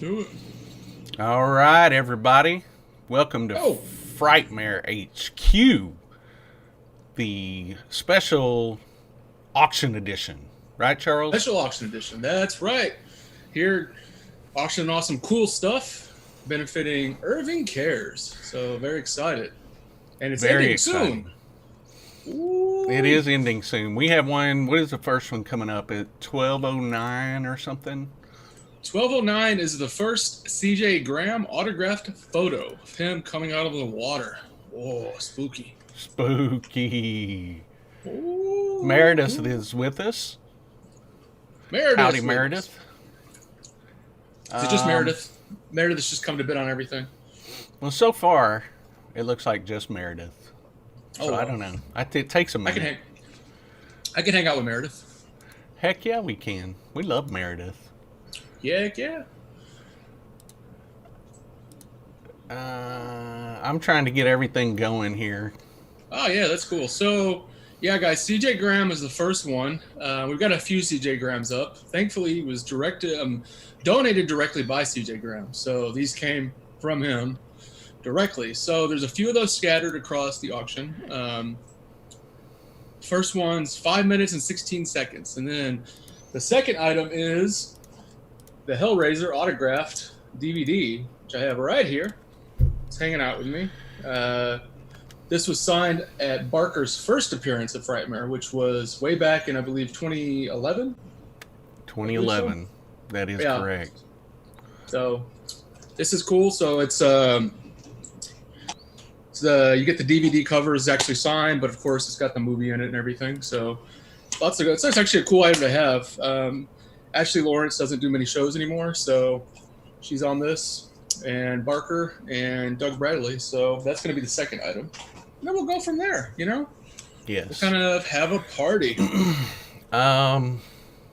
do it. All right, everybody. Welcome to Oh, Frightmare HQ, the special auction edition. Right, Charles? special auction edition. That's right. Here, auctioning off some cool stuff benefiting Irving Cares. So, very excited. And it's Very ending soon. exciting. It Ooh, is ending soon. We have one. What is the first one coming up at 12:09 or something? 1209 is the first CJ Graham autographed photo of him coming out of the water. Oh, spooky. Spooky. Meredith Ooh. is with us. Howdy, Meredith with us. Meredith. Is it just Um, Meredith? Meredith's just come to bid on everything. well, so far, it looks like just Meredith. Oh, So I well. don't know. It takes a I can minute. hang. I can hang out with Meredith. Heck yeah, we can. We love Meredith. Yeah, yeah. I'm trying to get everything going here. Oh yeah, that's cool. So yeah, guys, CJ Graham is the first one. We've got a few CJ Grahams up. Thankfully, he was donated directly by CJ Graham. So these came from him directly. So there's a few of those scattered across the auction. First one's 5 minutes and 16 seconds, and then the second item is the Hellraiser autographed DVD, which I have right here. It's hanging out with me. This was signed at Barker's first appearance at Frightmare, which was way back in, I believe, 2011. 2011. That is Yeah. correct. So this is cool. So you get the DVD cover is actually signed, but of course it's got the movie in it and everything. So lots of good. So it's actually a cool item to have. Ashley Lawrence doesn't do many shows anymore, so she's on this, and Barker and Doug Bradley. So that's going to be the second item. And then we'll go from there. We'll Yes. kind of have a party.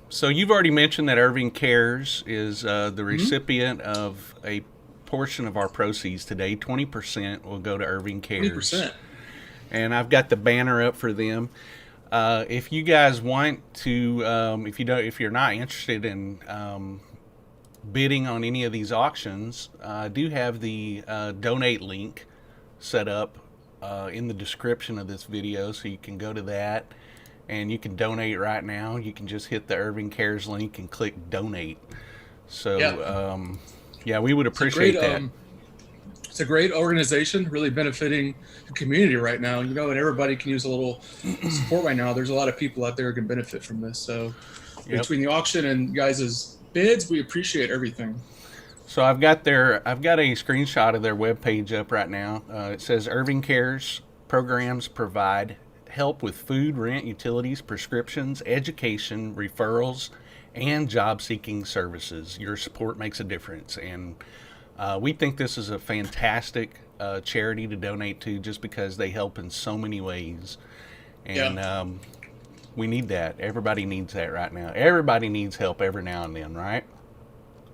So you've already mentioned that Irving Cares is the recipient of a portion of our proceeds today. 20% will go to Irving Cares. 20%. And I've got the banner up for them. If you guys want to, if you're not interested in bidding on any of these auctions, I do have the donate link set up in the description of this video, so you can go to that and you can donate right now. You can just hit the Irving Cares link and click donate. So yeah, we would appreciate that. It's a great organization, really benefiting the community right now. And everybody can use a little support right now. There's a lot of people out there who can benefit from this. So between the auction and guys' bids, we appreciate everything. So I've got a screenshot of their webpage up right now. It says Irving Cares programs provide help with food, rent, utilities, prescriptions, education, referrals, and job-seeking services. Your support makes a difference, and we think this is a fantastic charity to donate to, just because they help in so many ways, and we need that. Everybody needs that right now. Everybody needs help every now and then, right?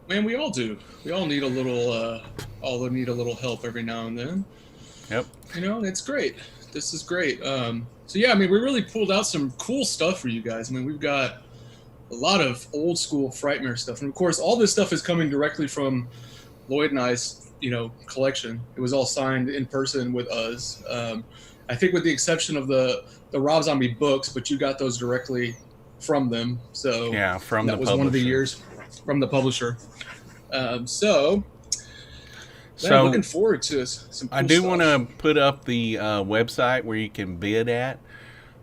Man, we all do. We all need a little help every now and then. Yep. It's great. This is great. So yeah, we really pulled out some cool stuff for you guys. We've got a lot of old school Frightmare stuff, and of course, all this stuff is coming directly from Lloyd and I's, collection. It was all signed in person with us. I think with the exception of the Rob Zombie books, but you got those directly from them. So Yeah, from that the was publisher. one of the years from the publisher. So looking forward to some cool I do stuff. want to put up the website where you can bid at.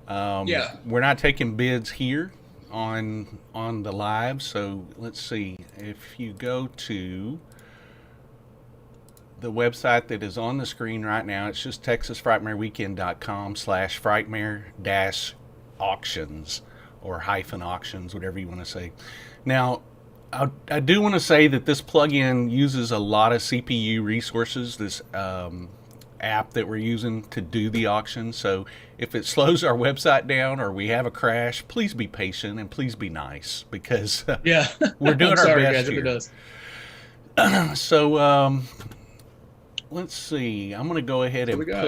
We're not taking bids here on the live, so let's see. If you go to the website that is on the screen right now, it's just texasfrightmareweekend.com/frightmare-auctions or -auctions, whatever you want to say. Now, I do want to say that this plugin uses a lot of CPU resources, this app that we're using to do the auction. So if it slows our website down or we have a crash, please be patient and please be nice, because we're doing our sorry, best guys, if here. it does. So let's see. I'm going to go ahead and we got?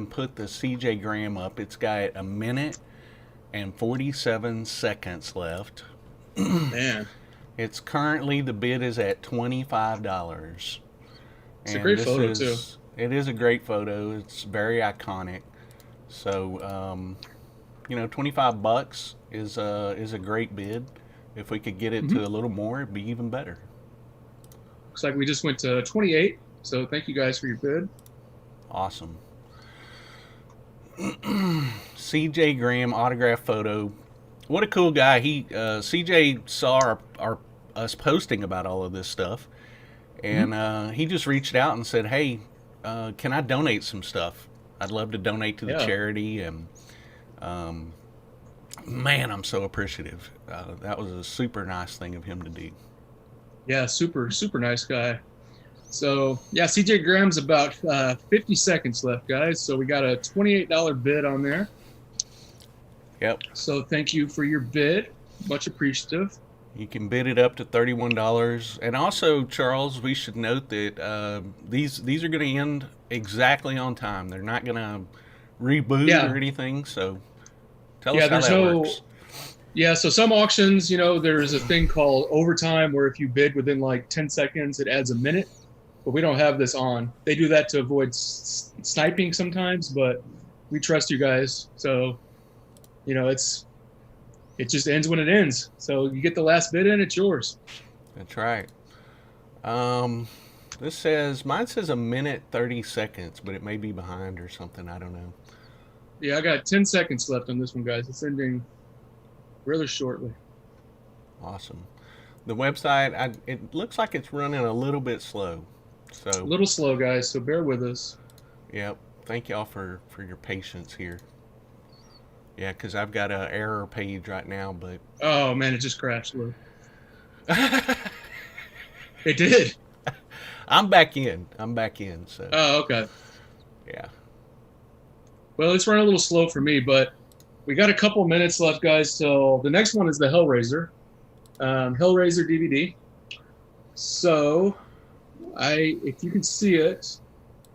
put the CJ Graham up. It's got a minute and 47 seconds left. Man, It's currently, the bid is at $25. It's a And great photo too. it is a great photo. It's very iconic. So, 25 bucks is a great bid. If we could get it Hmm. to a little more, it'd be even better. Looks like we just went to 28. So thank you guys for your bid. Awesome. CJ Graham autograph photo. What a cool guy. CJ saw our us posting about all of this stuff, Hmm. and he just reached out and said, "Hey, can I donate some stuff? I'd love to donate to the Yeah. charity." And um, man, I'm so appreciative. That was a super nice thing of him to do. Yeah. Super, super nice guy. So yeah, CJ Graham's about 50 seconds left, guys. So we got a $28 bid on there. Yep. So thank you for your bid. Much appreciative. You can bid it up to $31, and also, Charles, we should note that these are going to end exactly on time. They're not going to reboot Yeah. or anything. So, tell us Yeah. how There's that no. works. Yeah. So some auctions, there's a thing called overtime where if you bid within like 10 seconds, it adds a minute. But we don't have this on. They do that to avoid sniping sometimes, but we trust you guys. So, it just ends when it ends. So you get the last bid in, it's yours. That's right. Um, mine says a minute 30 seconds, but it may be behind or something. I don't know. Yeah, I got 10 seconds left on this one, guys. It's ending rather shortly. Awesome. The website, it looks like it's running a little bit slow. A So, little slow, guys, so bear with us. yep. Thank y'all for your patience here. Yeah, because I've got an error page right now, but Oh, man, it just crashed. Look. It did. I'm back in. I'm back in. So, Oh, okay. yeah. Well, it's running a little slow for me, but we got a couple minutes left, guys, till the next one is the Hellraiser. Hellraiser DVD. So, if you can see it,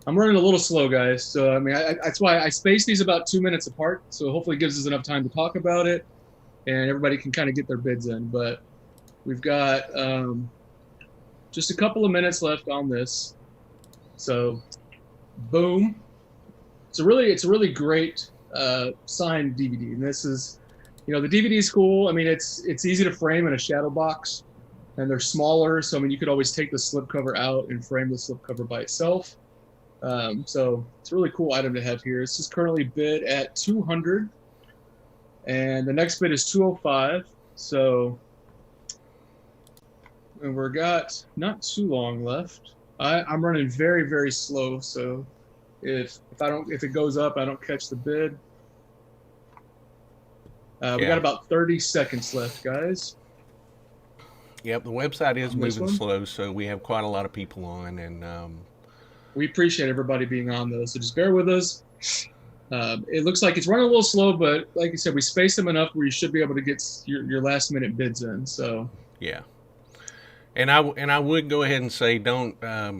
I'm running a little slow, guys. So, I mean, that's why I spaced these about 2 minutes apart. So, hopefully, it gives us enough time to talk about it and everybody can kind of get their bids in. But we've got just a couple of minutes left on this. So, boom. It's a really great signed DVD. And this is, the DVD is cool. I mean, it's easy to frame in a shadow box and they're smaller. So, I mean, you could always take the slipcover out and frame the slipcover by itself. So it's a really cool item to have here. This is currently bid at 200 and the next bid is 205. So, and we're got not too long left. I'm running very, very slow. So if it goes up, I don't catch the bid. We got about 30 seconds left, guys. Yep, the website is On this moving one. slow, so we have quite a lot of people on, and We appreciate everybody being on those. So just bear with us. It looks like it's running a little slow, but like I said, we spaced them enough where you should be able to get your last minute bids in. So yeah. And I would go ahead and say, don't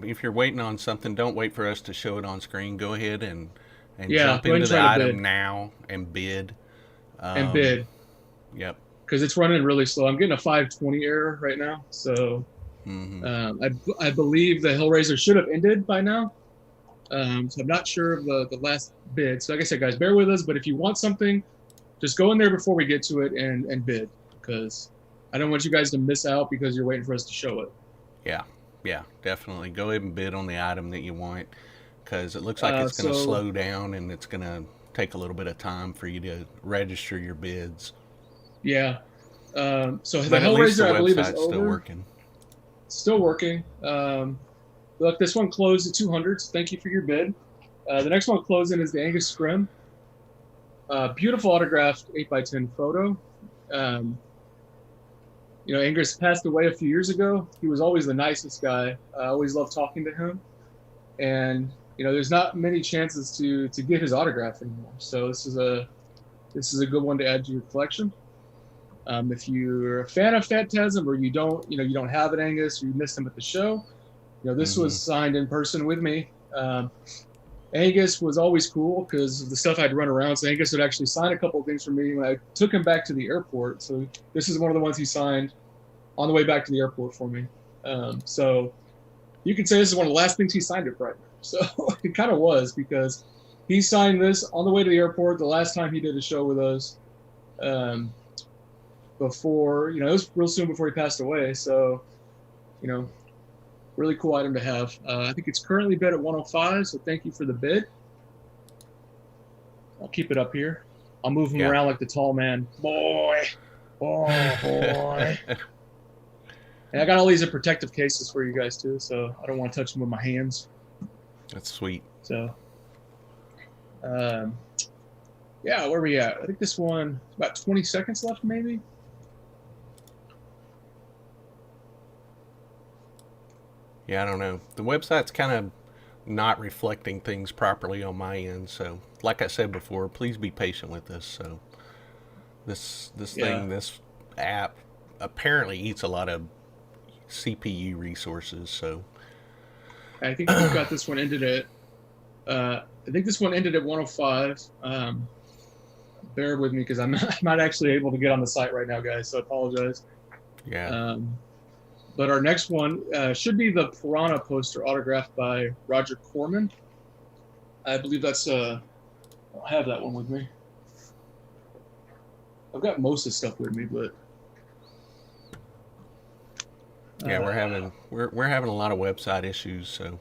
if you're waiting on something, don't wait for us to show it on screen. Go ahead and yeah, jump go ahead into and the try to item bid now and bid. and bid Yep. because it's running really slow. I'm getting a 520 error right now. So Hmm. I believe the Hellraiser should have ended by now. So I'm not sure of the last bid. So like I said, guys, bear with us. But if you want something, just go in there before we get to it and bid, because I don't want you guys to miss out because you're waiting for us to show it. Yeah, definitely. Go ahead and bid on the item that you want, because it looks like it's going to So slow down and it's going to take a little bit of time for you to register your bids. yeah, so the But at least the Hellraiser I believe is website's still over, working. still working. Look, this one closed at 200. So thank you for your bid. The next one closing is the Angus Scrim. Beautiful autographed 8x10 photo. Angus passed away a few years ago. He was always the nicest guy. I always loved talking to him. And, there's not many chances to get his autograph anymore. So this is a good one to add to your collection. If you're a fan of Phantasm or you don't have an Angus or you missed him at the show, this Hmm. was signed in person with me. Angus was always cool because of the stuff I'd run around. So Angus would actually sign a couple of things for me when I took him back to the airport. So this is one of the ones he signed on the way back to the airport for me. So you could say this is one of the last things he signed at Frightmare. So it kind of was, because he signed this on the way to the airport the last time he did a show with us. Before, it was real soon before he passed away. So, really cool item to have. I think it's currently bid at 105. So thank you for the bid. I'll keep it up here. I'll move him around like the tall man. Boy. And I got all these in protective cases for you guys too, so I don't want to touch them with my hands. That's sweet. So, yeah, where are we at? I think this one, about 20 seconds left, maybe. Yeah, I don't know. The website's kind of not reflecting things properly on my end. So, like I said before, please be patient with us. So, this app apparently eats a lot of CPU resources. So, I think we've got this one ended at. I think this one ended at 105. Bear with me because I'm not actually able to get on the site right now, guys. So I apologize. Yeah. But our next one should be the Piranha poster autographed by Roger Corman. I believe that's. I'll have that one with me. I've got most of the stuff with me, but. Yeah, we're having a lot of website issues. So.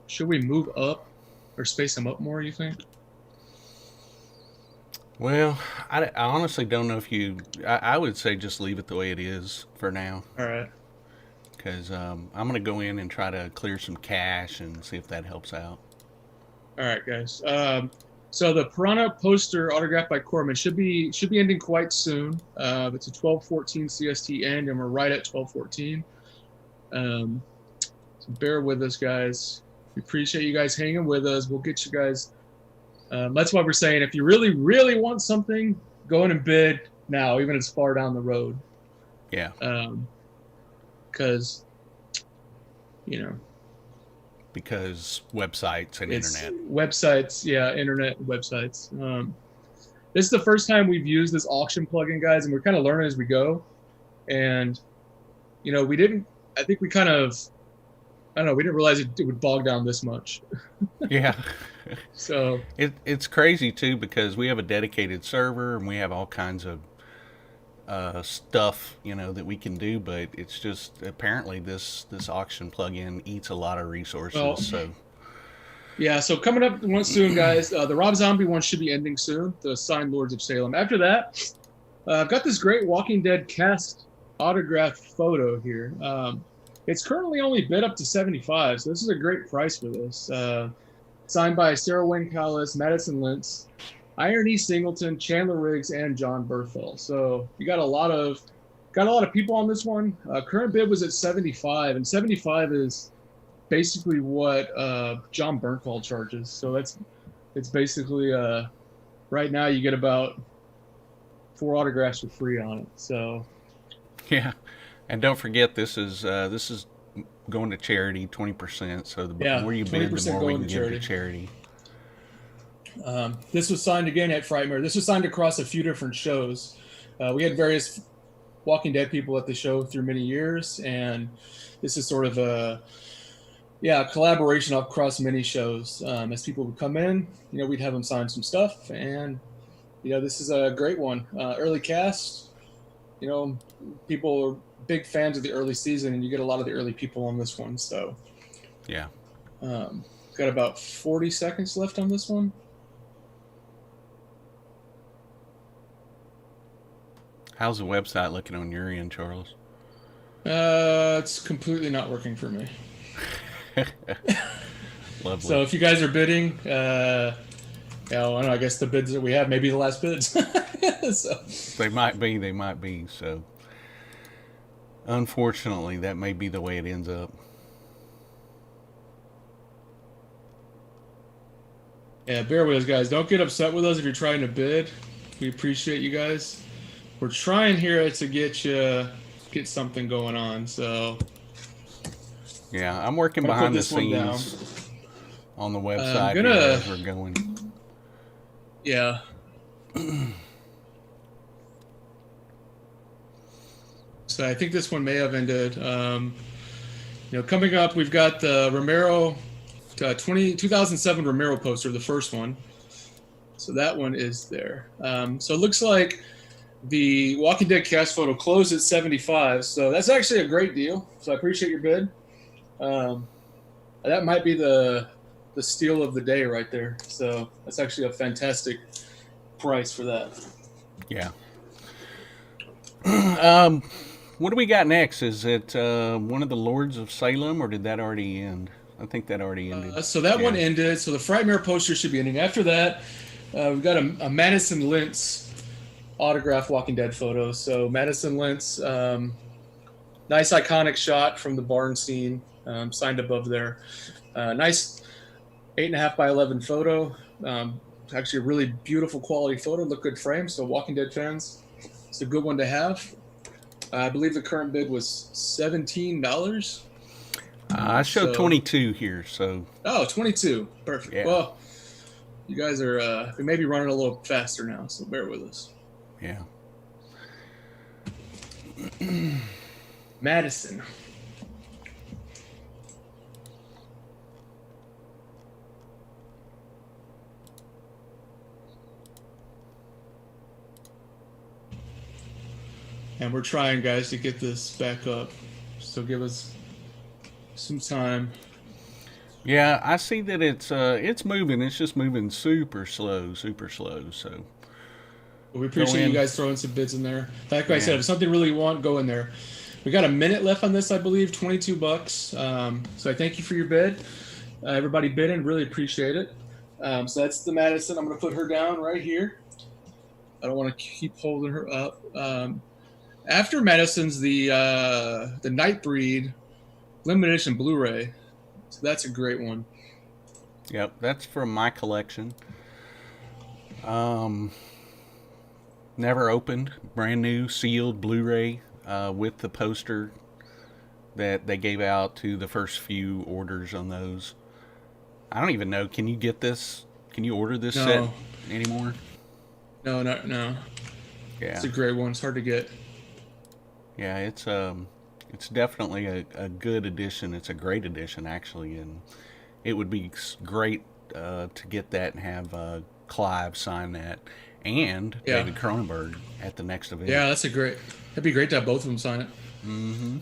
Should we move up or space them up more, you think? Well, I honestly don't know if you... I would say just leave it the way it is for now. All right. Because I'm going to go in and try to clear some cache and see if that helps out. All right, guys. So the Piranha poster autographed by Corman should be ending quite soon. It's a 12:14 CST end, and we're right at 12:14. So bear with us, guys. We appreciate you guys hanging with us. We'll get you guys. That's why we're saying if you really, really want something, go in and bid now, even if it's far down the road. Yeah. Because, Because websites and internet. Websites, yeah, internet websites. This is the first time we've used this auction plugin, guys, and we're kind of learning as we go. And, we didn't. I think we kind of. I don't know. We didn't realize it would bog down this much. Yeah. So it's crazy too, because we have a dedicated server and we have all kinds of stuff that we can do, but it's just apparently this auction plugin eats a lot of resources. Well, so yeah. So coming up one soon, guys. The Rob Zombie one should be ending soon. The Signed Lords of Salem. After that, I've got this great Walking Dead cast autographed photo here. It's currently only bid up to 75, so this is a great price for this. Signed by Sarah Wayne Callis, Madison Lintz, Iron E. Singleton, Chandler Riggs, and John Berthel. So you got a lot of people on this one. Current bid was at 75, and 75 is basically what John Bernthal charges. So it's basically right now you get about 4 autographs for free on it. So yeah. And don't forget, this is going to charity, 20%. So the more you bid, the more we can give to charity. This was signed again at Frightmare. This was signed across a few different shows. We had various Walking Dead people at the show through many years, and this is sort of a collaboration across many shows. As people would come in, we'd have them sign some stuff, and this is a great one. Early cast, people are big fans of the early season, and you get a lot of the early people on this one. So yeah, got about 40 seconds left on this one. How's the website looking on your end, Charles? It's completely not working for me. Lovely. So if you guys are bidding, I guess the bids that we have may be the last bids. So. They might be. So unfortunately, that may be the way it ends up. Yeah, bear with us, guys. Don't get upset with us if you're trying to bid. We appreciate you guys. We're trying here to get something going on. So yeah, I'm working behind the scenes on the website as we're going. Yeah. So I think this one may have ended. Coming up, we've got the Romero 2007 Romero poster, the first one. So that one is there. So it looks like the Walking Dead cast photo closed at 75. So that's actually a great deal. So I appreciate your bid. That might be the steal of the day right there. So that's actually a fantastic price for that. Yeah. What do we got next? Is it one of the Lords of Salem, or did that already end? I think that already ended. So that one ended. So the Frightmare poster should be ending. After that, we've got a Madison Lintz autographed Walking Dead photo. So Madison Lintz, nice iconic shot from the barn scene, signed above there. Nice 8.5 by 11 photo. Actually a really beautiful quality photo. Look good frame. So Walking Dead fans, it's a good one to have. I believe the current bid was $17. I showed 22 here, so. Oh, 22. Perfect. Yeah. Well, you guys are we may be running a little faster now, so bear with us. Yeah. Madison. And we're trying, guys, to get this back up. So give us some time. Yeah, I see that it's moving. It's just moving super slow. So We appreciate you guys throwing some bids in there. Like I said, if something really you want, go in there. We got a minute left on this, I believe, $22. So I thank you for your bid. Everybody bidding, really appreciate it. So that's the Madison. I'm going to put her down right here. I don't want to keep holding her up. After Madison's the Nightbreed limited edition Blu-ray. So that's a great one. Yep, that's from my collection. Never opened, brand new sealed Blu-ray with the poster that they gave out to the first few orders on those. I don't even know. Can you get this? Can you order this set anymore? No. Yeah, it's a great one. It's hard to get. Yeah, it's definitely a good edition. It's a great edition, actually, and it would be great to get that and have Clive sign that, and David Cronenberg at the next event. Yeah, that'd be great to have both of them sign it. Mm-hmm.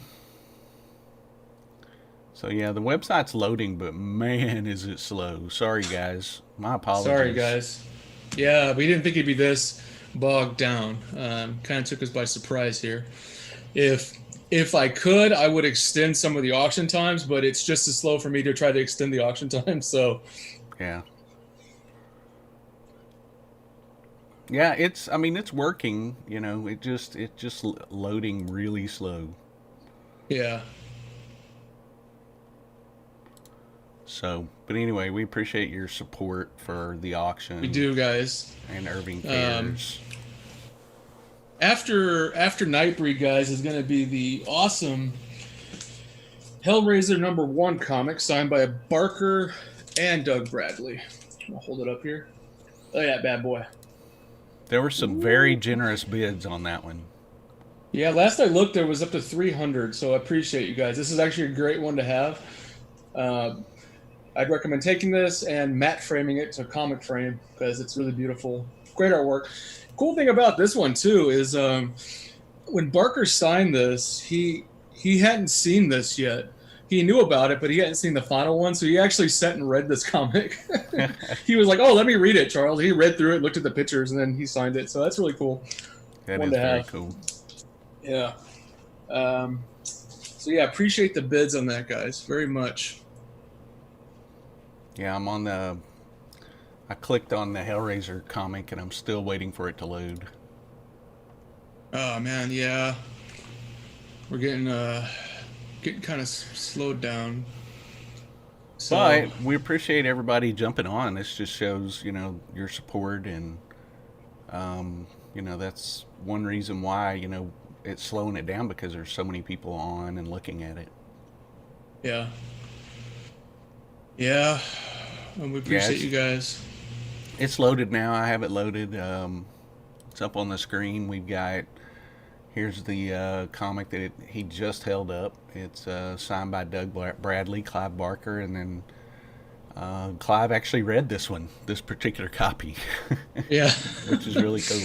So yeah, the website's loading, but man, is it slow. Sorry, guys. My apologies. Sorry, guys. Yeah, we didn't think it'd be this bogged down. Kind of took us by surprise here. If I could, I would extend some of the auction times, but it's just as slow for me to try to extend the auction time. So, yeah, it's working. It's just loading really slow. Yeah. So, but anyway, we appreciate your support for the auction. We do, guys. And Irving Cares. After Nightbreed, guys, is going to be the awesome Hellraiser #1 comic signed by Barker and Doug Bradley. I'll hold it up here. Look at that bad boy. There were some very generous bids on that one. Yeah, last I looked, there was up to 300, so I appreciate you guys. This is actually a great one to have. I'd recommend taking this and matte framing it to comic frame because it's really beautiful. Great artwork. Cool thing about this one too is when Barker signed this, he hadn't seen this yet. He knew about it, but he hadn't seen the final one, so he actually sat and read this comic. He was like, "Oh, let me read it, Charles." He read through it, looked at the pictures, and then he signed it. So that's really cool. That is very cool. Yeah. So yeah, appreciate the bids on that, guys, very much. Yeah, I clicked on the Hellraiser comic, and I'm still waiting for it to load. Oh man, yeah. We're getting kind of slowed down. So, but we appreciate everybody jumping on. This just shows, your support, and that's one reason why, it's slowing it down, because there's so many people on and looking at it. Yeah. Yeah. And we appreciate you guys. It's loaded now. I have it loaded. It's up on the screen. We've got Here's the comic that he just held up. It's signed by Doug Bradley, Clive Barker, and then Clive actually read this particular copy, Yeah. which is really cool.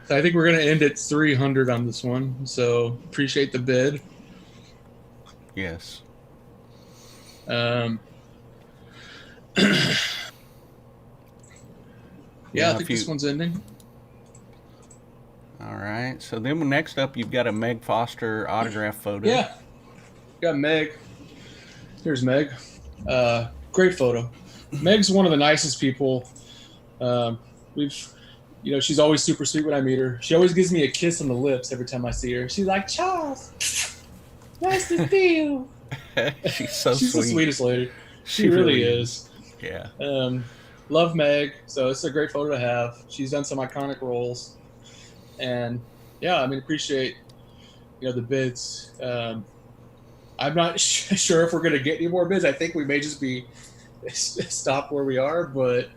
So I think we're going to end at 300 on this one. So appreciate the bid. Yes. Um, yeah, I think this one's ending. All right. So then next up, you've got a Meg Foster autograph photo. Yeah. Got Meg. Here's Meg. Great photo. Meg's one of the nicest people. She's always super sweet when I meet her. She always gives me a kiss on the lips every time I see her. She's like, Charles, nice to see you. She's so She's sweet. the sweetest lady. She really is. Yeah. Love Meg. So it's a great photo to have. She's done some iconic roles. And yeah, I mean, appreciate, the bids. I'm not sure if we're going to get any more bids. I think we may just be stop where we are, but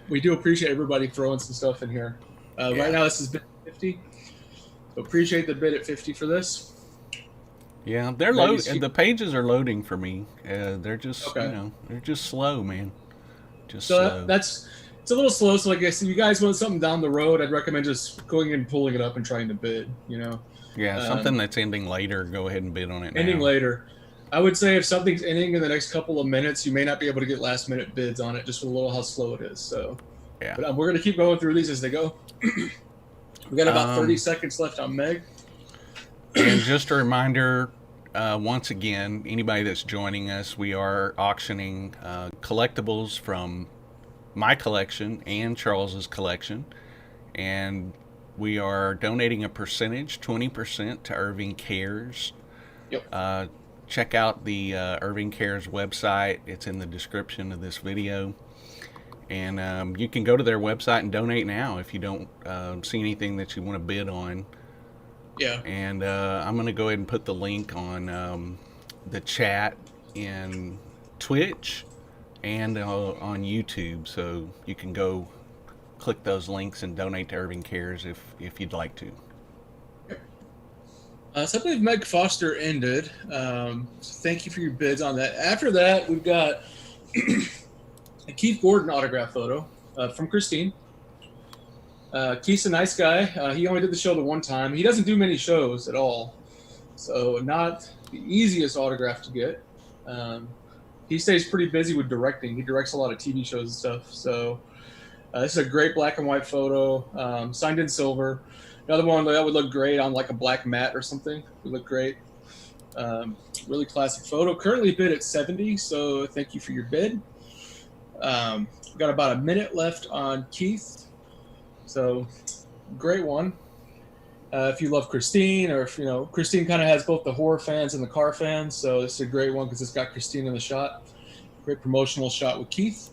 we do appreciate everybody throwing some stuff in here. Right now, this is bid 50. So appreciate the bid at 50 for this. Yeah, they're loading. The pages are loading for me. They're just, they're just slow, man. Just slow. It's a little slow. So I guess if you guys want something down the road, I'd recommend just going and pulling it up and trying to bid. Yeah, something that's ending later. Go ahead and bid on it. Ending later. I would say if something's ending in the next couple of minutes, you may not be able to get last minute bids on it, just with a little how slow it is. So, yeah. But we're going to keep going through these as they go. We got about 30 seconds left on Meg. And just a reminder, once again, anybody that's joining us, we are auctioning collectibles from my collection and Charles's collection, and we are donating a percentage, 20%, to Irving Cares. Yep. Check out the Irving Cares website. It's in the description of this video. And you can go to their website and donate now if you don't see anything that you want to bid on. Yeah. And I'm going to go ahead and put the link on the chat in Twitch and on YouTube. So you can go click those links and donate to Irving Cares if you'd like to. So I believe Meg Foster ended. So thank you for your bids on that. After that, we've got a Keith Gordon autograph photo from Christine. Keith's a nice guy. He only did the show the one time. He doesn't do many shows at all, so not the easiest autograph to get. He stays pretty busy with directing. He directs a lot of TV shows and stuff. So this is a great black and white photo, signed in silver. Another one that would look great on like a black mat or something. Would look great. Really classic photo. Currently bid at 70, so thank you for your bid. We've got about a minute left on Keith. So great one. If you love Christine, or if Christine kind of has both the horror fans and the car fans, so this is a great one because it's got Christine in the shot. Great promotional shot with Keith.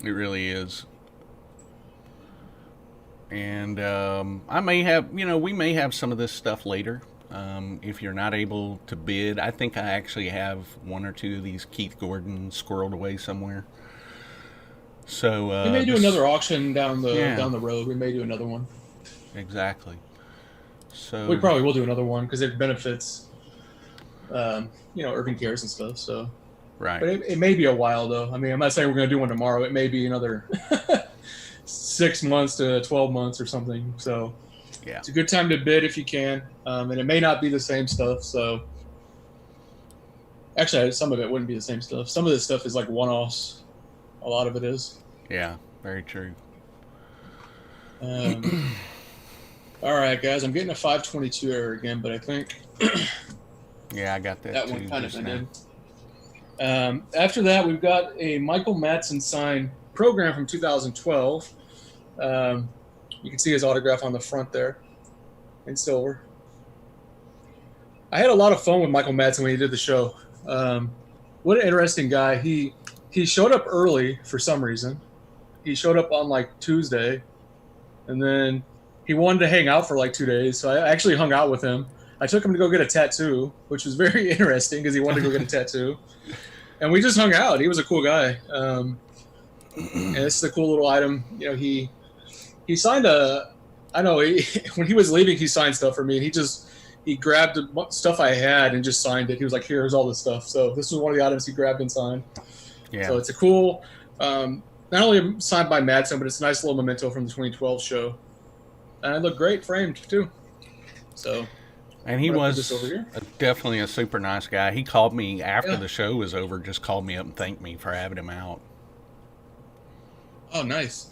It really is. And I may have, we may have some of this stuff later. If you're not able to bid, I think I actually have one or two of these Keith Gordon squirreled away somewhere. So we may do another auction down the road. We may do another one. Exactly. So we probably will do another one because it benefits, Irving Cares and stuff. So right. But it may be a while though. I mean, I'm not saying we're going to do one tomorrow. It may be another 6 months to 12 months or something. So yeah, it's a good time to bid if you can, and it may not be the same stuff. So actually, some of it wouldn't be the same stuff. Some of this stuff is like one-offs. A lot of it is. Yeah, very true. All right, guys, I'm getting a 522 error again, but I think yeah, I got that too, one kind of ended. After that, we've got a Michael Madsen signed program from 2012. You can see his autograph on the front there in silver. I had a lot of fun with Michael Madsen when he did the show. What an interesting guy. He showed up early for some reason. He showed up on like Tuesday, and then he wanted to hang out for like 2 days. So I actually hung out with him. I took him to go get a tattoo, which was very interesting because he wanted to go get a tattoo. And we just hung out. He was a cool guy. And this is a cool little item. He he signed a. I know when he was leaving, he signed stuff for me, and he grabbed stuff I had and just signed it. He was like, "Here's all this stuff." So this was one of the items he grabbed and signed. Yeah. So it's a cool, not only signed by Madsen, but it's a nice little memento from the 2012 show, and it looked great framed too. So. And he was definitely a super nice guy. He called me after the show was over, just called me up and thanked me for having him out. Oh, nice.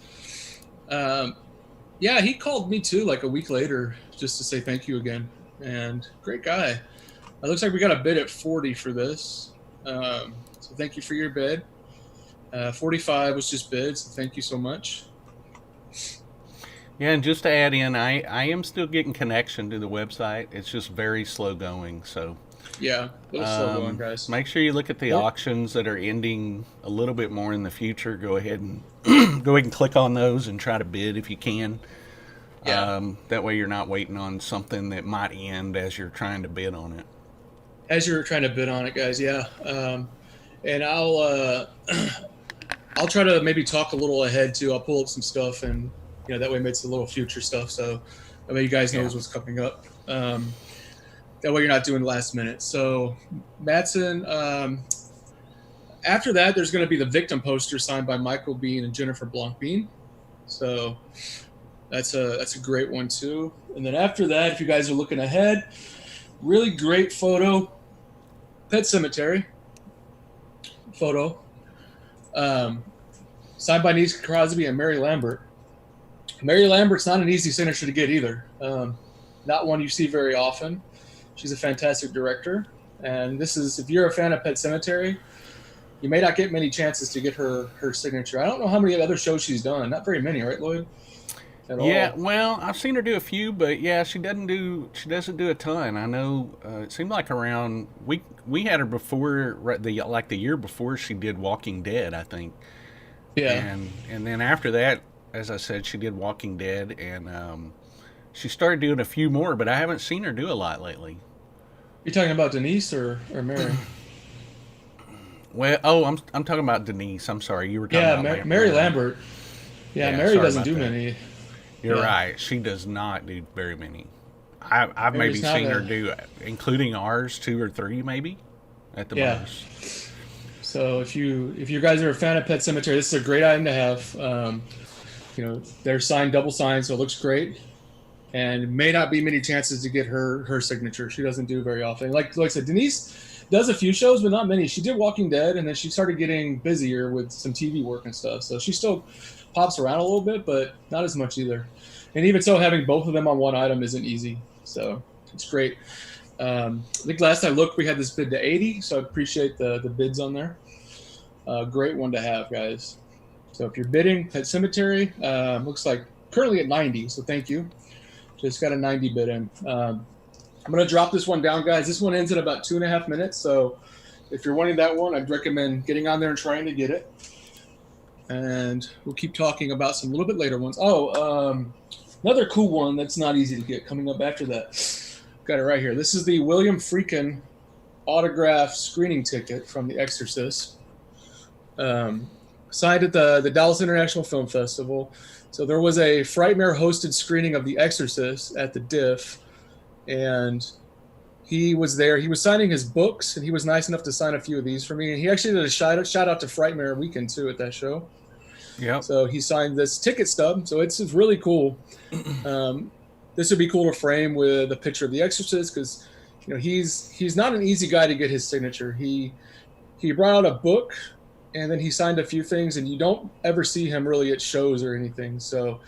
Yeah, he called me too, like a week later, just to say thank you again. And great guy. It looks like we got a bid at 40 for this. So thank you for your bid. 45 was just bid, so thank you so much. Yeah, and just to add in, I am still getting connection to the website. It's just very slow going, so yeah, a little slow going, guys. Make sure you look at the auctions that are ending a little bit more in the future. Go ahead and click on those and try to bid if you can. Yeah. That way you're not waiting on something that might end as you're trying to bid on it. As you're trying to bid on it, guys, yeah. And I'll try to maybe talk a little ahead too. I'll pull up some stuff and. That way it makes a little future stuff, so that way you guys knows what's coming up. That way you're not doing last minute. So Madsen, after that, there's going to be the victim poster signed by Michael Bean and Jennifer Blanc-Bean. So that's a great one too. And then after that, if you guys are looking ahead, really great photo, Pet Sematary photo, signed by Denise Crosby and Mary Lambert. Mary Lambert's not an easy signature to get either. Not one you see very often. She's a fantastic director. And this is, if you're a fan of Pet Sematary, you may not get many chances to get her signature. I don't know how many other shows she's done. Not very many, right, Lloyd? Yeah, well, I've seen her do a few, but yeah, she doesn't do a ton. I know it seemed like around we had her before the year before she did Walking Dead, I think. Yeah. And then after that, as I said, she did Walking Dead, and she started doing a few more, but I haven't seen her do a lot lately. You're talking about Denise or Mary? Well, I'm talking about Denise. I'm sorry, you were talking about Mary Lambert. Yeah, Mary doesn't do many. You're right. She does not do very many. I've maybe seen her do, including ours, 2 or 3 maybe, at the most. So if you guys are a fan of Pet Sematary, this is a great item to have. They're signed, double signed, so it looks great. And may not be many chances to get her signature. She doesn't do very often. Like I said, Denise does a few shows, but not many. She did Walking Dead, and then she started getting busier with some TV work and stuff. So she still pops around a little bit, but not as much either. And even so, having both of them on one item isn't easy. So it's great. I think last I looked, we had this bid to 80, so I appreciate the bids on there. Great one to have, guys. So if you're bidding, Pet Sematary looks like currently at 90, so thank you. Just got a 90 bid in. I'm going to drop this one down, guys. This one ends in about 2.5 minutes, so if you're wanting that one, I'd recommend getting on there and trying to get it. And we'll keep talking about some a little bit later ones. Another cool one that's not easy to get coming up after that. Got it right here. This is the William Friedkin autograph screening ticket from The Exorcist. Signed at the Dallas International Film Festival. So there was a Frightmare hosted screening of The Exorcist at the DIF, and he was there. He was signing his books, and he was nice enough to sign a few of these for me. And he actually did a shout out to Frightmare Weekend too at that show. Yeah. So he signed this ticket stub. So it's really cool. This would be cool to frame with a picture of The Exorcist because he's not an easy guy to get his signature. He brought out a book. And then he signed a few things, and you don't ever see him really at shows or anything. So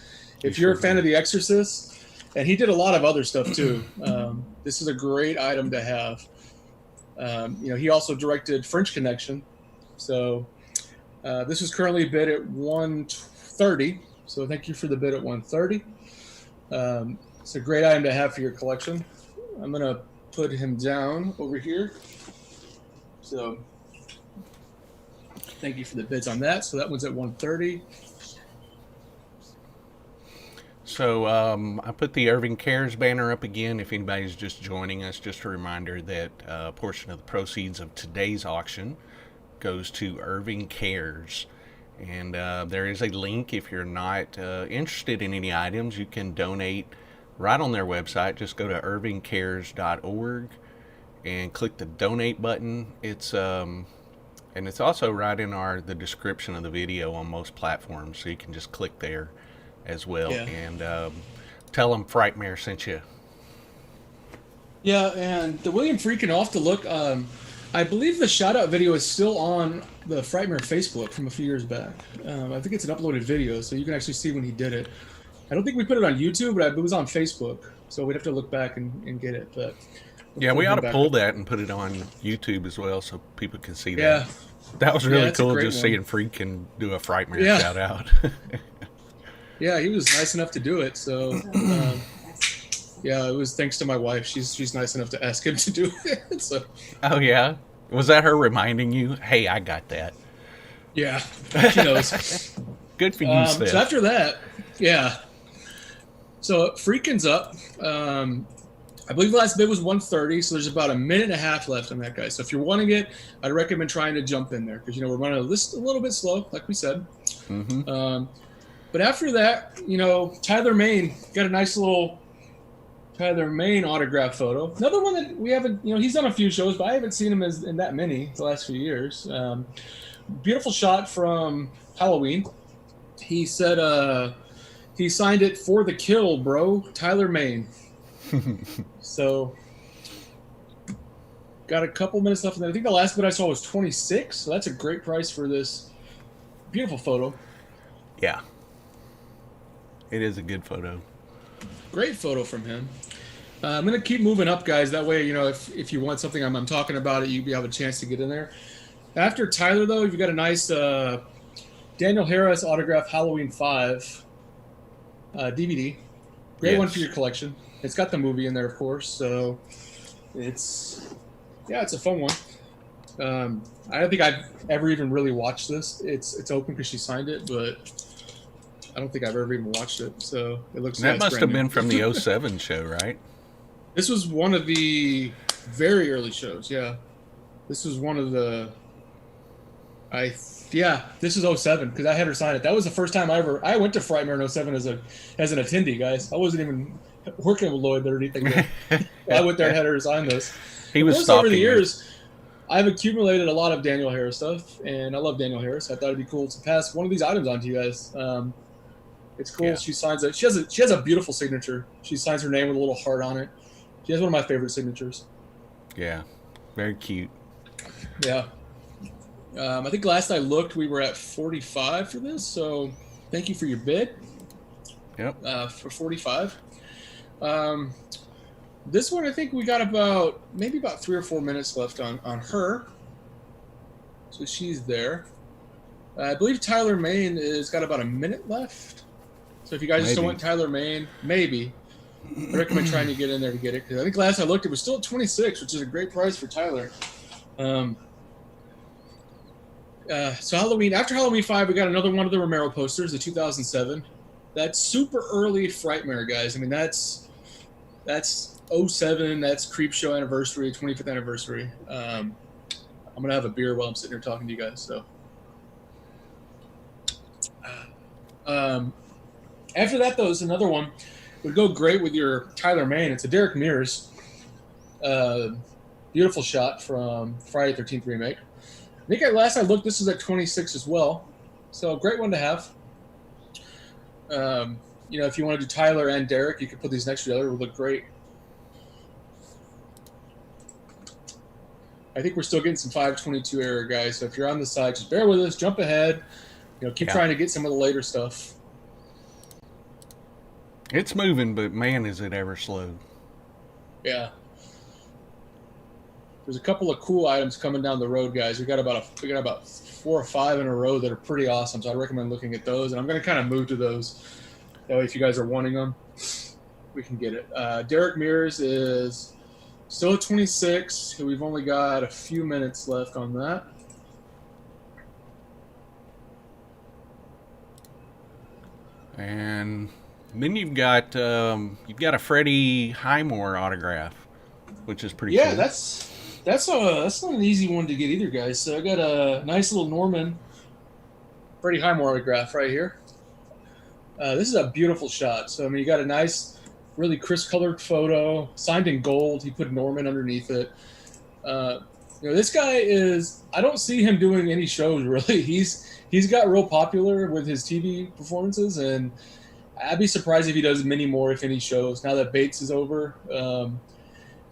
if you're a fan of The Exorcist, and he did a lot of other stuff too, this is a great item to have. He also directed French Connection. So this is currently bid at $130. So thank you for the bid at $130. It's a great item to have for your collection. I'm going to put him down over here. So thank you for the bids on that. So that one's at $130. So I put the Irving Cares banner up again. If anybody's just joining us, just a reminder that a portion of the proceeds of today's auction goes to Irving Cares. And there is a link if you're not interested in any items. You can donate right on their website. Just go to irvingcares.org and click the donate button. And it's also right in the description of the video on most platforms, so you can just click there as well. Yeah. And tell them Frightmare sent you. Yeah, and the William Freakin' off the look. I believe the shout out video is still on the Frightmare Facebook from a few years back. I think it's an uploaded video, so you can actually see when he did it. I don't think we put it on YouTube, but it was on Facebook, so we'd have to look back and get it. But yeah, we ought to pull that and put it on YouTube as well, so people can see that. Yeah, that was really cool, just seeing Freakin' do a Frightmare shout out. Yeah, he was nice enough to do it. So yeah, it was thanks to my wife. She's nice enough to ask him to do it. So. Oh yeah, was that her reminding you? Hey, I got that. Yeah, she knows. Good for you, Steph. So after that, yeah. So Freakin's up. I believe the last bid was 130, so there's about a minute and a half left on that guy. So if you're wanting it, I'd recommend trying to jump in there because we're running a little bit slow, like we said. Mm-hmm. But after that, Tyler Main got a nice little Tyler Main autograph photo. Another one that we haven't, he's done a few shows, but I haven't seen him in that many the last few years. Beautiful shot from Halloween. He said he signed it for the kill, bro. Tyler Main. So got a couple minutes left. I think the last bid I saw was 26. So that's a great price for this beautiful photo. Yeah. It is a good photo. Great photo from him. I'm going to keep moving up, guys. That way, if you want something I'm talking about it, you have a chance to get in there. After Tyler, though, you've got a nice Daniel Harris autograph Halloween 5 DVD. Great one for your collection. It's got the movie in there, of course. So it's a fun one. I don't think I've ever even really watched this. It's open because she signed it, but I don't think I've ever even watched it. So it looks that must have been from the 07 show, right? This was one of the very early shows. Yeah, this was one of the. This is 07 because I had her sign it. That was the first time I went to Frightmare in 07 as an attendee, guys. I wasn't even working with Lloyd or anything. I went there and had her sign this. He was stalking over the years. I've accumulated a lot of Daniel Harris stuff, and I love Daniel Harris. I thought it'd be cool to pass one of these items on to you guys. It's cool. Yeah. She signs it. She has a beautiful signature. She signs her name with a little heart on it. She has one of my favorite signatures. Yeah, very cute. Yeah. I think last I looked, we were at 45 for this. So thank you for your bid. Yep. For 45. This one, I think we got maybe about 3 or 4 minutes left on her. So she's there. I believe Tyler Main has got about a minute left. So if you guys still want Tyler Main, maybe. I recommend trying to get in there to get it. Because I think last I looked, it was still at 26, which is a great price for Tyler. So after Halloween 5, we got another one of the Romero posters, the 2007. That's super early Frightmare, guys. I mean, that's 07. That's Creepshow anniversary, 25th anniversary. I'm going to have a beer while I'm sitting here talking to you guys. So, after that, though, is another one. It would go great with your Tyler Main. It's a Derek Mears. Beautiful shot from Friday 13th Remake. I think last I looked, this is at 26 as well. So great one to have. If you want to do Tyler and Derek, you could put these next to each other. It would look great. I think we're still getting some 522 error, guys. So if you're on the side, just bear with us. Jump ahead. Keep trying to get some of the later stuff. It's moving, but man, is it ever slow. Yeah. There's a couple of cool items coming down the road, guys. We got about 4 or 5 in a row that are pretty awesome. So I recommend looking at those, and I'm going to kind of move to those. That way, if you guys are wanting them, we can get it. Derek Mears is still at 26. We've only got a few minutes left on that. And then you've got a Freddie Highmore autograph, which is pretty cool. Yeah, that's not an easy one to get either, guys. So I got a nice little Norman Freddie Highmore autograph right here. This is a beautiful shot. So I mean, you got a nice, really crisp colored photo, signed in gold. He put Norman underneath it. Uh, this guy is. I don't see him doing any shows really. He's got real popular with his TV performances, and I'd be surprised if he does many more, if any, shows now that Bates is over.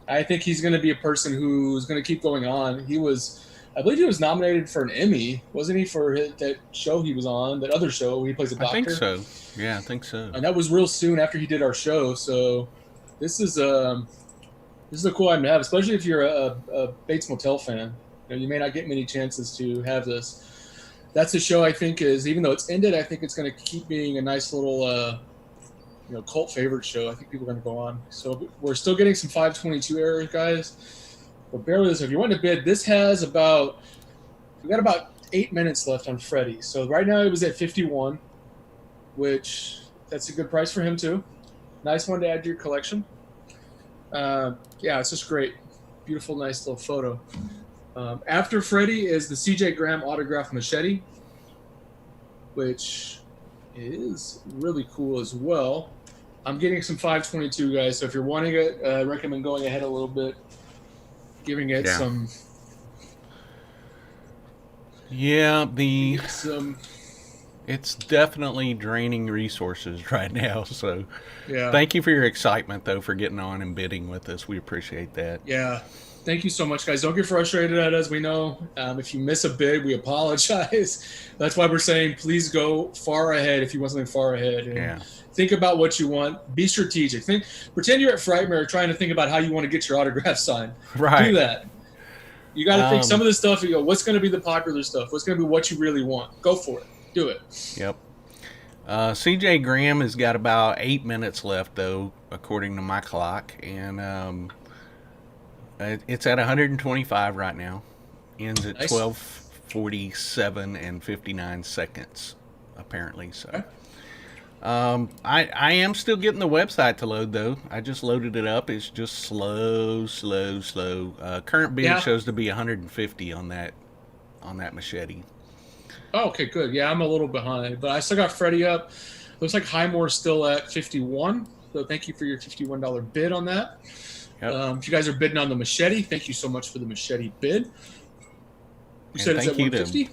I think he's going to be a person who's going to keep going on. I believe he was nominated for an Emmy, wasn't he, for that show he was on, that other show where he plays a doctor? I think so. Yeah, I think so. And that was real soon after he did our show. So this is a cool item to have, especially if you're a Bates Motel fan. You may not get many chances to have this. That's a show I think is, even though it's ended, I think it's going to keep being a nice little cult favorite show. I think people are going to go on. So we're still getting some 522 errors, guys. But bear with us. If you want to bid, we got about 8 minutes left on Freddie. So right now it was at 51, which that's a good price for him too. Nice one to add to your collection. It's just great. Beautiful, nice little photo. After Freddie is the CJ Graham autographed machete, which is really cool as well. I'm getting some 522, guys. So if you're wanting it, I recommend going ahead a little bit, giving it some. Yeah, it's definitely draining resources right now. So, thank you for your excitement, though, for getting on and bidding with us. We appreciate that. Yeah. Thank you so much, guys. Don't get frustrated at us. We know if you miss a bid, we apologize. That's why we're saying please go far ahead if you want something far ahead. And think about what you want. Be strategic. Pretend you're at Frightmare trying to think about how you want to get your autograph signed. Right. Do that. You got to think some of this stuff. You go, what's going to be the popular stuff? What's going to be what you really want? Go for it. Do it. Yep. CJ Graham has got about 8 minutes left, though, according to my clock. And it's at 125 right now. Ends at 12:47 and 59 seconds, apparently. So, okay. I am still getting the website to load, though. I just loaded it up. It's just slow. Current bid shows to be 150 on that machete. Oh, okay, good. Yeah, I'm a little behind, but I still got Freddie up. Looks like Highmore's still at 51. So thank you for your $51 bid on that. Yep. If you guys are bidding on the machete, thank you so much for the machete bid. You said it's at 150?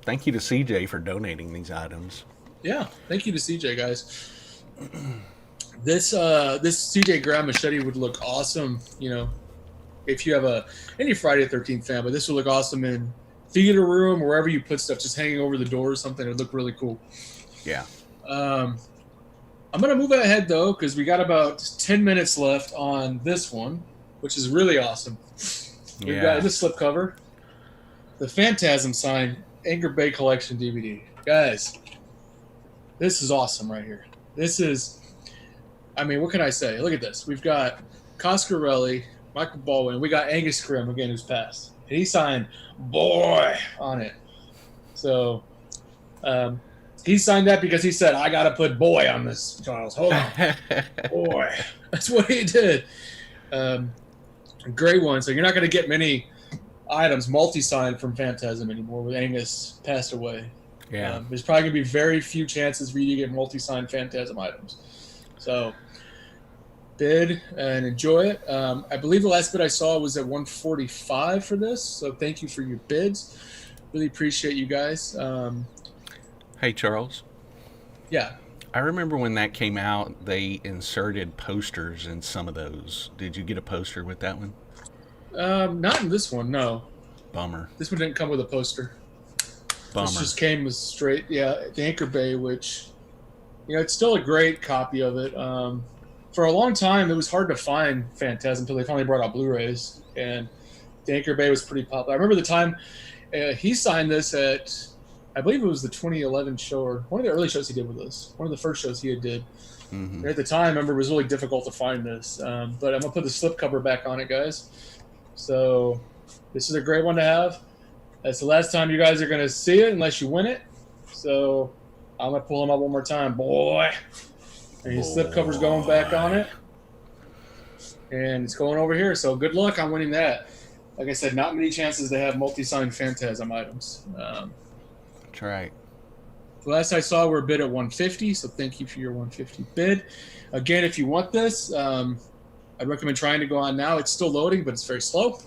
Thank you to CJ for donating these items. Yeah, thank you to CJ, guys. This CJ Graham machete would look awesome, if you have any Friday the 13th fan, but this would look awesome in theater room, wherever you put stuff, just hanging over the door or something. It would look really cool. Yeah. I'm going to move ahead, though, because we got about 10 minutes left on this one, which is really awesome. We've got this slipcover. The Phantasm signed Anchor Bay Collection DVD. Guys, this is awesome right here. This is, what can I say? Look at this. We've got Coscarelli, Michael Baldwin. We got Angus Krim, again, who's passed. And he signed Boy on it. So, he signed that because he said, I got to put boy on this, Charles. Hold on. Boy. That's what he did. Great one. So you're not going to get many items multi-signed from Phantasm anymore with Angus passed away. Yeah. There's probably going to be very few chances for you to get multi-signed Phantasm items. So bid and enjoy it. I believe the last bid I saw was at 145 for this. So thank you for your bids. Really appreciate you guys. Hey, Charles. Yeah. I remember when that came out, they inserted posters in some of those. Did you get a poster with that one? Not in this one, no. Bummer. This one didn't come with a poster. Bummer. This just came with straight, the Anchor Bay, which, it's still a great copy of it. For a long time, it was hard to find Phantasm until they finally brought out Blu-rays, and the Anchor Bay was pretty popular. I remember the time he signed this at, I believe it was the 2011 show, or one of the early shows he did with us. One of the first shows he did. Mm-hmm. At the time, I remember it was really difficult to find this. But I'm going to put the slipcover back on it, guys. So this is a great one to have. That's the last time you guys are going to see it unless you win it. So I'm going to pull him up one more time. Boy. And his slipcover's going back on it. And it's going over here. So good luck on winning that. Like I said, not many chances to have multi-signed Phantasm items. That's right. last I saw, we're bid at 150. So thank you for your 150 bid. Again, if you want this, I'd recommend trying to go on now. It's still loading, but it's very slow. So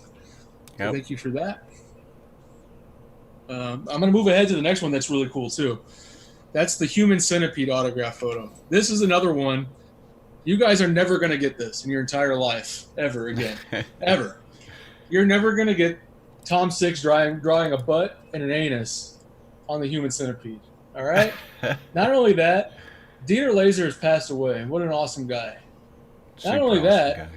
Yep. thank you for that. I'm going to move ahead to the next one that's really cool too. That's the Human Centipede autograph photo. This is another one. You guys are never going to get this in your entire life ever again. Ever. You're never going to get Tom Six drawing a butt and an anus on the Human Centipede. All right? Not only that, Dieter Laser has passed away. What an awesome guy. Not only that,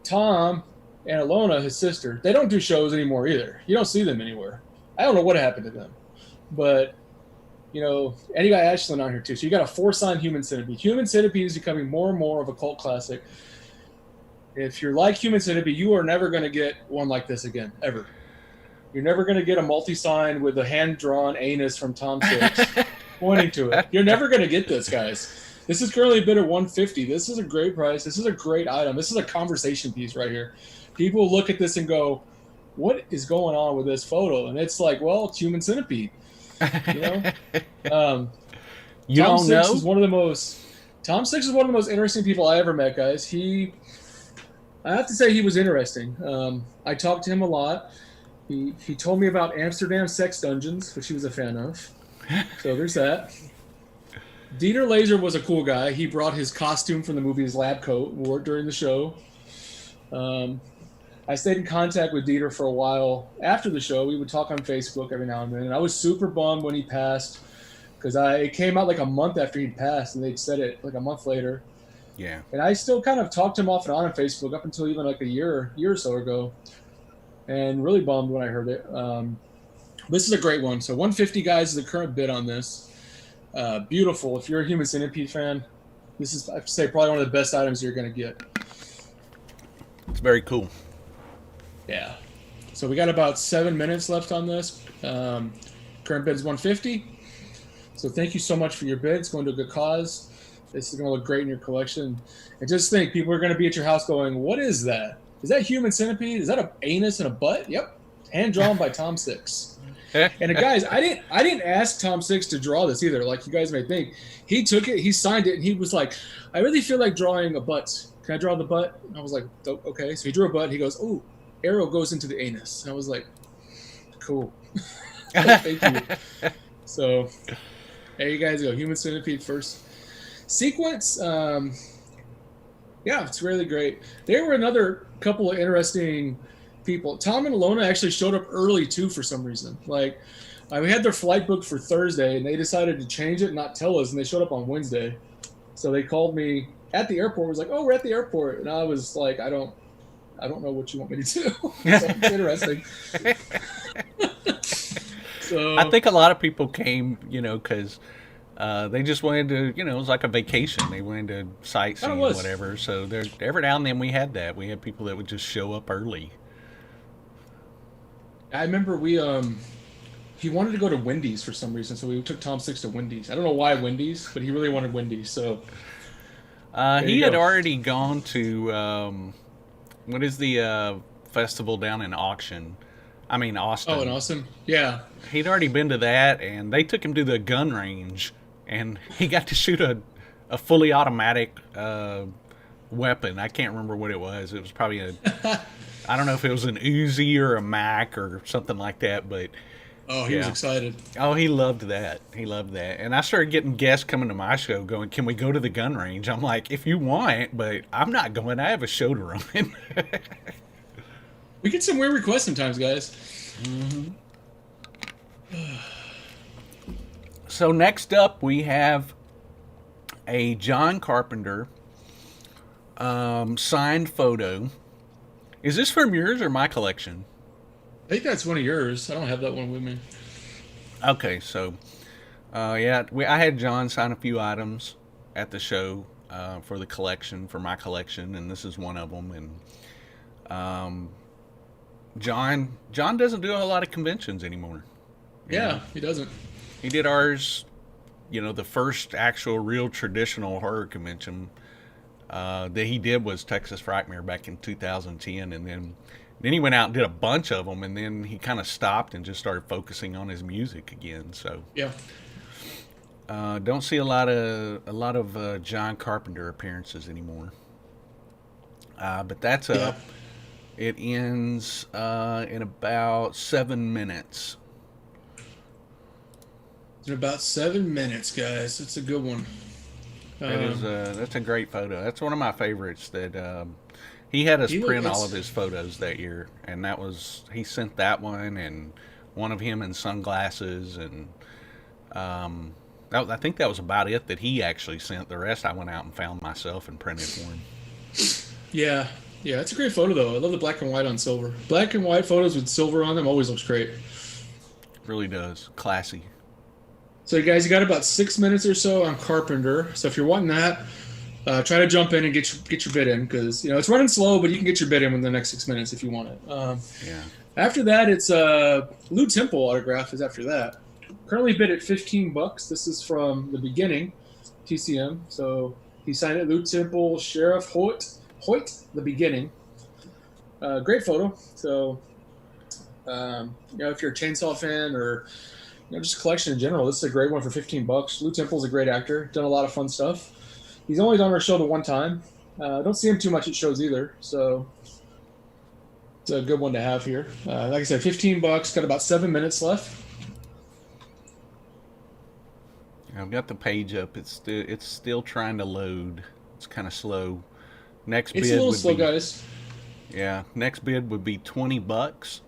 Tom and Alona, his sister, they don't do shows anymore either. You don't see them anywhere. I don't know what happened to them. But, you know, and you got Ashlyn on here too. So you got a 4-sign Human Centipede. Human Centipede is becoming more and more of a cult classic. If you're like Human Centipede, you are never going to get one like this again, ever. You're never going to get a multi-sign with a hand-drawn anus from Tom Six pointing to it. You're never going to get this, guys. This is currently bid at 150. This is a great price. This is a great item. This is a conversation piece right here. People look at this and go, what is going on with this photo? And it's like, well, it's Human Centipede. You know? You Tom don't Six know? is one of the most Tom Six is one of the most interesting people I ever met, guys. I have to say he was interesting. I talked to him a lot. He told me about Amsterdam sex dungeons, which he was a fan of. So there's that. Dieter Laser was a cool guy. He brought his costume from the movie, his lab coat, wore it during the show. I stayed in contact with Dieter for a while after the show. We would talk on Facebook every now and then. And I was super bummed when he passed because it came out like a month after he'd passed, and they'd said it like a month later. Yeah. And I still kind of talked to him off and on Facebook up until even like a year or so ago. And really bummed when I heard it. This is a great one. So 150, guys, is the current bid on this. Beautiful. If you're a Human Centipede fan, this is, I have to say, probably one of the best items you're going to get. It's very cool. Yeah. So we got about 7 minutes left on this. Current bid is 150. So thank you so much for your bid. It's going to a good cause. This is going to look great in your collection. And just think, people are going to be at your house going, what is that? Is that Human Centipede? Is that an anus and a butt? Yep. Hand drawn by Tom Six. And guys, I didn't ask Tom Six to draw this either, like you guys may think. He took it, he signed it, and he was like, I really feel like drawing a butt. Can I draw the butt? And I was like, okay. So he drew a butt. He goes, oh, arrow goes into the anus. And I was like, cool. Thank you. So there you guys go. Human Centipede first sequence. Yeah, it's really great. There were another couple of interesting people. Tom and Alona actually showed up early too for some reason. Like, we had their flight booked for Thursday, and they decided to change it and not tell us, and they showed up on Wednesday. So they called me at the airport. Was like, "Oh, we're at the airport," and I was like, "I don't know what you want me to do." So it's interesting. So I think a lot of people came, because they just wanted to, it was like a vacation. They wanted to sightsee and whatever. So every now and then we had that. We had people that would just show up early. I remember he wanted to go to Wendy's for some reason, so we took Tom Six to Wendy's. I don't know why Wendy's, but he really wanted Wendy's. So he had already gone to what is the festival down in Austin? Oh, in Austin? Yeah. He'd already been to that, and they took him to the gun range, and he got to shoot a fully automatic weapon. I can't remember what it was. It was probably I don't know if it was an Uzi or a Mac or something like that, but oh, he was excited. Oh, he loved that. He loved that. And I started getting guests coming to my show going, can we go to the gun range? I'm like, if you want, but I'm not going. I have a show to run. We get some weird requests sometimes, guys. Mm-hmm. So next up, we have a John Carpenter signed photo. Is this from yours or my collection? I think that's one of yours. I don't have that one with me. Okay, so I had John sign a few items at the show for the collection, for my collection, and this is one of them. And John doesn't do a lot of conventions anymore. Yeah, he doesn't. He did ours, the first actual real traditional horror convention that he did was Texas Frightmare back in 2010, and then he went out and did a bunch of them, and then he kind of stopped and just started focusing on his music again. So yeah. Don't see a lot of John Carpenter appearances anymore. But that's Yeah. up. It ends in about 7 minutes. In about 7 minutes, guys. It's a good one. That's a great photo. That's one of my favorites. That he had us He look print all of it's his photos that year, and he sent that one and one of him in sunglasses, and I think that was about it that he actually sent. The rest I went out and found myself and printed for him. yeah. Yeah, it's a great photo though. I love the black and white on silver. Black and white photos with silver on them always looks great. Really does. Classy. So you guys, you got about 6 minutes or so on Carpenter. So if you're wanting that, try to jump in and get your bid in because it's running slow, but you can get your bid in within the next 6 minutes if you want it. Yeah. After that, it's Lou Temple autograph is after that. Currently bid at $15. This is from the beginning, TCM. So he signed it, Lou Temple, Sheriff Hoyt, the beginning. Great photo. So if you're a Chainsaw fan or just collection in general, this is a great one for $15. Lou Temple's a great actor, done a lot of fun stuff. He's only done our show the one time. Don't see him too much at shows either, so it's a good one to have here. Like I said, $15. Got about 7 minutes left. I've got the page up. It's still trying to load. It's kind of slow. Next It's bid a little would slow, be guys. Yeah. Next bid would be $20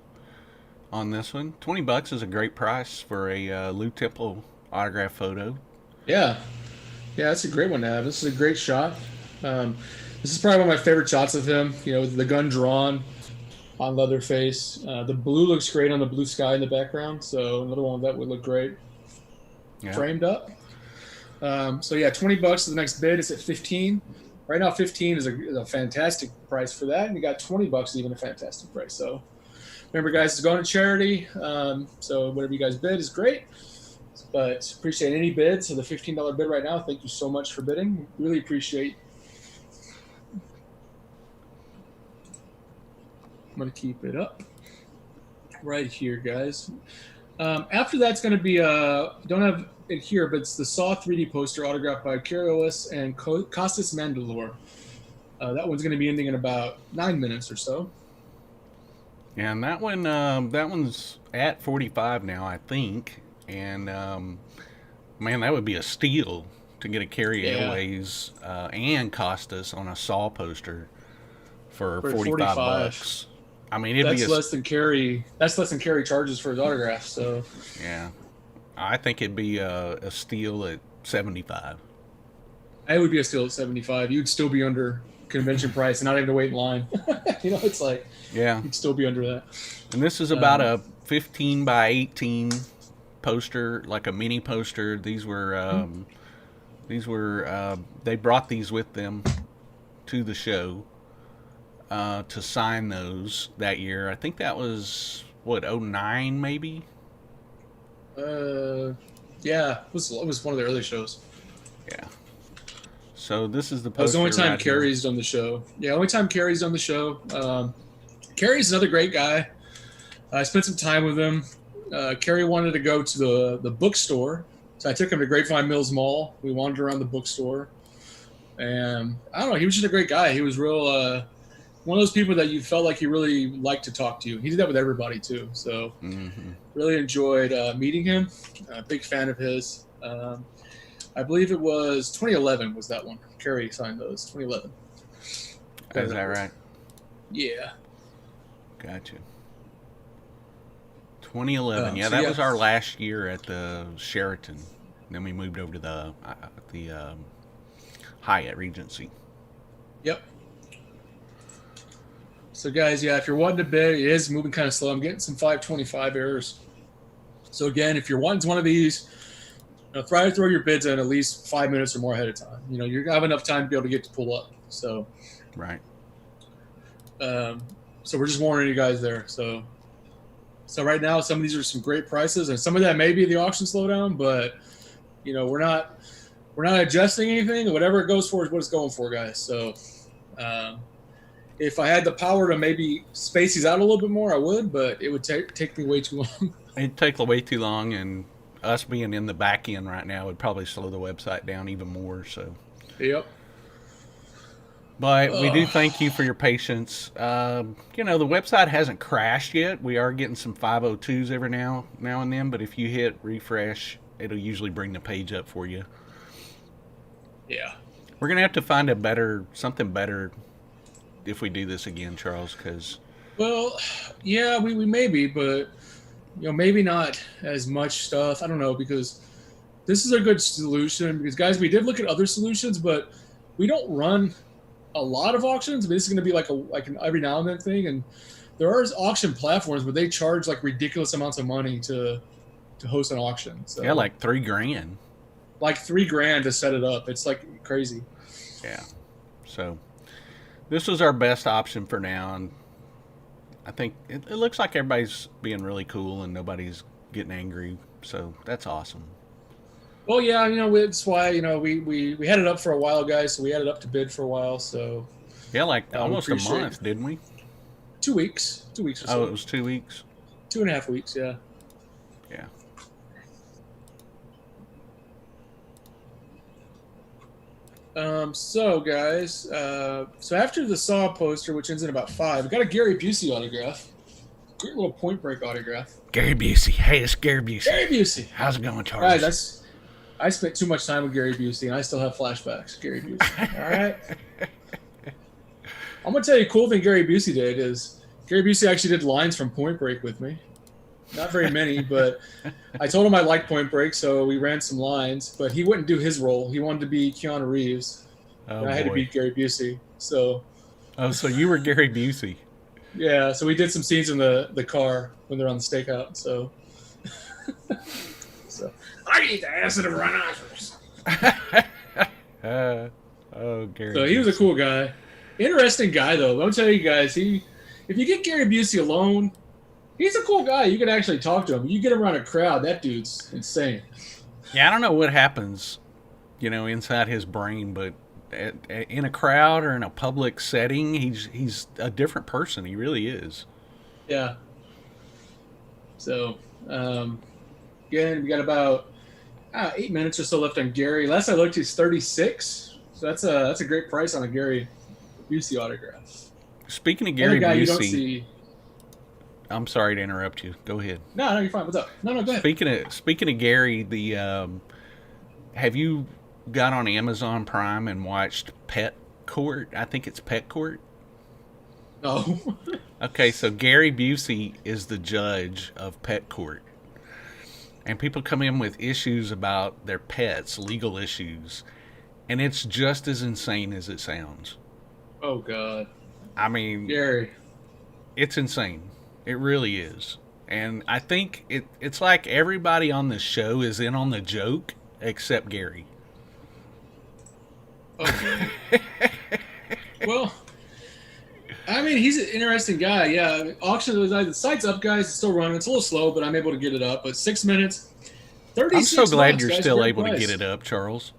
on this one. $20 is a great price for a Lou Temple autograph photo. Yeah, that's a great one to have. This is a great shot. This is probably one of my favorite shots of him. With the gun drawn on Leatherface. The blue looks great on the blue sky in the background. So another one that would look great Yeah. framed up. So yeah, $20 is the next bid. It's at 15. Right now, 15 is a fantastic price for that, and you got $20 even a fantastic price. So remember, guys, it's going to charity. So whatever you guys bid is great. But appreciate any bid. So the $15 bid right now. Thank you so much for bidding. Really appreciate. I'm gonna keep it up right here, guys. After that's going to be don't have it here, but it's the Saw 3D poster autographed by Kyrillus and Costas Mandalore. That one's going to be ending in about 9 minutes or so. Yeah, and that one's at 45 now, I think. And man, that would be a steal to get a Carrie Airways and Costas on a Saw poster for $45. I mean, that's less than Carrie. That's less than Carrie charges for his autograph. So yeah, I think it'd be a steal at 75. It would be a steal at 75. You'd still be under convention price and not having to wait in line. It's like you'd still be under that. And this is about a 15 by 18 poster, like a mini poster. These were they brought these with them to the show. To sign those that year. I think that was, 09 maybe? Yeah, it was one of the early shows. Yeah. So this is the poster. That was the only time right Carrie's done the show. Yeah, only time Carrie's done the show. Carrie's another great guy. I spent some time with him. Carrie wanted to go to the bookstore, so I took him to Grapevine Mills Mall. We wandered around the bookstore. And I don't know, he was just a great guy. He was real... one of those people that you felt like he really liked to talk to. He did that with everybody too. So really enjoyed meeting him. Big fan of his. I believe it was 2011 was that one. Carrie signed those. 2011. Is that right? Yeah. Gotcha. 2011. That was our last year at the Sheraton. Then we moved over to the Hyatt Regency. Yep. So guys, if you're wanting to bid, it is moving kind of slow. I'm getting some 525 errors. So again, if you're wanting one of these, try to throw your bids in at least 5 minutes or more ahead of time. You're gonna have enough time to be able to get to pull up. So, right. So we're just warning you guys there. So right now, some of these are some great prices, and some of that may be the auction slowdown, but we're not adjusting anything. Whatever it goes for is what it's going for, guys. So. If I had the power to maybe space these out a little bit more, I would, but it would take me way too long. It'd take way too long, and us being in the back end right now would probably slow the website down even more. So, Yep. but we do thank you for your patience. You know, the website hasn't crashed yet. We are getting some 502s every now and then, but if you hit refresh, it'll usually bring the page up for you. Yeah. We're gonna have to find something better if we do this again, Charles. Because Well, yeah, we may be, but maybe not as much stuff. I don't know, because this is a good solution. Because guys, we did look at other solutions, but we don't run a lot of auctions. I mean, this is going to be like an every now and then thing, and there are auction platforms where they charge like ridiculous amounts of money to host an auction. So yeah, like $3,000. Like $3,000 to set it up. It's like crazy. Yeah. So this was our best option for now, and I think it looks like everybody's being really cool and nobody's getting angry. So that's awesome. Well, yeah, it's why we had it up for a while, guys. So we had it up to bid for a while. So yeah, like almost a month, didn't we? 2 weeks. 2 weeks or so. Oh, it was 2 weeks. 2.5 weeks. Yeah. Yeah. So guys, so after the Saw poster, which ends in about 5, we got a Gary Busey autograph. Great little Point Break autograph. Gary Busey. Hey, it's Gary Busey. Gary Busey. How's it going, Charles? Guys, I spent too much time with Gary Busey, and I still have flashbacks. Gary Busey. All right. I'm gonna tell you a cool thing Gary Busey did is Gary Busey actually did lines from Point Break with me. Not very many, but I told him I liked Point Break, so we ran some lines. But he wouldn't do his role. He wanted to be Keanu Reeves. Oh, and I had to be Gary Busey. So. Oh, so you were Gary Busey. Yeah, so we did some scenes in the car when they're on the stakeout. So. I eat the ass of the rhinoceros. Oh, Gary. So he was a cool guy. Interesting guy, though. I'll tell you guys, if you get Gary Busey alone, he's a cool guy. You can actually talk to him. You get him around a crowd, that dude's insane. Yeah, I don't know what happens, inside his brain, but in a crowd or in a public setting, he's a different person. He really is. Yeah. So, again, we got about 8 minutes or so left on Gary. Last I looked, he's 36. So that's a great price on a Gary Busey autograph. Speaking of Gary guy Busey, you don't see... I'm sorry to interrupt you. Go ahead. No, you're fine. What's up? No, go ahead. Speaking of Gary, have you got on Amazon Prime and watched Pet Court? I think it's Pet Court. No. Okay, so Gary Busey is the judge of Pet Court. And people come in with issues about their pets, legal issues. And it's just as insane as it sounds. Oh, God. I mean, Gary. It's insane. It really is. And I think it's like everybody on the show is in on the joke except Gary. Okay. Well, I mean, he's an interesting guy. Yeah, auction, the site's up, guys. It's still running. It's a little slow, but I'm able to get it up. But 6 minutes, 36 I'm so glad bucks, you're guys. still Great able price. to get it up, Charles.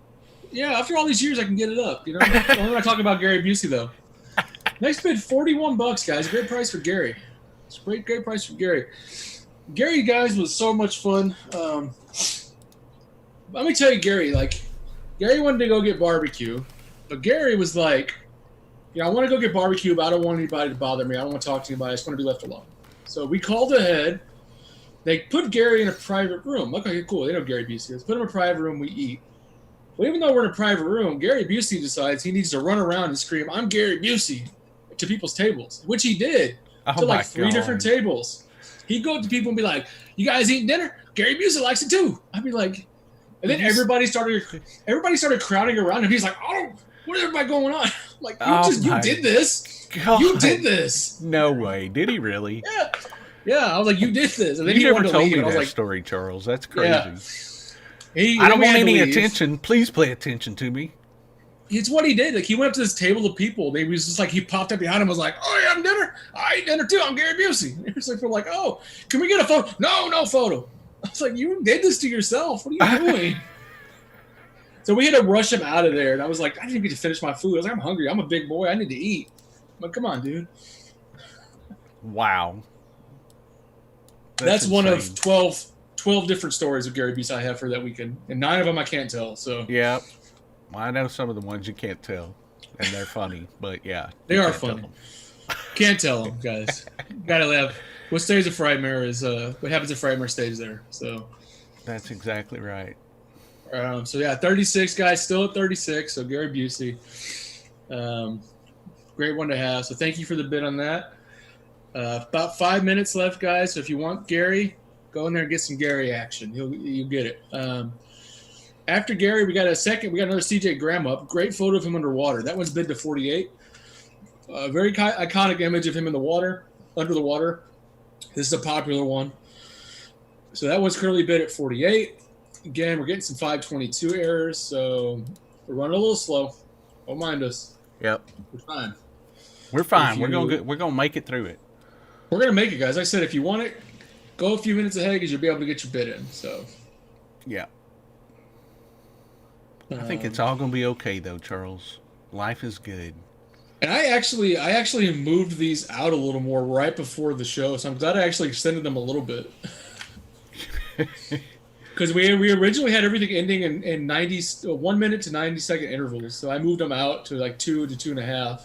Yeah, after all these years, I can get it up. I'm not talking about Gary Busey, though. Next bid, $41, guys. Great price for Gary. It's a great price for Gary. Gary, guys, was so much fun. Let me tell you, Gary wanted to go get barbecue, but Gary was like, I want to go get barbecue, but I don't want anybody to bother me. I don't want to talk to anybody. I just want to be left alone. So we called ahead. They put Gary in a private room. Okay, cool. They know Gary Busey is. Put him in a private room. We eat. Well, even though we're in a private room, Gary Busey decides he needs to run around and scream, "I'm Gary Busey," to people's tables, which he did to like 3 different tables. He'd go up to people and be like, "You guys eating dinner? Gary Busey likes it too." I'd be like, and then everybody started crowding around him. He's like, "Oh, what is everybody going on?" Like, you did this. God. You did this. No way. Did he really? Yeah. I was like, you did this. And then you he never told me I was that like, story, Charles. That's crazy. Yeah. I don't want any attention. Please pay attention to me. It's what he did. Like, he went up to this table of people. He was just like, he popped up behind him and was like, "Oh, you having dinner? I ate dinner too. I'm Gary Busey." And it's like, we're like, "Oh, can we get a photo?" No photo. I was like, "You did this to yourself. What are you doing?" So we had to rush him out of there. And I was like, I didn't get to finish my food. I was like, I'm hungry. I'm a big boy. I need to eat. I'm like, come on, dude. Wow. That's one of 12 12 different stories of Gary Busey I have for that weekend, and 9 of them I can't tell. So Yeah, well, I know some of the ones you can't tell, and they're funny. But yeah, they you are can't tell funny. them. Can't tell them, guys. Gotta laugh. What stays at Frightmare is what happens at Frightmare stays there. So, That's exactly right. so yeah, 36 guys, still at 36. So Gary Busey, um, great one to have. So thank you for the bid on that. About 5 minutes left, guys. So if you want Gary, go in there and get some Gary action. You'll get it. After Gary, we got another CJ Graham up. Great photo of him underwater. That one's bid to 48. Very iconic image of him in the water, under the water. This is a popular one. So that one's currently bid at 48. Again, we're getting some 522 errors, so we're running a little slow. Don't mind us. Yep, We're fine. we're fine. We're gonna make it through it. We're gonna make it, guys. Like I said, if you want it, go a few minutes ahead because you'll be able to get your bid in. So Yeah, I think it's all gonna be okay though, Charles. Life is good. And I actually moved these out a little more right before the show, so I'm glad I actually extended them a little bit. Because we originally had everything ending in 1 minute to 90-second intervals, so I moved them out to like 2 to 2.5.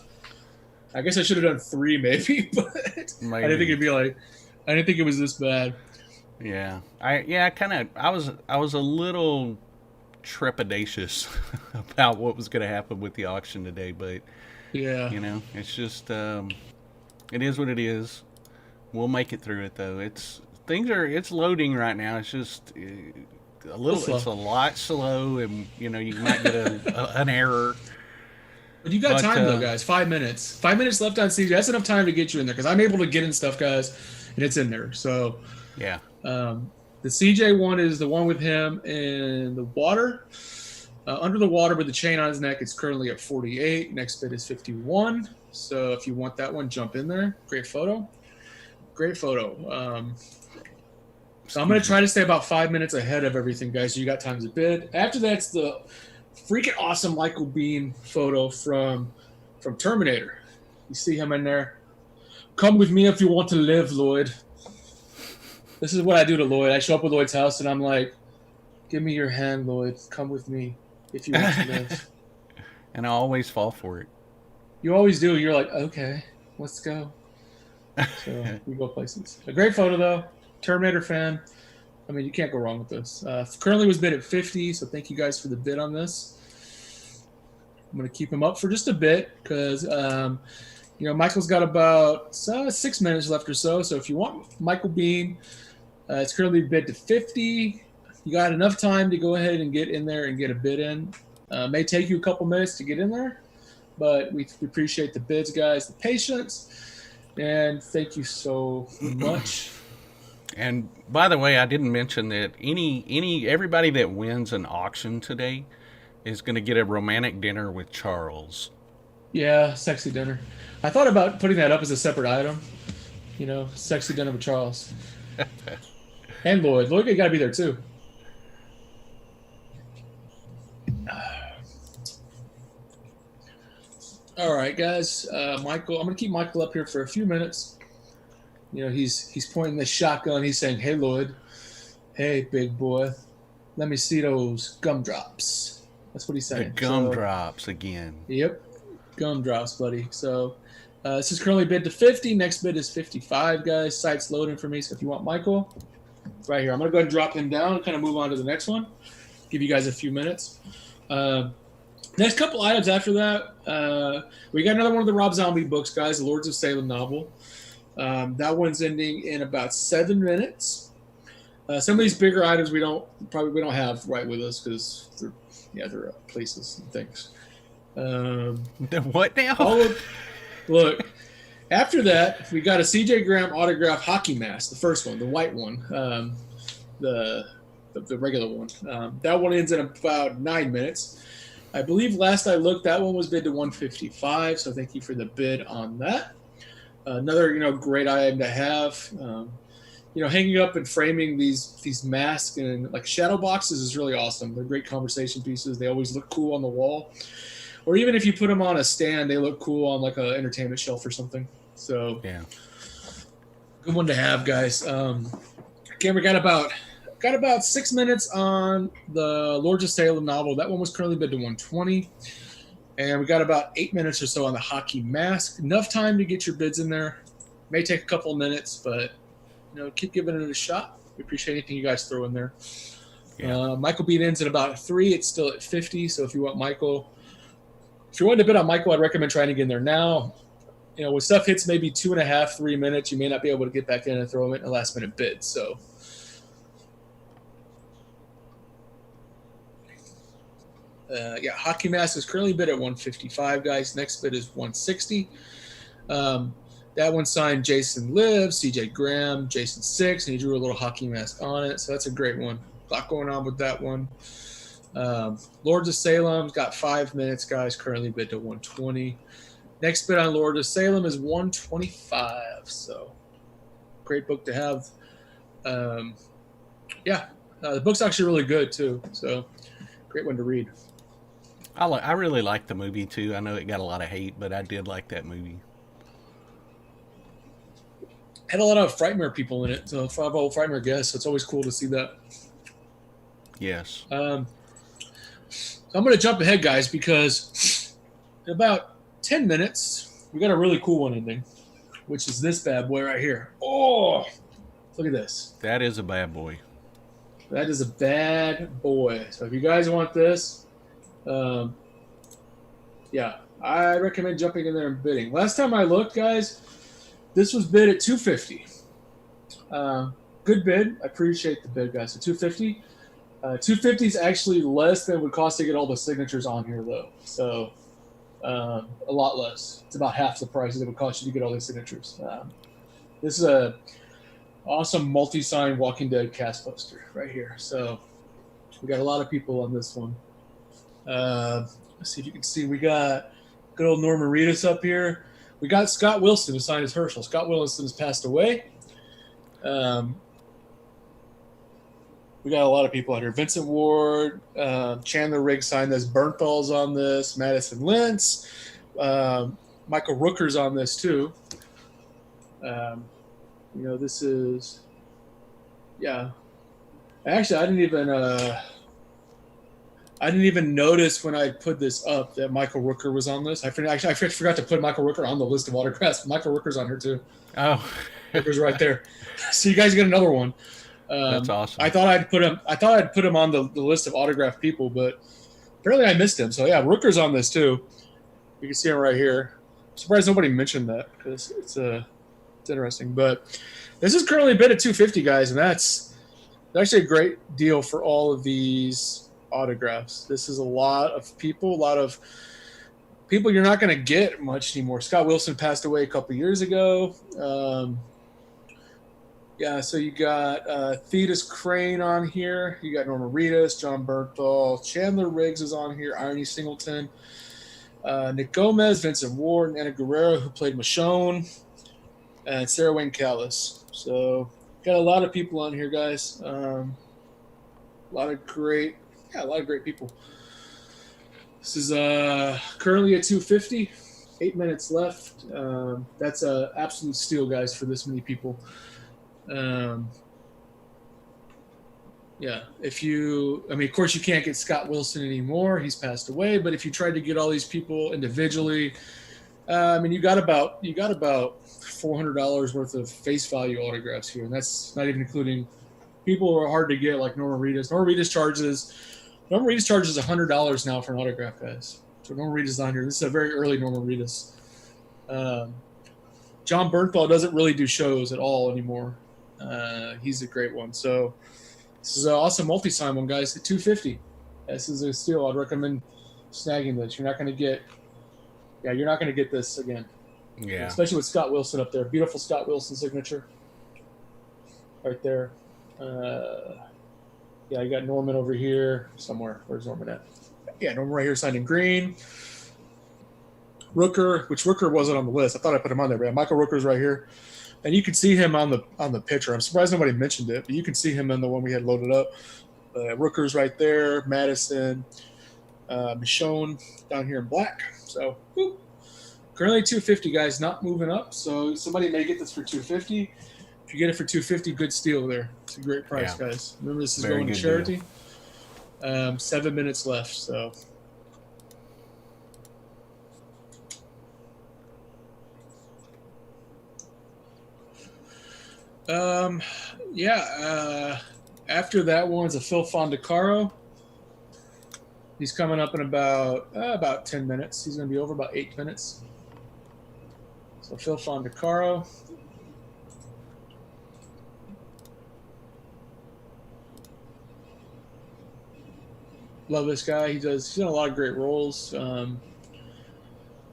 I guess I should have done 3 maybe, but Maybe. I didn't think it'd be like, I didn't think it was this bad. Yeah, I was a little trepidatious about what was going to happen with the auction today, but Yeah. it's just it is what it is. We'll make it through it though. It's loading right now. It's just it's a lot slow, and you might get an error. But you got time though, guys. 5 minutes. 5 minutes left on CJ. That's enough time to get you in there because I'm able to get in stuff, guys, and it's in there. So Yeah. the CJ one is the one with him in the water. Under the water with the chain on his neck, it's currently at 48. Next bid is 51. So if you want that one, jump in there. Great photo. Great photo. So I'm going to try to stay about 5 minutes ahead of everything, guys. So you got time to bid. After that's the freaking awesome Michael Biehn photo from Terminator. You see him in there. Come with me if you want to live, Lloyd. This is what I do to Lloyd. I show up at Lloyd's house and I'm like, give me your hand, Lloyd. Come with me if you want to live. And I always fall for it. You always do. You're like, okay, let's go. So we go places. A great photo, though. Terminator fan. I mean, you can't go wrong with this. Currently was bid at 50, so thank you guys for the bid on this. I'm going to keep him up for just a bit because, Michael's got about 6 minutes left or so. So if you want Michael Biehn, it's currently bid to 50. You got enough time to go ahead and get in there and get a bid in. May take you a couple minutes to get in there, but we appreciate the bids, guys, the patience, and thank you so much. And by the way, I didn't mention that everybody that wins an auction today is going to get a romantic dinner with Charles. Yeah, sexy dinner. I thought about putting that up as a separate item. Sexy dinner with Charles. And Lloyd. Lloyd got to be there too. All right, guys. Michael, I'm going to keep Michael up here for a few minutes. He's pointing the shotgun. He's saying, "Hey, Lloyd. Hey, big boy. Let me see those gumdrops." That's what he's saying. The gumdrops again. Yep. Gumdrops, buddy. So this is currently bid to 50. Next bid is 55, guys. Site's loading for me. So if you want Michael, right here. I'm going to go ahead and drop him down and kind of move on to the next one. Give you guys a few minutes. Next couple items after that, we got another one of the Rob Zombie books, guys, the Lords of Salem novel. That one's ending in about 7 minutes. Some of these bigger items we don't have right with us because they're places and things. What now? Look, after that, we got a CJ Graham autograph hockey mask, the first one, the white one, the regular one. That one ends in about 9 minutes. I believe last I looked, that one was bid to 155. So thank you for the bid on that. Another great item to have. Hanging up and framing these masks and like shadow boxes is really awesome. They're great conversation pieces. They always look cool on the wall. Or even if you put them on a stand, they look cool on like an entertainment shelf or something. So yeah, good one to have, guys. Again, we got about got about 6 minutes on the Lords of Salem novel. That one was currently bid to 120. And we got about 8 minutes or so on the Hockey Mask. Enough time to get your bids in there. May take a couple of minutes, but keep giving it a shot. We appreciate anything you guys throw in there. Yeah. Michael beat ends at about 3. It's still at 50. So if you want Michael, if you're wanting to bid on Michael, I'd recommend trying to get in there now. When stuff hits maybe 2.5, 3 minutes, you may not be able to get back in and throw it in a last minute bid. So, Hockey Mask is currently bid at 155, guys. Next bid is 160. That one signed Jason Live, CJ Graham, Jason Six, and he drew a little Hockey Mask on it. So that's a great one. A lot going on with that one. Lords of Salem's got 5 minutes, guys. Currently bid to 120. Next bid on Lord of Salem is 125. So, great book to have. The book's actually really good too. So, great one to read. I really like the movie too. I know it got a lot of hate, but I did like that movie. Had a lot of Frightmare people in it, so 5 old Frightmare guests. So it's always cool to see that. Yes. So I'm going to jump ahead, guys, because in about 10 minutes, we got a really cool one ending, which is this bad boy right here. Oh, look at this. That is a bad boy. That is a bad boy. So if you guys want this, I recommend jumping in there and bidding. Last time I looked, guys, this was bid at 250. Good bid. I appreciate the bid, guys. So 250. 250 is actually less than it would cost to get all the signatures on here, though. So a lot less. It's about half the price it would cost you to get all these signatures. This is a awesome multi-sign Walking Dead cast poster right here. So we got a lot of people on this one. Let's see if you can see. We got good old Norman Reedus up here. We got Scott Wilson who signed his Herschel. Scott Wilson has passed away. We got a lot of people out here. Vincent Ward, Chandler Riggs signed this. Bernthal's on this. Madison Lentz. Michael Rooker's on this too. This is, Actually, I didn't even notice when I put this up that Michael Rooker was on this. I forgot to put Michael Rooker on the list of autographs. Michael Rooker's on here too. Oh, Rooker's right there. So you guys get another one. That's awesome. I thought I'd put him on the list of autographed people, but apparently I missed him. So yeah, Rooker's on this too. You can see him right here. I'm surprised nobody mentioned that because it's interesting. But this is currently bid at 250, guys, and that's actually a great deal for all of these autographs. This is a lot of people you're not going to get much anymore. Scott Wilson passed away a couple years ago. So you got Thetis Crane on here. You got Norman Reedus, John Bernthal, Chandler Riggs is on here, Irony Singleton, Nick Gomez, Vincent Ward, and Anna Guerrero, who played Michonne, and Sarah Wayne Callis. So got a lot of people on here, guys. A lot of great people. This is currently at 250. 8 minutes left. That's an absolute steal, guys, for this many people. Of course you can't get Scott Wilson anymore. He's passed away. But if you tried to get all these people individually, you got about $400 worth of face value autographs here, and that's not even including people who are hard to get, like Norman Reedus. Norman Reedus charges $100 now for an autograph, guys. So Norman Reedus is on here. This is a very early Norman Reedus. John Bernthal doesn't really do shows at all anymore. He's a great one. So this is an awesome multi-sign one, guys, at 250. This is a steal. I'd recommend snagging this. You're not going to get this again. Yeah. Especially with Scott Wilson up there. Beautiful Scott Wilson signature. Right there. You got Norman over here somewhere. Where's Norman at? Yeah, Norman right here signed in green. Rooker, which Rooker wasn't on the list. I thought I put him on there, but Michael Rooker's right here. And you can see him on the picture. I'm surprised nobody mentioned it, but you can see him in the one we had loaded up. Rooker's right there. Madison. Michonne down here in black. So, currently 250, guys, not moving up. So somebody may get this for 250. If you get it for 250, good steal there. It's a great price, Yeah. guys. Remember, this is Very going to good charity. 7 minutes left, so. Yeah. After that one's a Phil Fondacaro. He's coming up in about 10 minutes. He's going to be over about 8 minutes. So Phil Fondacaro. Love this guy. He's done a lot of great roles. I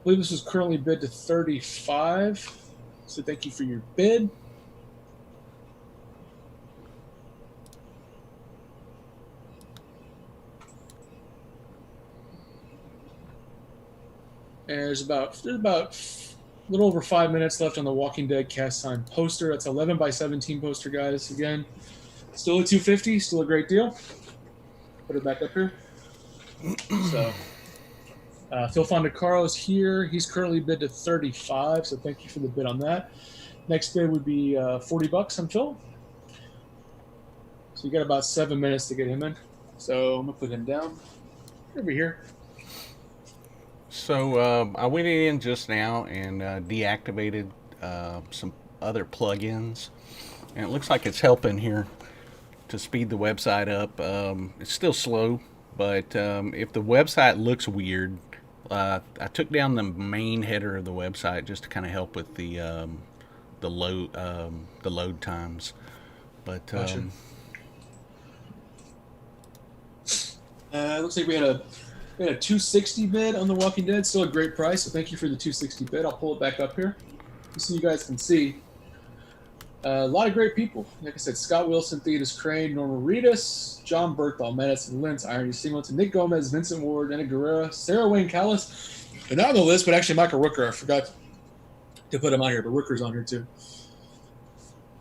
believe this was currently bid to 35. So thank you for your bid. And there's about a little over 5 minutes left on the Walking Dead cast sign poster. That's 11 by 17 poster, guys. Again, still a 250, still a great deal. Put it back up here. So, Phil Fondacaro is here. He's currently bid to 35, so thank you for the bid on that. Next bid would be $40 on Phil. So you got about 7 minutes to get him in. So I'm gonna put him down over here. So I went in just now and deactivated some other plugins, and it looks like it's helping here to speed the website up. It's still slow, but if the website looks weird, I took down the main header of the website just to kind of help with the load times. But Gotcha. Looks like we had a 260 bid on The Walking Dead. Still a great price, so thank you for the 260 bid. I'll pull it back up here just so you guys can see. A lot of great people. Like I said, Scott Wilson, Thetis Crane, Norma Reedus, John Berthal, Madison Lintz, Irony Singleton, Nick Gomez, Vincent Ward, Anna Guerrera, Sarah Wayne Callis. They're not on the list, but actually Michael Rooker. I forgot to put him on here, but Rooker's on here too.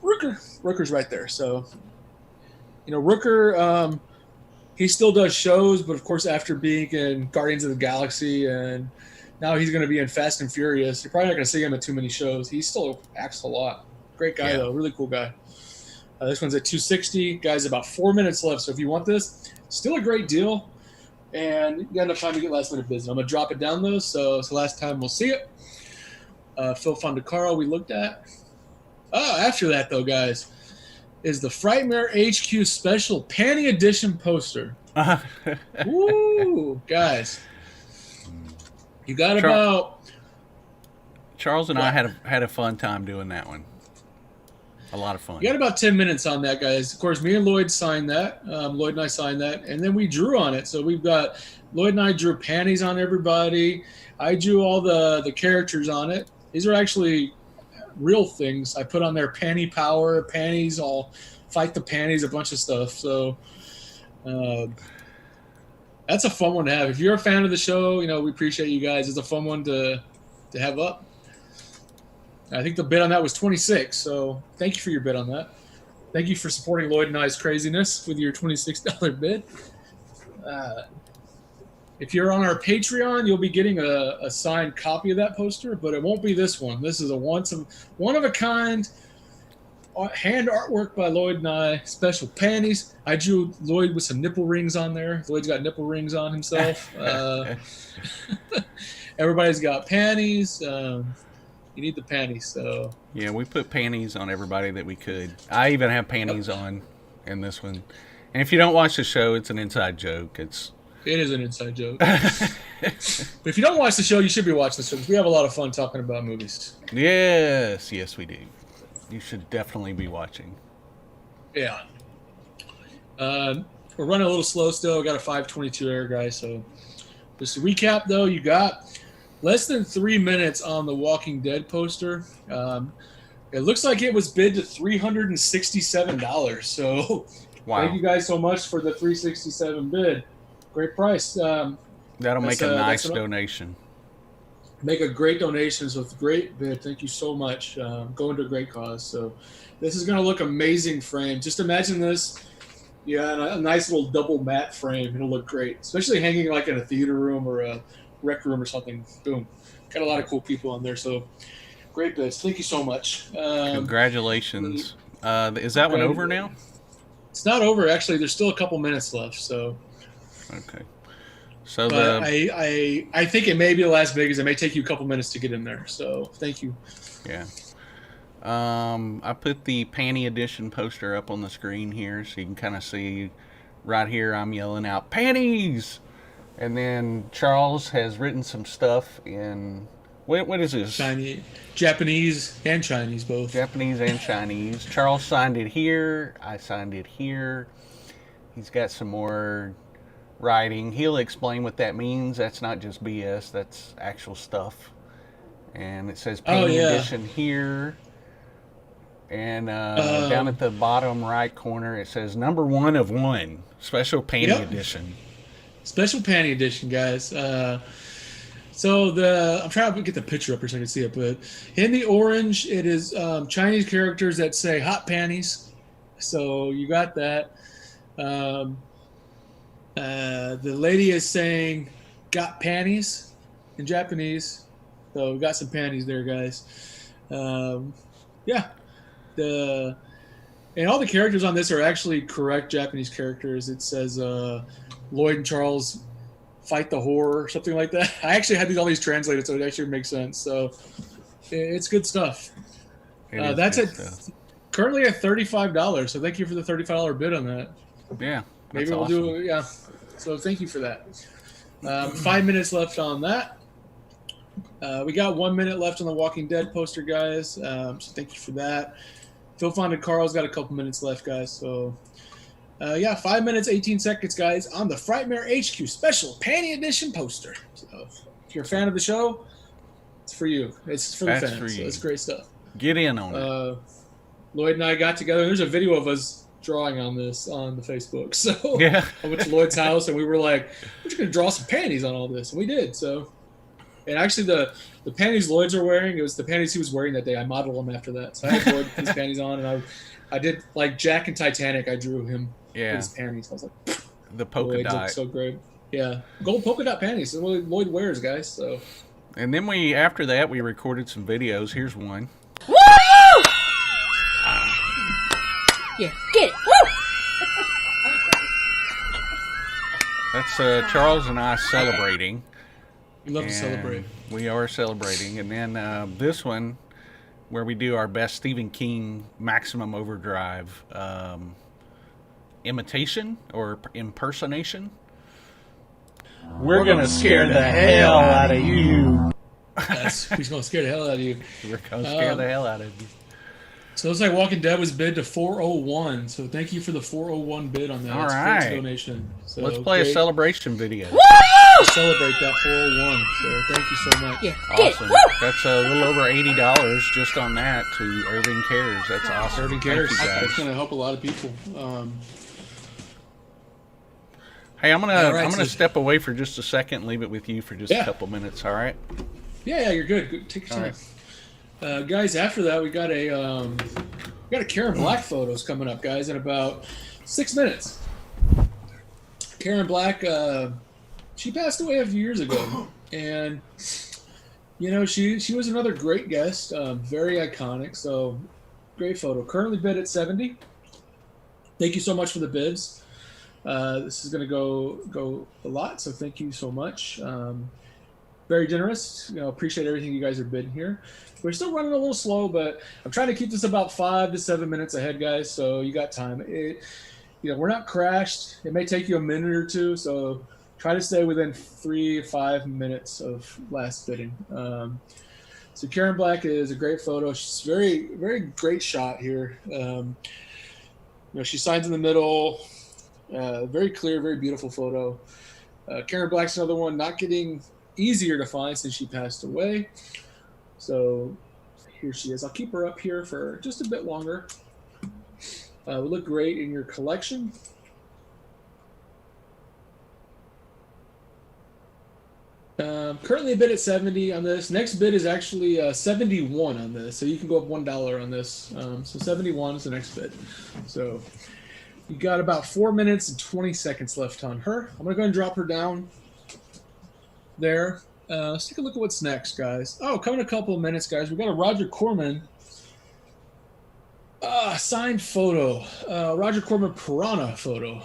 Rooker's right there. So, Rooker, he still does shows, but of course, after being in Guardians of the Galaxy and now he's going to be in Fast and Furious, you're probably not going to see him at too many shows. He still acts a lot. Great guy, though. Really cool guy. This one's at 260. Guys, about 4 minutes left. So if you want this, still a great deal. And you got enough time to get last minute business. I'm going to drop it down, though. So it's the last time we'll see it. Phil Fondacaro we looked at. Oh, after that, though, guys, is the Frightmare HQ Special Panty Edition poster. Woo! Guys. You got about... Charles and I had a fun time doing that one. A lot of fun. You got about 10 minutes on that, guys. Of course, me and Lloyd signed that. Lloyd and I signed that. And then we drew on it. So we've got Lloyd and I drew panties on everybody. I drew all the characters on it. These are actually real things. I put on there panty power, panties, I'll fight the panties, a bunch of stuff. So that's a fun one to have. If you're a fan of the show, we appreciate you guys. It's a fun one to have up. I think the bid on that was 26, so thank you for your bid on that. Thank you for supporting Lloyd and I's craziness with your $26 bid. If you're on our Patreon, you'll be getting a signed copy of that poster, but it won't be this one. This is a one-of-a-kind hand artwork by Lloyd and I, special panties. I drew Lloyd with some nipple rings on there. Lloyd's got nipple rings on himself. Everybody's got panties. You need the panties, so... Yeah, we put panties on everybody that we could. I even have panties on in this one. And if you don't watch the show, it's an inside joke. It is an inside joke. But if you don't watch the show, you should be watching the show, because we have a lot of fun talking about movies. Yes, we do. You should definitely be watching. Yeah. We're running a little slow still. Got a 5:22 air, guys. So just to recap, though, you got less than 3 minutes on the Walking Dead poster. It looks like it was bid to $367. So Thank you guys so much for the $367 bid. Great price. That'll make a nice donation. Make a great donation. So it's a great bid. Thank you so much. Going to a great cause. So this is going to look amazing frame. Just imagine this. Yeah, a nice little double matte frame. It'll look great, especially hanging like in a theater room or a rec room or something. Boom. Got a lot of cool people on there. So great bids. Thank you so much. Congratulations Is that one over now? It's not over, actually. There's still a couple minutes left. So, okay. So but I think it may be Las Vegas. It may take you a couple minutes to get in there. So thank you. Yeah. I put the Panty Edition poster up on the screen here, so you can kind of see right here. I'm yelling out panties, and then Charles has written some stuff in what is this? Japanese and Chinese both. Japanese and Chinese. Charles signed it here. I signed it here. He's got some more writing. He'll explain what that means. That's not just BS. That's actual stuff. And it says Panty Edition here. And down at the bottom right corner, it says number 1 of 1. Special Panty Edition. Special Panty Edition, guys. So I'm trying to get the picture up here so I can see it. But in the orange, it is Chinese characters that say hot panties. So you got that. The lady is saying got panties in Japanese. So we got some panties there, guys. Yeah. And all the characters on this are actually correct Japanese characters. It says Lloyd and Charles fight the horror, something like that. I actually had all these translated, so it actually makes sense. So it's good stuff. That's currently at $35. So thank you for the $35 bid on that. Yeah, maybe we'll do it. Yeah. So thank you for that. 5 minutes left on that. We got 1 minute left on the Walking Dead poster, guys. So thank you for that. Phil Fond and Carl's got a couple minutes left, guys. So, 5 minutes, 18 seconds, guys, on the Frightmare HQ Special Panty Edition poster. So, if you're a fan of the show, it's for you. It's for the fans. For you. So it's great stuff. Get in on it. Lloyd and I got together. There's a video of us drawing on this on the Facebook. So, I went to Lloyd's house, and we were like, we're just going to draw some panties on all this. And we did, so... And actually, the panties Lloyd's are wearing, it was the panties he was wearing that day. I modeled them after that. So I had Lloyd with his panties on, and I did, like Jack and Titanic, I drew him with his panties. I was like, the polka dot. So great. Yeah. Gold polka dot panties. That's what Lloyd wears, guys. So. And then after that, we recorded some videos. Here's one. Woo! Yeah, get it. Woo! That's Charles and I celebrating. We love to celebrate. We are celebrating. And then this one, where we do our best Stephen King Maximum Overdrive imitation or impersonation. We're going to scare the hell out of you. He's going to scare the hell out of you. We're going to scare the hell out of you. So it looks like Walking Dead was bid to 401. So thank you for the 401 bid on that. All right. Donation. So let's play a celebration video. Woo! Celebrate that 401. So thank you so much. Yeah. Awesome. That's a little over $80 just on that to Irving Cares. That's awesome. Irving Cares. Thank you, guys. That's going to help a lot of people. Hey, I'm gonna step away for just a second and leave it with you for just a couple minutes. All right? Yeah, you're good. Take your time. Right. Guys, after that, we got a Karen Black photos coming up, guys, in about 6 minutes. Karen Black, she passed away a few years ago, and she was another great guest, very iconic. So great photo. Currently bid at $70. Thank you so much for the bids. This is going to go a lot, so thank you so much. Very generous. Appreciate everything you guys are bidding here. We're still running a little slow, but I'm trying to keep this about 5 to 7 minutes ahead, guys. So you got time. We're not crashed. It may take you a minute or two, so try to stay within 3 to 5 minutes of last bidding. So Karen Black is a great photo. She's very, very great shot here. She signs in the middle. Very clear, very beautiful photo. Karen Black's another one not getting easier to find since she passed away. So here she is. I'll keep her up here for just a bit longer. Would look great in your collection. Currently a bid at 70 on this. Next bid is actually 71 on this, so you can go up $1 on this. So 71 is the next bid. So you got about 4 minutes and 20 seconds left on her. I'm gonna go ahead and drop her down there. Let's take a look at what's next, guys. Oh, coming in a couple of minutes, guys. We got a Roger Corman Signed photo. Roger Corman Piranha photo.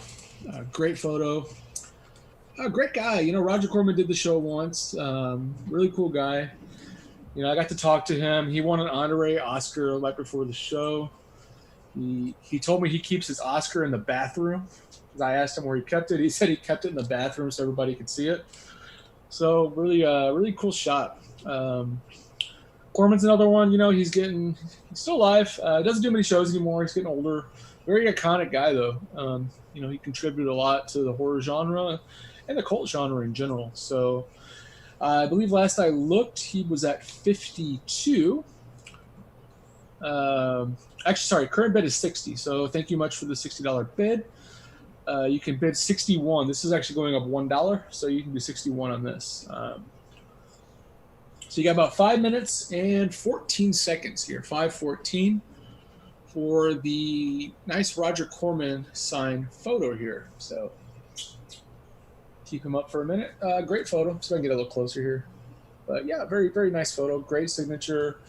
Great photo. Great guy. You know, Roger Corman did the show once. Really cool guy. You know, I got to talk to him. He won an honorary Oscar right before the show. He told me he keeps his Oscar in the bathroom. I asked him where he kept it. He said he kept it in the bathroom so everybody could see it. So really cool shot. Corman's another one. You know, he's still alive. Doesn't do many shows anymore. He's getting older. Very iconic guy though. You know, he contributed a lot to the horror genre and the cult genre in general. So I believe last I looked, he was at 52. Actually, sorry, current bid is 60. So thank you much for the $60 bid. You can bid 61. This is actually going up $1, so you can do 61 on this. So you got about 5 minutes and 14 seconds here, 5:14, for the nice Roger Corman signed photo here. So keep him up for a minute. Great photo. So I can get a little closer here. But yeah, very, very nice photo. Great signature.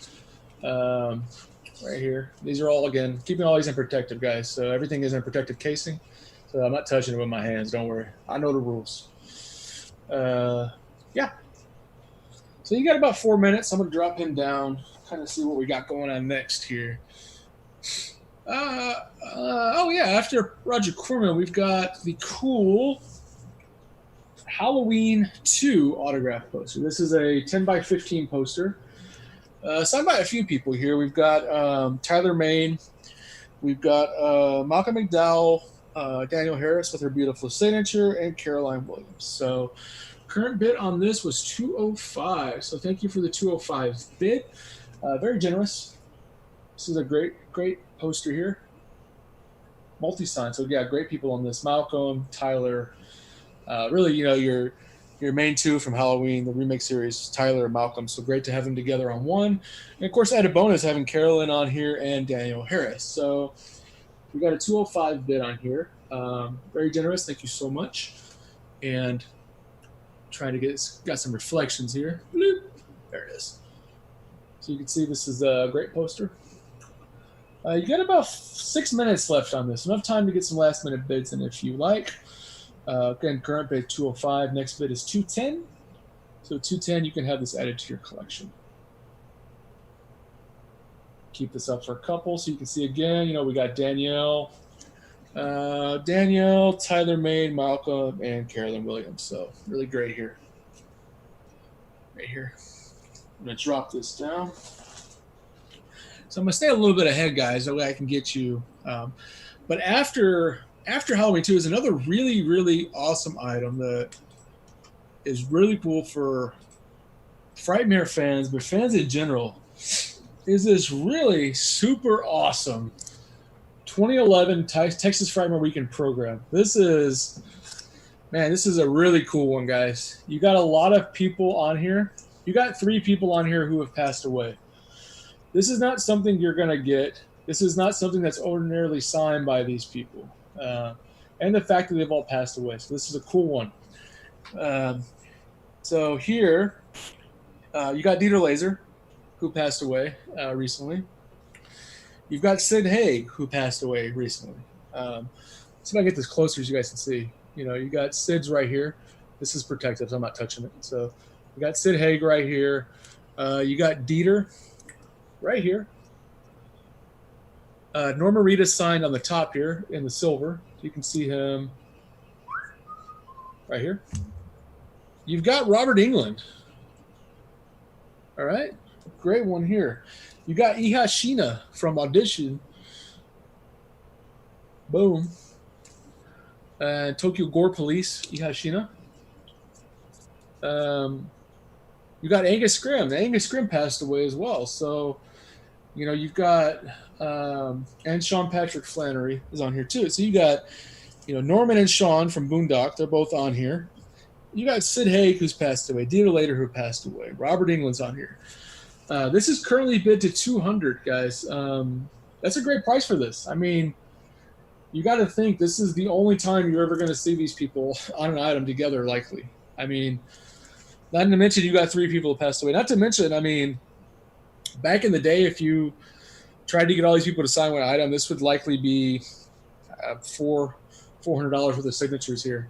Right here. These are all, again, keeping all these in protective, guys. So everything is in protective casing. So I'm not touching it with my hands. Don't worry. I know the rules. Yeah. So you got about 4 minutes. I'm going to drop him down, kind of see what we got going on next here. Oh, yeah. After Roger Corman, we've got the cool Halloween 2 autograph poster. This is a 10 by 15 poster. Signed by a few people here. We've got Tyler Main. We've got Malcolm McDowell, Daniel Harris with her beautiful signature, and Caroline Williams. So current bid on this was $205. So thank you for the $205 bid. Very generous. This is a great poster here. Multi-sign. So yeah, great people on this. Malcolm, Tyler. Really, you know, your main two from Halloween, the remake series, Tyler and Malcolm. So great to have them together on one. And of course, added bonus having Carolyn on here and Daniel Harris. So we got a 205 bid on here. Very generous. Thank you so much. And trying to got some reflections here. Bloop. There it is. So you can see this is a great poster. You got about 6 minutes left on this. Enough time to get some last minute bids in if you like. Again, current bid 205. Next bid is 210. So 210, you can have this added to your collection. Keep this up for a couple so you can see again. You know, we got Danielle, Tyler Main, Malcolm, and Carolyn Williams. So really great here. Right here. I'm gonna drop this down. So I'm gonna stay a little bit ahead, guys. That way I can get you. But after Halloween 2 is another really awesome item that is really cool for Frightmare fans, but fans in general. Is this really super awesome 2011 Texas Frightmare Weekend program. This is a really cool one, guys. You got a lot of people on here. You got 3 people on here who have passed away. This is not something you're going to get. This is not something that's ordinarily signed by these people. And the fact that they've all passed away. So this is a cool one. So here, you got Dieter Laser, who passed away recently. You've got Sid Haig, who passed away recently. See if I can get this closer so you guys can see. You know, you got Sid's right here. This is protective, so I'm not touching it. So you got Sid Haig right here. You got Dieter right here. Norma Rita's signed on the top here in the silver. You can see him right here. You've got Robert Englund. All right. Great one here. You got Iha Shina from Audition. Boom. Tokyo Gore Police, Iha Shina. You got Angus Scrimm. Angus Scrimm passed away as well. So, you know, you've got, and Sean Patrick Flannery is on here too. So you got, you know, Norman and Sean from Boondock. They're both on here. You got Sid Haig, who's passed away. Dieter Later, who passed away. Robert Englund's on here. This is currently bid to $200, guys. That's a great price for this. I mean, you got to think this is the only time you're ever going to see these people on an item together, likely. I mean, not to mention you got 3 people who passed away. Not to mention, I mean, back in the day, if you tried to get all these people to sign one item. This would likely be $400 worth of signatures here.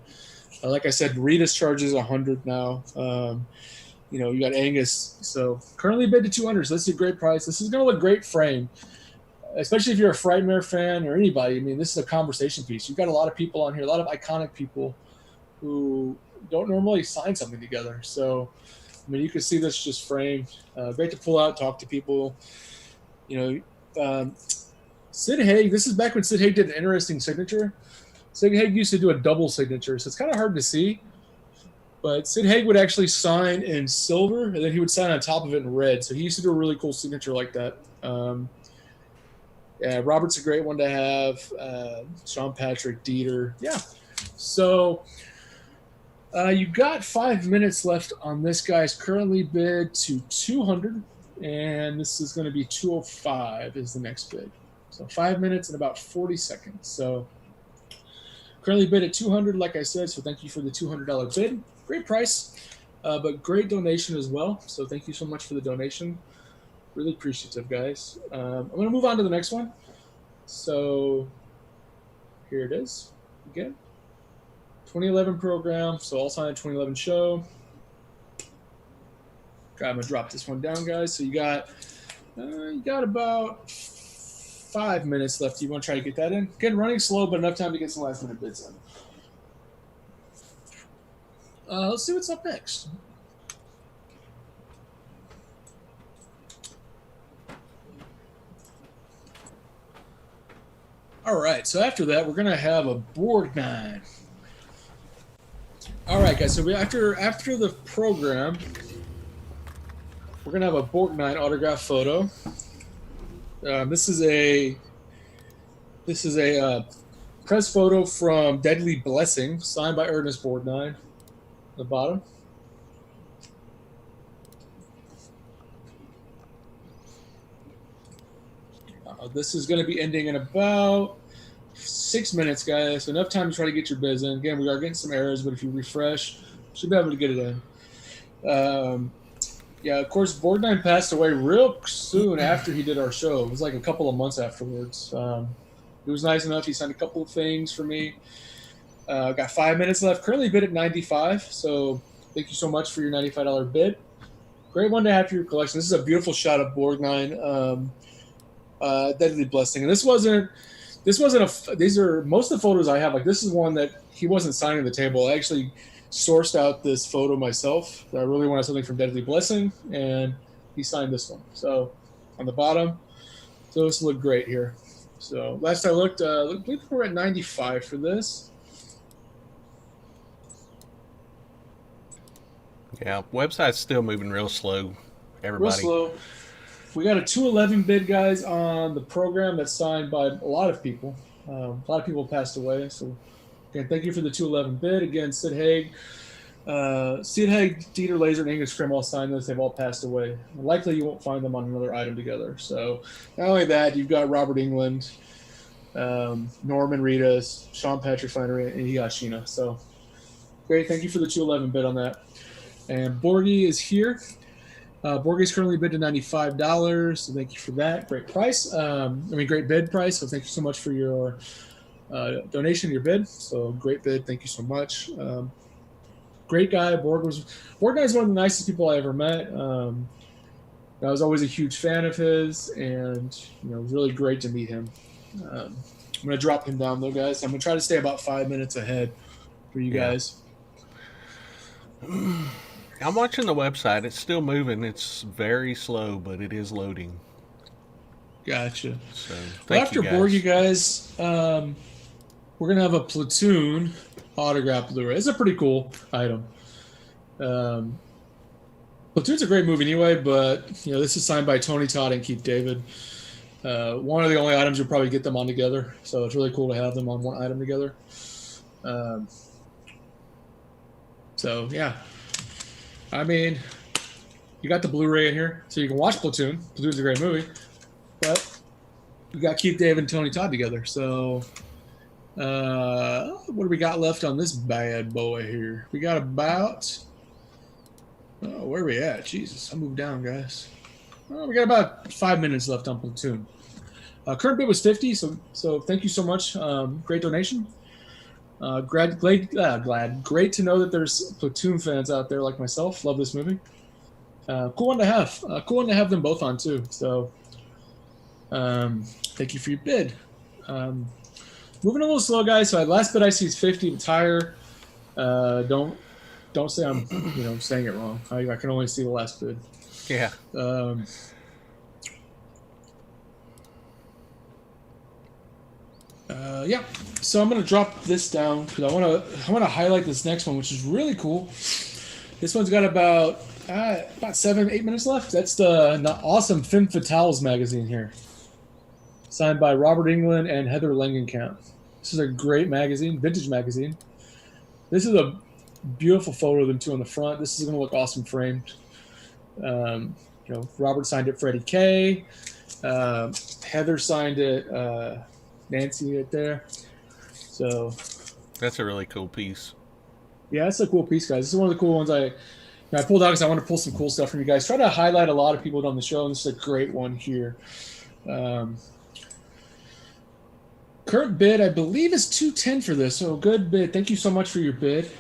Like I said, Rita's charges 100 now. You got Angus. So currently bid to 200. So this is a great price. This is going to look great frame, especially if you're a Frightmare fan or anybody. I mean, this is a conversation piece. You've got a lot of people on here, a lot of iconic people who don't normally sign something together. So, I mean, you can see this just framed. Great to pull out, talk to people. Sid Haig, this is back when Sid Haig did an interesting signature. Sid Haig used to do a double signature, so it's kind of hard to see. But Sid Haig would actually sign in silver, and then he would sign on top of it in red. So he used to do a really cool signature like that. Yeah, Robert's a great one to have. Sean Patrick, Dieter. Yeah. So you've got 5 minutes left on this guy's currently bid to 200, and this is going to be 205 is the next bid. So 5 minutes and about 40 seconds. So currently bid at 200, like I said. So thank you for the $200 bid. Great price, but great donation as well. So thank you so much for the donation. Really appreciative, guys. I'm going to move on to the next one. So here it is again. 2011 program. So all signed 2011 show. Okay, I'm going to drop this one down, guys. So you got about 5 minutes left. You want to try to get that in? Again, running slow, but enough time to get some last minute bids in. Let's see what's up next. All right, so after that, we're gonna have a Borgnine. All right, guys. So after the program, we're gonna have a Borgnine autograph photo. This is a press photo from Deadly Blessing, signed by Ernest Borgnine. The bottom. This is going to be ending in about 6 minutes, guys. So enough time to try to get your bids in. Again, we are getting some errors, but if you refresh, should be able to get it in. Yeah, of course, Borgnine passed away real soon after he did our show. It was like a couple of months afterwards. It was nice enough. He signed a couple of things for me. Got 5 minutes left. Currently bid at 95. So thank you so much for your $95 bid. Great one to have for your collection. This is a beautiful shot of Borgnine, Deadly Blessing. And these are most of the photos I have. Like this is one that he wasn't signing the table. I actually sourced out this photo myself. I really wanted something from Deadly Blessing, and he signed this one. So on the bottom, so this looked great here. So last I looked, I believe we're at 95 for this. Yeah, website's still moving real slow. Everybody. Real slow. We got a 211 bid, guys, on the program that's signed by a lot of people. A lot of people passed away. So, again, thank you for the 211 bid. Again, Sid Haig, Dieter Laser, and Angus Krim all signed this. They've all passed away. Likely you won't find them on another item together. So, not only that, you've got Robert England, Norman Reedus, Sean Patrick Flannery, and Higashina. So, great. Thank you for the 211 bid on that. And Borgie is here. Borgie's currently bid to $95. So thank you for that. Great price. Great bid price. So thank you so much for your donation, your bid. So great bid. Thank you so much. Great guy. Borgnine is one of the nicest people I ever met. I was always a huge fan of his, and it was really great to meet him. I'm going to drop him down though, guys. I'm going to try to stay about 5 minutes ahead for you guys. I'm watching the website. It's still moving. It's very slow, but it is loading. Gotcha. So after Borgie, guys, we're going to have a Platoon autograph Blu-ray. It's a pretty cool item. Platoon's a great movie anyway, but this is signed by Tony Todd and Keith David. One of the only items you'll probably get them on together, so it's really cool to have them on one item together. So yeah, you got the Blu-ray in here, so you can watch Platoon. Platoon's a great movie, but you got Keith David and Tony Todd together. So what do we got left on this bad boy here? We got about where are we at? Jesus, I moved down, guys. We got about 5 minutes left on Platoon. Current bid was 50, so thank you so much. Great donation. Great to know that there's Platoon fans out there like myself. Love this movie. Cool one to have. Cool one to have them both on too. So, thank you for your bid. Moving a little slow, guys. So last bid I see is 50. It's higher. Don't say I'm saying it wrong. I can only see the last bid. Yeah. Yeah. So I'm gonna drop this down because I want to highlight this next one, which is really cool. This one's got about 7-8 minutes left. That's the awesome Femme Fatales magazine here, signed by Robert England and Heather Langenkamp. This is a great magazine, vintage magazine. This is a beautiful photo of them two on the front. This is gonna look awesome framed. Robert signed it, Freddie K. Heather signed it, Nancy right there. So that's a really cool piece. Yeah, it's a cool piece, guys. This is one of the cool ones I pulled out because I want to pull some cool stuff from you guys. Try to highlight a lot of people on the show, and this is a great one here. Current bid, I believe, is $210 for this. So good bid. Thank you so much for your bid.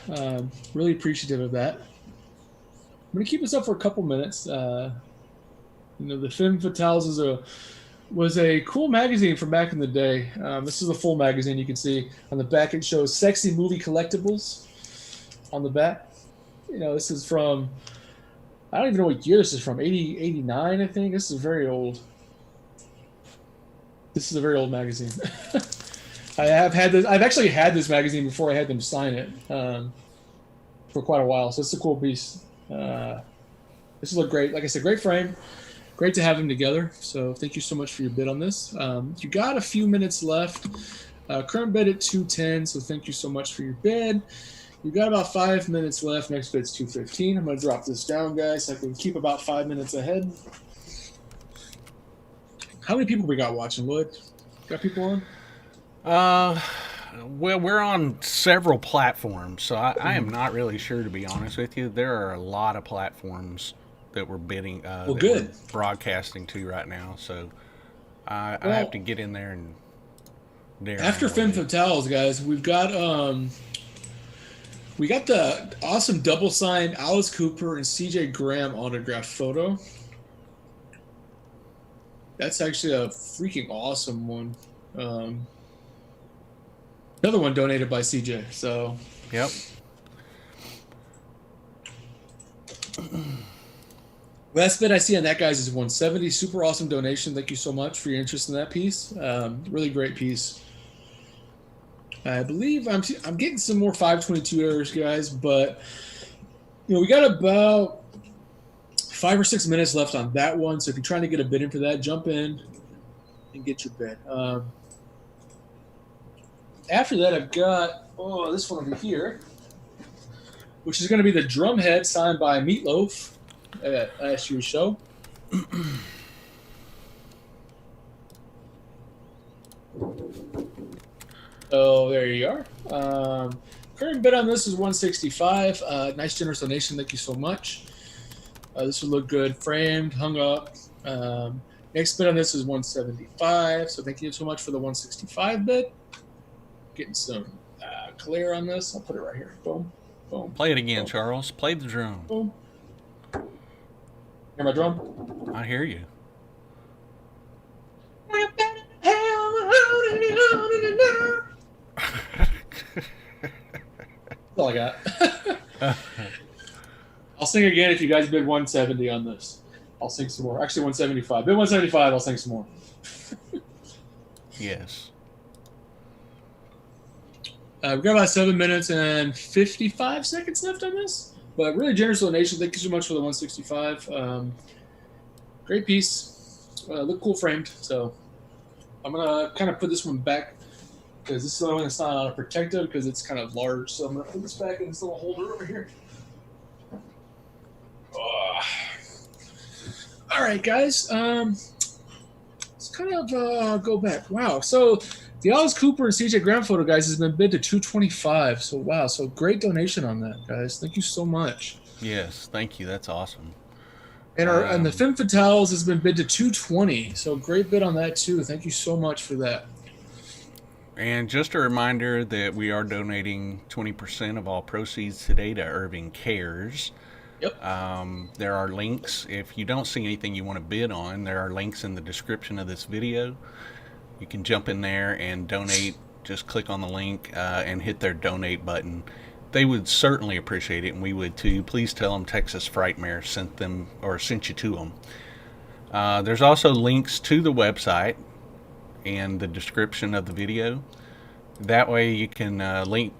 Really appreciative of that. I'm going to keep this up for a couple minutes. The Femme Fatales was a cool magazine from back in the day. This is a full magazine. You can see on the back it shows sexy movie collectibles on the back. This is from, I don't even know what year this is from, 89, I think. This is very old. This is a very old magazine. I've actually had this magazine before I had them sign it for quite a while. So it's a cool piece. This will look great. Like I said, great frame. Great to have them together. So thank you so much for your bid on this. You got a few minutes left. Current bid at $210. So thank you so much for your bid. You got about 5 minutes left. Next bid's $215. I'm going to drop this down, guys, so I can keep about 5 minutes ahead. How many people we got watching, Lloyd? Got people on? Well, we're on several platforms, so I am not really sure, to be honest with you. There are a lot of platforms that we're bidding, we're broadcasting to right now. So I have to get in there and. After Femme Fatales, guys, we got the awesome double signed Alice Cooper and CJ Graham autographed photo. That's actually a freaking awesome one. Another one donated by CJ. So. Yep. Last bid I see on that, guys, is $170. Super awesome donation. Thank you so much for your interest in that piece. Really great piece. I believe I'm getting some more 522 errors, guys, but we got about 5 or 6 minutes left on that one. So if you're trying to get a bid in for that, jump in and get your bid. After that, I've got this one over here, which is going to be the Drumhead signed by Meatloaf at last year's show. So there you are. Current bid on this is $165. Nice generous donation. Thank you so much. This would look good framed, hung up. Next bid on this is $175. So thank you so much for the $165 bid. Getting some clear on this. I'll put it right here. Boom. Boom. Play it again, boom. Charles. Play the drum. Boom. Hear my drum? I hear you. That's all I got. I'll sing again if you guys bid 170 on this. I'll sing some more. Actually, 175. Bid 175, I'll sing some more. Yes. We've got about 7 minutes and 55 seconds left on this. But really generous donation. Thank you so much for the 165. Great piece. Look cool framed. So I'm going to kind of put this one back because this is the only one that's not protected because it's kind of large. So I'm going to put this back in this little holder over here. All right, guys. Let's kind of go back. Wow. So the Alice Cooper and CJ Graham photo, guys, has been bid to $225. So wow. So great donation on that, guys. Thank you so much. Yes, thank you. That's awesome. And the Femme Fatales has been bid to 220. So great bid on that too. Thank you so much for that. And just a reminder that we are donating 20% of all proceeds today to Irving Cares. Yep. There are links. If you don't see anything you want to bid on, there are links in the description of this video. You can jump in there and donate. Just click on the link and hit their donate button. They would certainly appreciate it, and we would too. Please tell them Texas Frightmare sent you to them. There's also links to the website and the description of the video. That way you can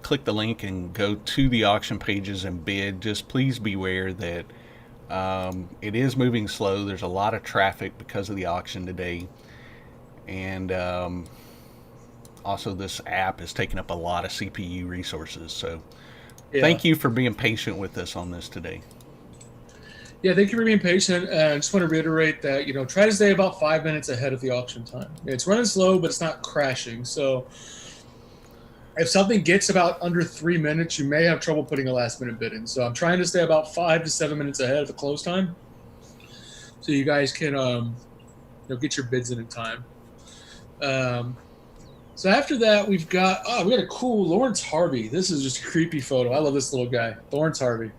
click the link and go to the auction pages and bid. Just please beware that it is moving slow. There's a lot of traffic because of the auction today, and also this app is taking up a lot of CPU resources. So thank you for being patient with us on this today. Yeah, thank you for being patient. I just want to reiterate that, try to stay about 5 minutes ahead of the auction time. It's running slow, but it's not crashing. So if something gets about under 3 minutes, you may have trouble putting a last-minute bid in. So I'm trying to stay about 5 to 7 minutes ahead of the close time, so you guys can get your bids in time. So after that, we got a cool Lawrence Harvey. This is just a creepy photo. I love this little guy, Lawrence Harvey.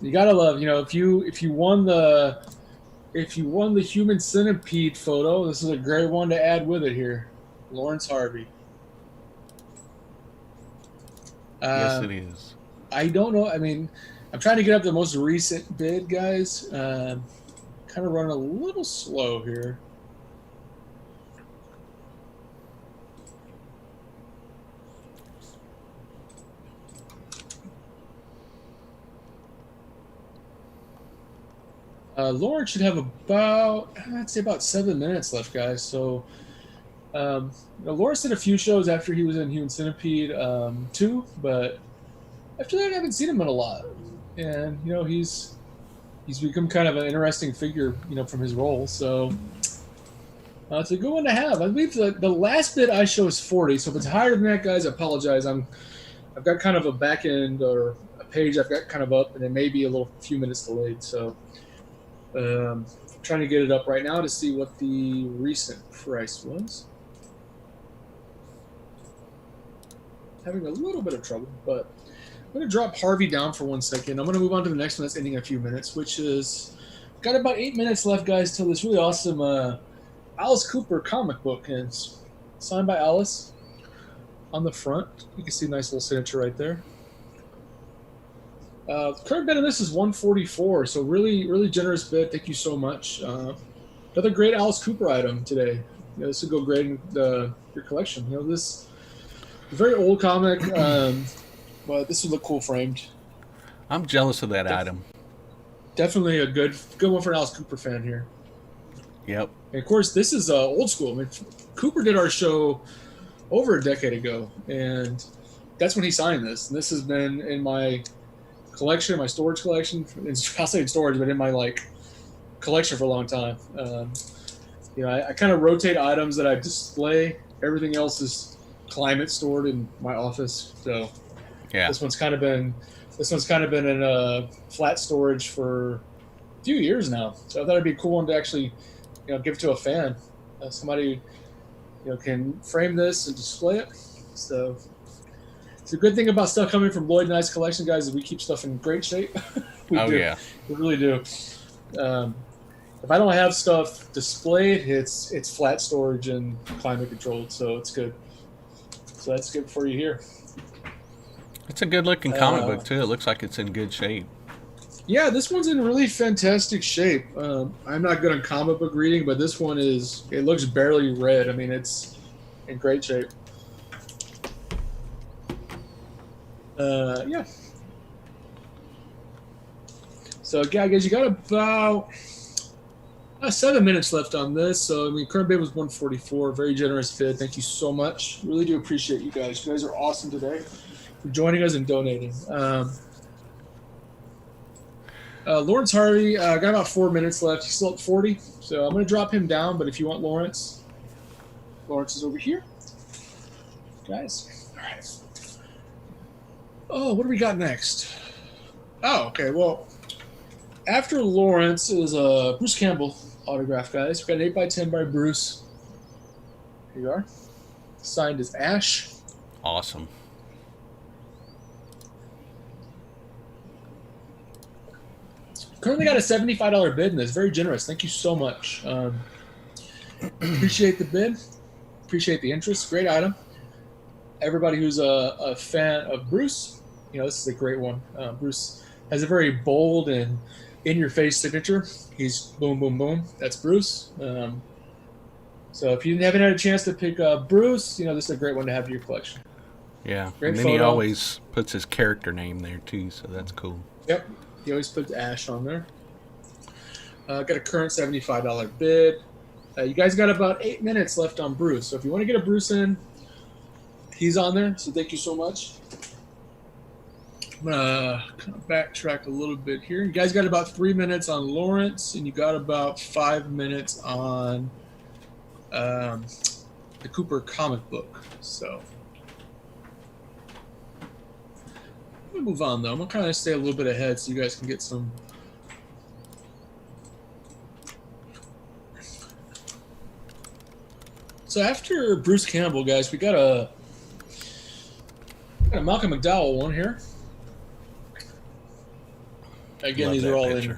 You gotta love, if you won the human centipede photo, this is a great one to add with it here, Lawrence Harvey. Yes, it is. I don't know. I mean, I'm trying to get up the most recent bid, guys. Kind of running a little slow here. Lawrence should have I'd say about 7 minutes left, guys. So, Lawrence did a few shows after he was in Human Centipede 2, but after that, I haven't seen him in a lot. And he's become kind of an interesting figure, from his role. So, it's a good one to have. I believe the last bid I show is 40. So if it's higher than that, guys, I apologize. I've got kind of a back end or a page I've got kind of up, and it may be a few minutes delayed. So. Trying to get it up right now to see what the recent price was. Having a little bit of trouble, but I'm going to drop Harvey down for 1 second. I'm going to move on to the next one that's ending in a few minutes, which is got about 8 minutes left, guys, till this really awesome Alice Cooper comic book, and it's signed by Alice on the front. You can see a nice little signature right there. Current bid on this is 144, so really generous bid. Thank you so much. Another great Alice Cooper item today. This would go great in your collection. This very old comic, but this would look cool framed. I'm jealous of that item. Definitely a good one for an Alice Cooper fan here. Yep. And of course, this is old school. I mean, Cooper did our show over a decade ago, and that's when he signed this. And this has been in my collection, my storage collection. I'll say in storage, but in my collection for a long time. I kind of rotate items that I display. Everything else is climate stored in my office. So yeah, this one's kind of been in flat storage for a few years now. So I thought it'd be a cool one to actually give it to a fan. Somebody can frame this and display it. So. It's a good thing about stuff coming from Lloyd and I's collection, guys, is we keep stuff in great shape. We do. Yeah. We really do. If I don't have stuff displayed, it's flat storage and climate controlled, so it's good. So that's good for you here. It's a good looking comic book too. It looks like it's in good shape. Yeah, this one's in really fantastic shape. I'm not good on comic book reading, but this one it looks barely read. I mean, it's in great shape. Yeah. So, yeah, I guess you got about 7 minutes left on this. So, I mean, current bid was 144. Very generous bid. Thank you so much. Really do appreciate you guys. You guys are awesome today for joining us and donating. Lawrence Harvey, got about 4 minutes left. He's still at 40. So, I'm going to drop him down. But if you want Lawrence is over here. Guys. All right. Oh, what do we got next? Oh, okay. Well, After Lawrence is a Bruce Campbell autograph, guys. We got an 8x10 by Bruce. Here you are. Signed as Ash. Awesome. Currently got a $75 bid in this. Very generous. Thank you so much. Appreciate the bid. Appreciate the interest. Great item. Everybody who's a fan of Bruce, this is a great one. Bruce has a very bold and in-your-face signature. He's boom, boom, boom. That's Bruce. So if you haven't had a chance to pick up Bruce, this is a great one to have in your collection. Yeah, Great and then he always puts his character name there too, so that's cool. Yep, he always puts Ash on there. Got a current $75 bid. You guys got about 8 minutes left on Bruce, so if you want to get a Bruce in, he's on there. So thank you so much. I'm gonna kind of backtrack a little bit here. You guys got about 3 minutes on Lawrence, and you got about 5 minutes on the Cooper comic book. So I'm gonna move on though. I'm gonna kind of stay a little bit ahead so you guys can get some. So after Bruce Campbell, guys, we got a Malcolm McDowell one here. Again, these are all in.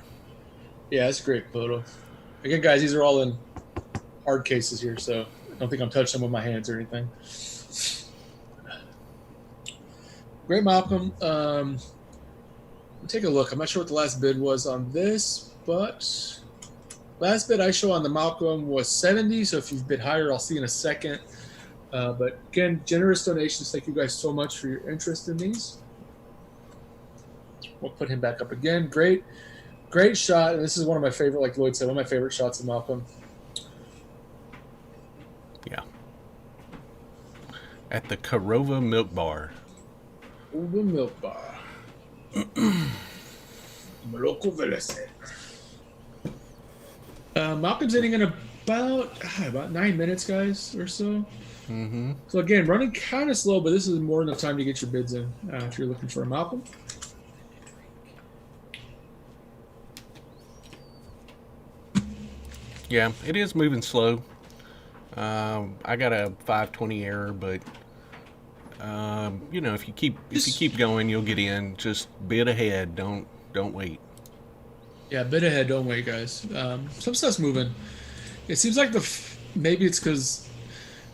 Yeah, it's a great photo. Again, guys, these are all in hard cases here, so I don't think I'm touching them with my hands or anything. Great Malcolm. Take a look. I'm not sure what the last bid was on this, but last bid I show on the Malcolm was 70. So if you've bid higher, I'll see in a second. But again, generous donations. Thank you guys so much for your interest in these. We'll put him back up again. Great shot. And this is one of my favorite, like Lloyd said, one of my favorite shots of Malcolm. Yeah. At the Corova Milk Bar. Corova Milk Bar. Local Velocet. Malcolm's hitting in about 9 minutes, guys, or so. Mm-hmm. So again, running kind of slow, but this is more than enough time to get your bids in if you're looking for a Malcolm. Yeah, it is moving slow. I got a 520 error, but if you keep going, you'll get in. Just bid ahead. Don't wait. Yeah, bid ahead. Don't wait, guys. Some stuff's moving. It seems like maybe it's because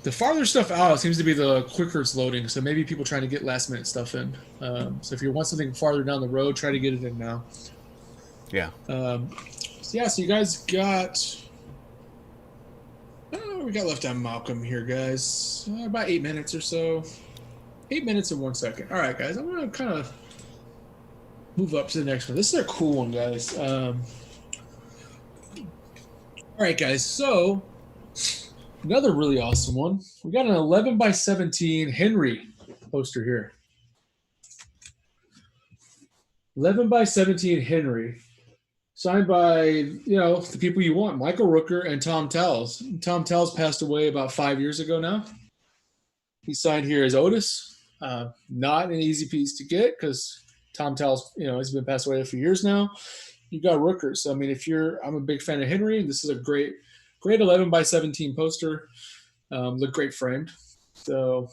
the farther stuff out seems to be the quicker it's loading. So maybe people trying to get last minute stuff in. So if you want something farther down the road, try to get it in now. Yeah. So you guys got. We got left on Malcolm here, guys. About 8 minutes or so. 8 minutes and 1 second. All right, guys. I'm going to kind of move up to the next one. This is a cool one, guys. All right, guys. So another really awesome one. We got an 11x17 Henry poster here. 11x17 Henry. Signed by, the people you want, Michael Rooker and Tom Towles. Tom Towles passed away about 5 years ago now. He signed here as Otis. Not an easy piece to get because Tom Towles, has been passed away for years now. You got Rooker. So, I'm a big fan of Henry. This is a great 11x17 poster. Look great framed. So,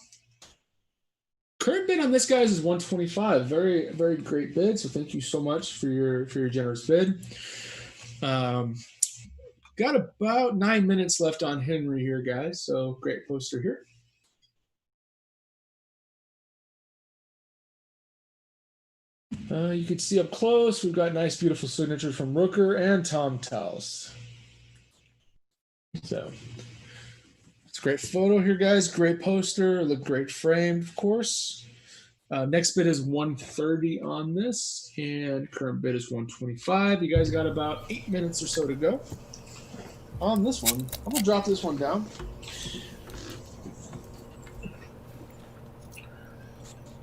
current bid on this, guys, is 125. Very, very great bid. So thank you so much for your generous bid. Got about 9 minutes left on Henry here, guys. So great poster here. You can see up close, we've got nice, beautiful signatures from Rooker and Tom Towles. So it's a great photo here, guys. Great poster. Look great framed, of course. Next bid is 130 on this, and current bid is 125. You guys got about 8 minutes or so to go on this one. I'm going to drop this one down.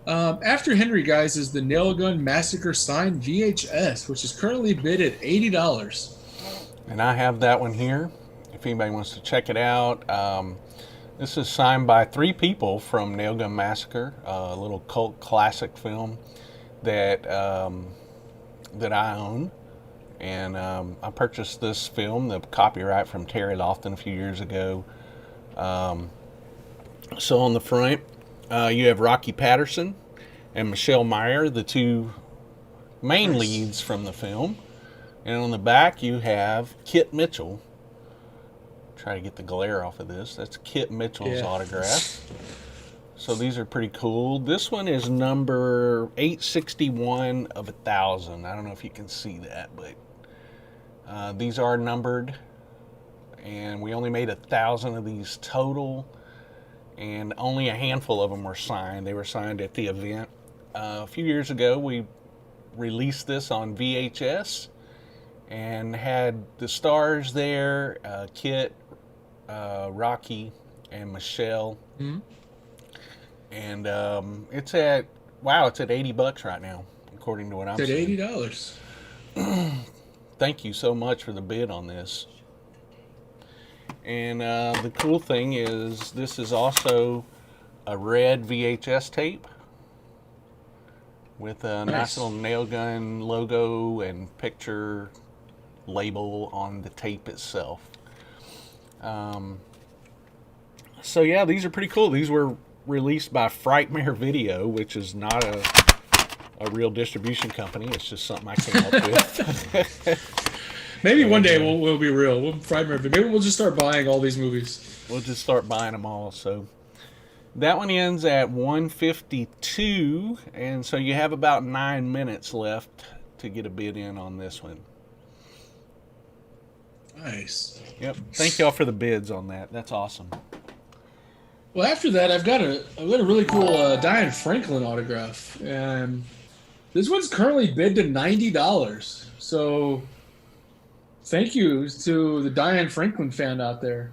After Henry, guys, is the Nail Gun Massacre signed VHS, which is currently bid at $80. And I have that one here. If anybody wants to check it out, this is signed by 3 people from Nail Gun Massacre, a little cult classic film that I own, And I purchased this film, the copyright from Terry Lofton a few years ago. So on the front, you have Rocky Patterson and Michelle Meyer, the two main leads from the film. And on the back, you have Kit Mitchell. Try to get the glare off of this. That's Kit Mitchell's autograph. So these are pretty cool. This one is number 861 of 1,000. I don't know if you can see that, but these are numbered. And we only made 1,000 of these total. And only a handful of them were signed. They were signed at the event. A few years ago, we released this on VHS and had the stars there, Kit, Rocky, and Michelle. Mm-hmm. And it's at $80 right now, according to what I'm seeing. It's at $80. Thank you so much for the bid on this. And the cool thing is this is also a red VHS tape with a nice little nail gun logo and picture label on the tape itself. So yeah, these are pretty cool. These were released by Frightmare Video, which is not a real distribution company. It's just something I came up with. Maybe one day we'll be real. Maybe we'll just start buying all these movies. We'll just start buying them all. So that one ends at 152, and so you have about 9 minutes left to get a bid in on this one. Nice. Yep. Thank y'all for the bids on that. That's awesome. Well, after that, I've got a really cool Diane Franklin autograph, and this one's currently bid to $90. So, thank you to the Diane Franklin fan out there.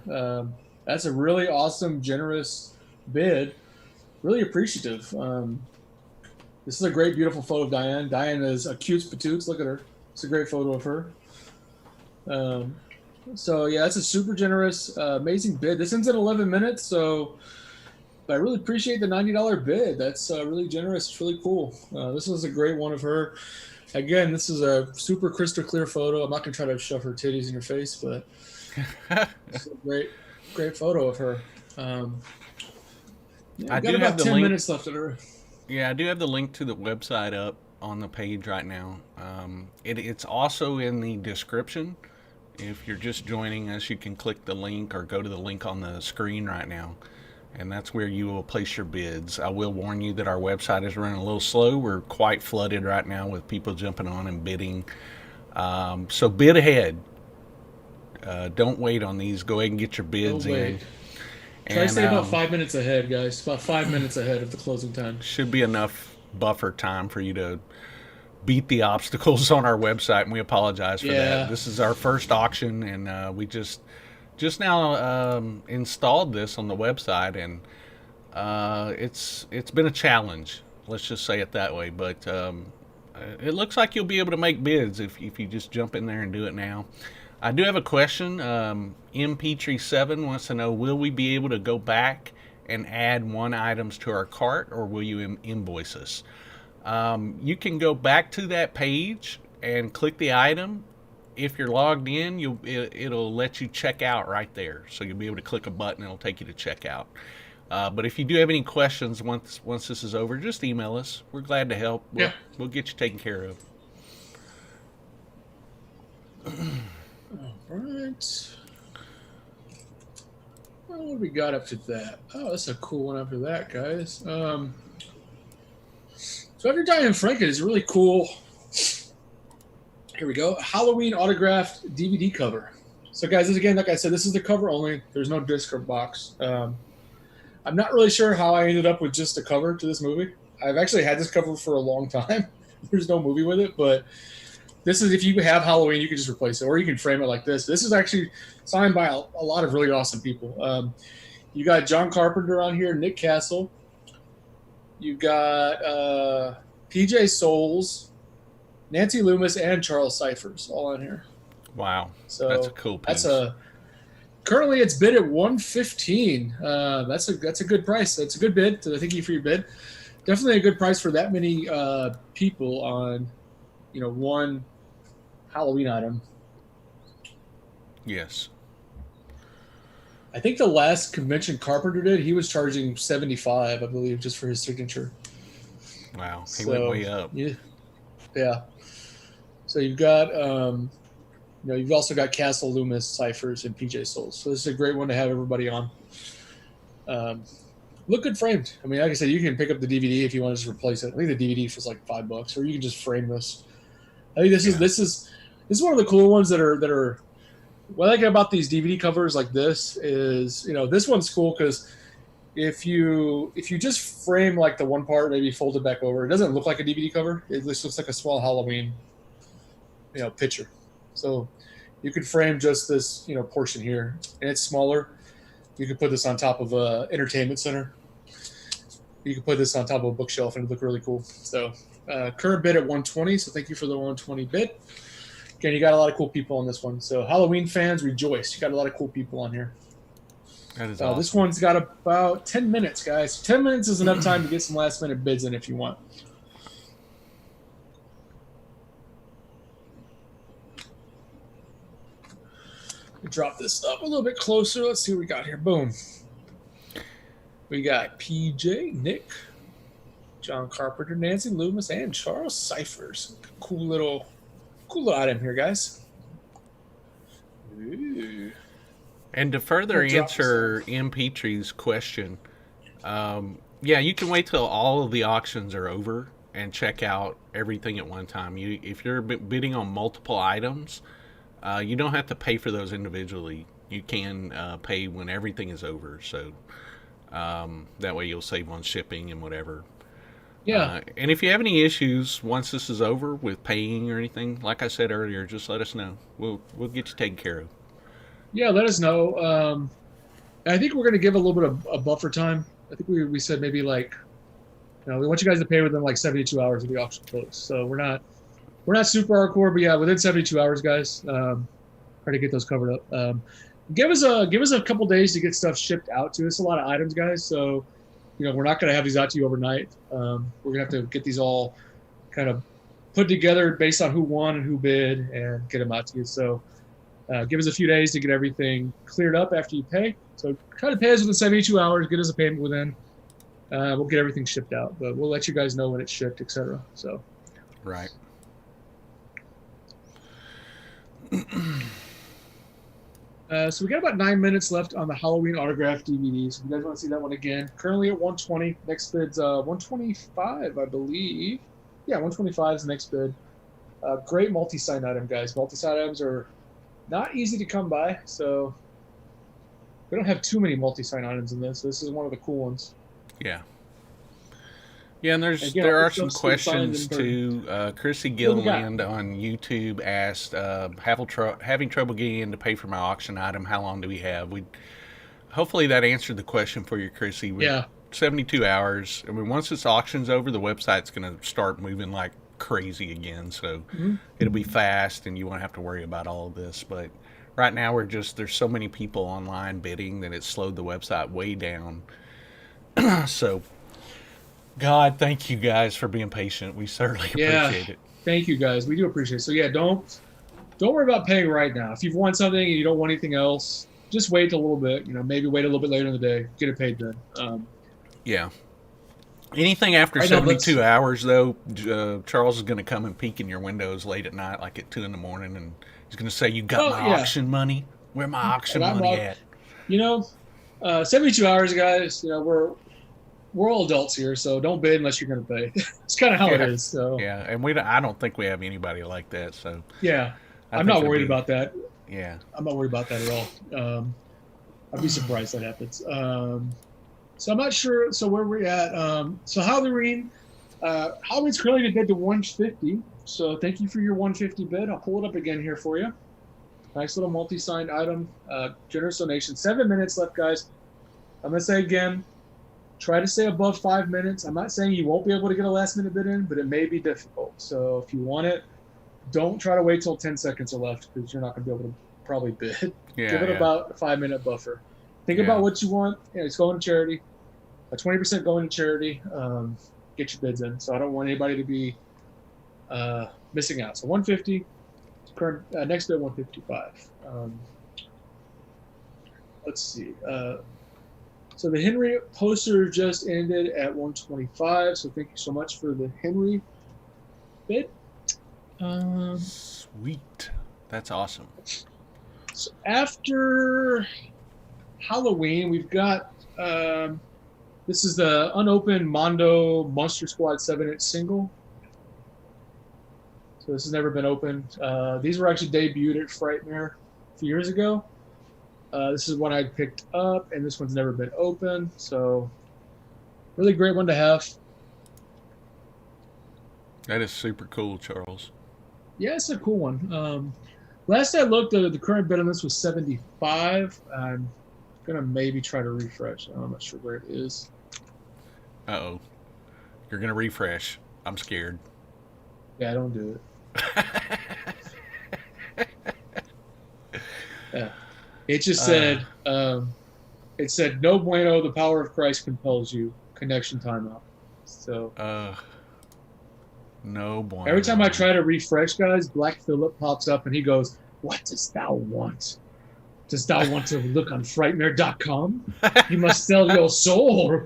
That's a really awesome, generous bid. Really appreciative. This is a great, beautiful photo of Diane. Diane is a cute patoots. Look at her. It's a great photo of her. So yeah, that's a super generous, amazing bid. This ends at 11 minutes, so I really appreciate the $90 bid. That's really generous. It's really cool. This is a great one of her. Again, this is a super crystal clear photo. I'm not gonna try to shove her titties in your face, but it's a great photo of her. I got about 10 minutes left of her. Yeah, I do have the link to the website up on the page right now. It's also in the description. If you're just joining us, you can click the link or go to the link on the screen right now, and that's where you will place your bids. I will warn you that our website is running a little slow. We're quite flooded right now with people jumping on and bidding. So bid ahead. Don't wait on these. Go ahead and get your bids in. Try to stay about 5 minutes ahead, guys. About 5 minutes ahead of the closing time. Should be enough buffer time for you to beat the obstacles on our website, and we apologize for that. This is our first auction, and we just now installed this on the website, and it's been a challenge. Let's just say it that way. But it looks like you'll be able to make bids if you just jump in there and do it now. I do have a question. MP37 wants to know, will we be able to go back and add one items to our cart, or will you invoice us? You can go back to that page and click the item. If you're logged in, it'll let you check out right there. So you'll be able to click a button, it'll take you to checkout. But if you do have any questions once this is over, just email us. We're glad to help. We'll get you taken care of. All right. Well, what do we got up to that? Oh, that's a cool one after that, guys. So after Diane Franklin is really cool. Here we go. Halloween autographed DVD cover. So guys, again, like I said, this is the cover only. There's no disc or box. I'm not really sure how I ended up with just a cover to this movie. I've actually had this cover for a long time. There's no movie with it, but this is, if you have Halloween, you can just replace it, or you can frame it like this. This is actually signed by a lot of really awesome people. You got John Carpenter on here, Nick Castle. You got PJ Souls, Nancy Loomis, and Charles Cyphers all on here. Wow, so that's a cool piece. Currently it's bid at $115. That's a good price. That's a good bid. So thank you for your bid. Definitely a good price for that many people on, one Halloween item. Yes. I think the last convention Carpenter did, he was charging 75, I believe, just for his signature. Wow. He So, went way up. Yeah. So you've got, you've also got Castle Loomis, Ciphers, and PJ Souls. So this is a great one to have everybody on. Look good framed. I mean, like I said, you can pick up the DVD if you want to just replace it. I think the DVD was like $5, or you can just frame this. I think this is one of the cool ones that are. What I like about these DVD covers like this is, this one's cool because if you just frame like the one part, maybe fold it back over, it doesn't look like a DVD cover. It just looks like a small Halloween, picture. So you could frame just this, portion here, and it's smaller. You could put this on top of a entertainment center. You could put this on top of a bookshelf and it'd look really cool. So current bid at 120. So thank you for the 120 bid. Again, you got a lot of cool people on this one. So Halloween fans, rejoice. You got a lot of cool people on here. That is awesome. This one's got about 10 minutes, guys. 10 minutes is enough time to get some last-minute bids in if you want. Drop this up a little bit closer. Let's see what we got here. Boom. We got PJ, Nick, John Carpenter, Nancy Loomis, and Charles Ciphers. Cool little item here, guys. Ooh. And to further answer M. Petrie's question, you can wait till all of the auctions are over and check out everything at one time. If you're bidding on multiple items, you don't have to pay for those individually. You can pay when everything is over. So that way you'll save on shipping and whatever. Yeah. And if you have any issues once this is over with paying or anything, like I said earlier, just let us know. We'll get you taken care of. Yeah, let us know. I think we're going to give a little bit of a buffer time. I think we said maybe we want you guys to pay within like 72 hours of the auction close. So we're not super hardcore, but yeah, within 72 hours, guys, try to get those covered up. Give us a couple days to get stuff shipped out to us. A lot of items, guys. So, we're not going to have these out to you overnight. We're going to have to get these all kind of put together based on who won and who bid and get them out to you. So give us a few days to get everything cleared up after you pay. So try to pay us within 72 hours. Get us a payment within. We'll get everything shipped out, but we'll let you guys know when it's shipped, etc. So. Right. So we got about 9 minutes left on the Halloween autograph DVD. So if you guys want to see that one again, currently at 120. Next bid's 125, I believe. Yeah, 125 is the next bid. Great multi-sign item, guys. Multi-sign items are not easy to come by, so we don't have too many multi-sign items in this. This is one of the cool ones. Yeah. Yeah, and there are some questions too. Chrissy Gilliland on YouTube asked, having trouble getting in to pay for my auction item, how long do we have? Hopefully that answered the question for you, Chrissy. 72 hours. I mean, once this auction's over, the website's going to start moving like crazy again. So it'll be fast and you won't have to worry about all of this. But right now there's so many people online bidding that it slowed the website way down. So God, thank you guys for being patient. We certainly appreciate it. Thank you guys. We do appreciate it. So yeah, don't worry about paying right now. If you've won something and you don't want anything else, just wait a little bit. Maybe wait a little bit later in the day. Get it paid then. Yeah. Anything after 72 hours, though, Charles is going to come and peek in your windows late at night, like at 2 in the morning, and he's going to say, "You got my auction money? Where my auction money at?" 72 hours, guys. We're all adults here, so don't bid unless you're going to pay. It's kind of how it is. So yeah, and I don't think we have anybody like that. So yeah, I'm not worried about that. Yeah, I'm not worried about that at all. I'd be surprised that happens. So I'm not sure. So where we're at. So Halloween's currently bid to 150. So thank you for your 150 bid. I'll pull it up again here for you. Nice little multi-signed item. Generous donation. 7 minutes left, guys. I'm gonna say again. Try to stay above 5 minutes. I'm not saying you won't be able to get a last-minute bid in, but it may be difficult. So if you want it, don't try to wait till 10 seconds are left because you're not going to be able to probably bid. Yeah, Give it about a 5-minute buffer. Think about what you want. It's going to charity. 20% going to charity. Get your bids in. So I don't want anybody to be missing out. So 150. Current next bid 155. Let's see. So the Henry poster just ended at 125. So thank you so much for the Henry bid. Sweet. That's awesome. So after Halloween, we've got this is the unopened Mondo Monster Squad 7-inch single. So this has never been opened. These were actually debuted at Frightmare a few years ago. This is one I picked up, and this one's never been opened. So really great one to have. That is super cool, Charles. Yeah, it's a cool one. Last I looked, the current bid on this was 75. I'm gonna maybe try to refresh. I'm not sure where it is. Uh-oh. You're going to refresh. I'm scared. Yeah, don't do it. Yeah. It just said, no bueno, the power of Christ compels you. Connection timeout. So no bueno. every time I try to refresh, guys, Black Phillip pops up and he goes, "What dost thou want? Dost thou want to look on Frightmare.com? You must sell your soul."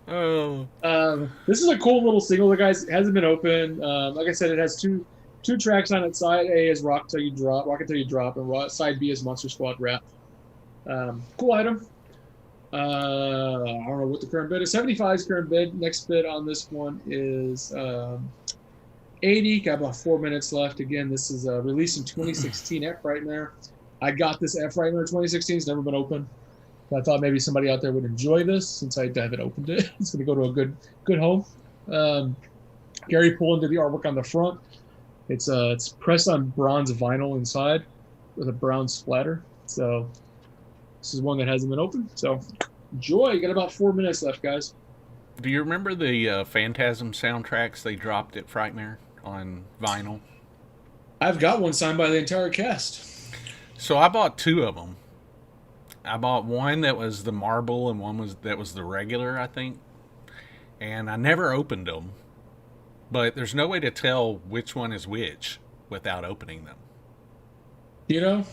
Oh. This is a cool little single, that guys. It hasn't been open. Like I said, it has two tracks on it. Side A is Rock Until You Drop, and side B is Monster Squad Rap. Cool item. I don't know what the current bid is. 75 is current bid. Next bid on this one is 80. Got about 4 minutes left. Again, this is released in 2016 at Frightmare. I got this at Frightmare 2016. It's never been open. I thought maybe somebody out there would enjoy this since I haven't opened it. It's going to go to a good home. Gary Pullen did the artwork on the front. It's pressed on bronze vinyl inside with a brown splatter. So this is one that hasn't been opened. So enjoy. You got about 4 minutes left, guys. Do you remember the Phantasm soundtracks they dropped at Frightmare on vinyl? I've got one signed by the entire cast. So I bought two of them. I bought one that was the marble and one that was the regular, I think. And I never opened them. But there's no way to tell which one is which without opening them. You know,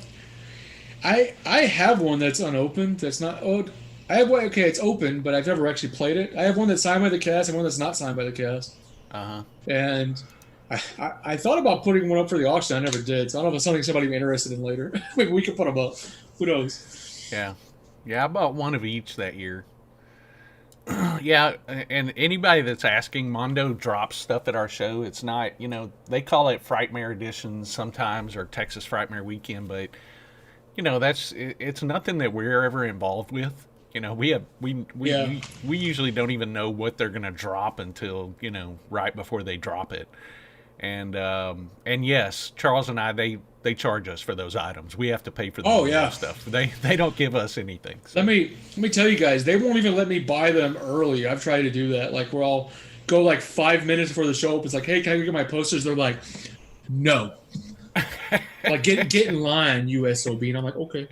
I have one that's unopened. That's not. Oh, I have one. Okay, it's open, but I've never actually played it. I have one that's signed by the cast and one that's not signed by the cast. And I thought about putting one up for the auction. I never did. So I don't know if it's something somebody would be interested in later. Maybe we could put them up. Who knows? Yeah, I bought one of each that year. Yeah, and anybody that's asking, Mondo drops stuff at our show. It's not, they call it Frightmare editions sometimes or Texas Frightmare weekend, but it's nothing that we're ever involved with. We usually don't even know what they're gonna drop until right before they drop it. And yes, Charles and I, they charge us for those items. We have to pay for the stuff. They don't give us anything. So. Let me tell you guys, they won't even let me buy them early. I've tried to do that. Like where I'll go like 5 minutes before the show opens, like, hey, can I get my posters? They're like, no. Like get in line, USOB. And I'm like, okay.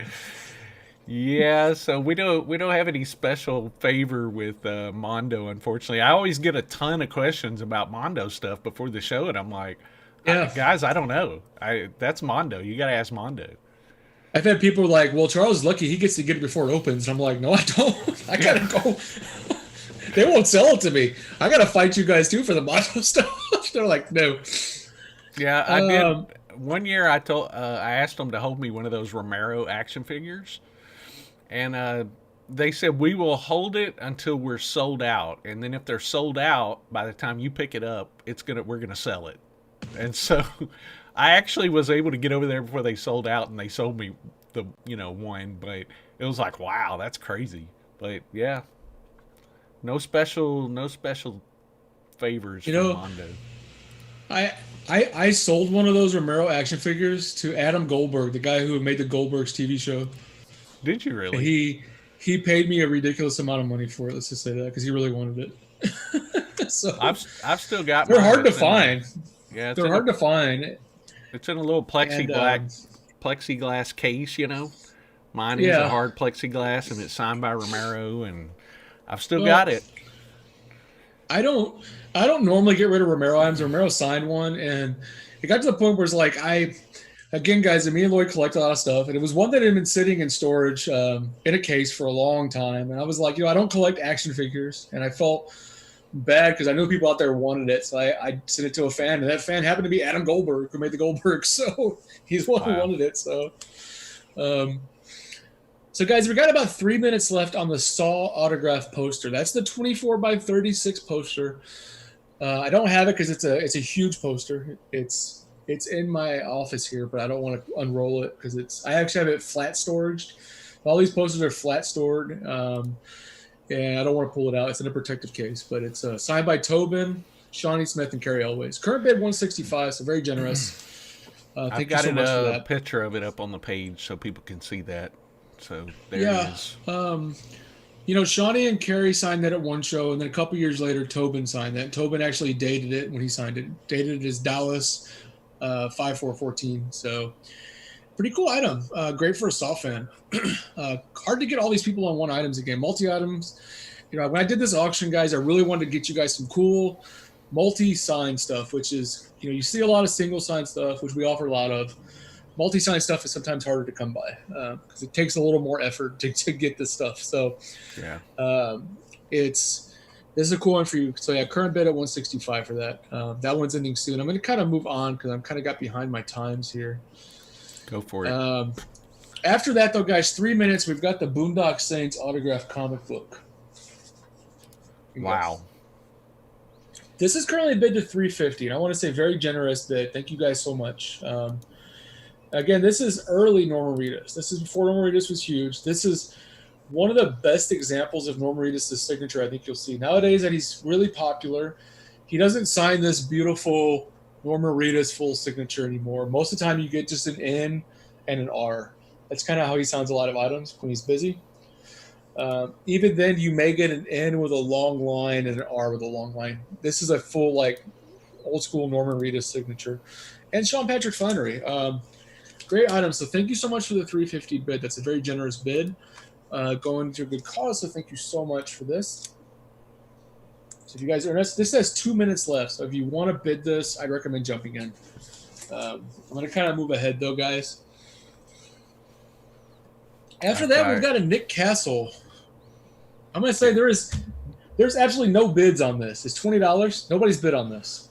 Yeah, so we don't have any special favor with Mondo, unfortunately. I always get a ton of questions about Mondo stuff before the show, and I'm like, guys, I don't know. That's Mondo. You got to ask Mondo. I've had people like, well, Charles is lucky he gets to get it before it opens. And I'm like, no, I don't. I got to go. They won't sell it to me. I got to fight you guys, too, for the Mondo stuff. They're like, no. Yeah, I did. One year I asked them to hold me one of those Romero action figures. And they said, we will hold it until we're sold out. And then if they're sold out, by the time you pick it up, we're gonna sell it. And so I actually was able to get over there before they sold out, and they sold me the one. But it was like, wow, that's crazy. But yeah, no special favors from Mondo. I sold one of those Romero action figures to Adam Goldberg, the guy who made the Goldbergs TV show. Did you really? He paid me a ridiculous amount of money for it. Let's just say that, because he really wanted it. So I've still got. They're hard to find. Yeah, they're hard to find. It's in a little plexiglass case, Mine is a hard plexiglass, and it's signed by Romero, and I've still got it. I don't I don't normally get rid of Romero items. Romero signed one, and it got to the point where it's like again, guys, me and Lloyd collect a lot of stuff, and it was one that had been sitting in storage in a case for a long time, and I was like, I don't collect action figures, and I felt bad because I knew people out there wanted it, so I sent it to a fan, and that fan happened to be Adam Goldberg, who made the Goldberg, so he's one who wanted it. So guys, we got about 3 minutes left on the Saw autograph poster. That's the 24 by 36 poster. I don't have it because it's a huge poster. It's in my office here, but I don't want to unroll it because I actually have it flat storaged. All these posters are flat stored, and I don't want to pull it out. It's in a protective case, but it's signed by Tobin, Shawnee Smith, and Carrie Elways. Current bid 165, so very generous. Thank you so much for that. A picture of it up on the page so people can see that. So there it is. Shawnee and Carrie signed that at one show, and then a couple years later, Tobin signed that. Tobin actually dated it when he signed it. Dated it as Dallas 5414. So pretty cool item. Great for a Saw fan. Hard to get all these people on one items again. Multi-items. When I did this auction, guys, I really wanted to get you guys some cool multi-sign stuff, which is, you see a lot of single sign stuff, which we offer a lot of. Multi-sign stuff is sometimes harder to come by because it takes a little more effort to get this stuff. So this is a cool one for you. So yeah, current bid at 165 for that. That one's ending soon. I'm going to kind of move on because I'm kind of got behind my times here. Go for it. After that, though, guys, 3 minutes. We've got the Boondock Saints autographed comic book. Wow. This is currently bid to 350, and I want to say very generous bid. Thank you guys so much. Again, this is early Norman Reedus. This is before Norman Reedus was huge. This is one of the best examples of Norman Reedus' signature I think you'll see. Nowadays that he's really popular, he doesn't sign this beautiful Norman Reedus full signature anymore. Most of the time you get just an N and an R. That's kind of how he signs a lot of items when he's busy. Even then, you may get an N with a long line and an R with a long line. This is a full, old school Norman Reedus signature. And Sean Patrick Flannery. Great item. So thank you so much for the 350 bid. That's a very generous bid. Going to a good cause, so thank you so much for this. So if you guys are interested, this has 2 minutes left. So if you want to bid this, I'd recommend jumping in. I'm going to kind of move ahead, though, guys. After that, we've got a Nick Castle. I'm going to say there's absolutely no bids on this. It's $20. Nobody's bid on this.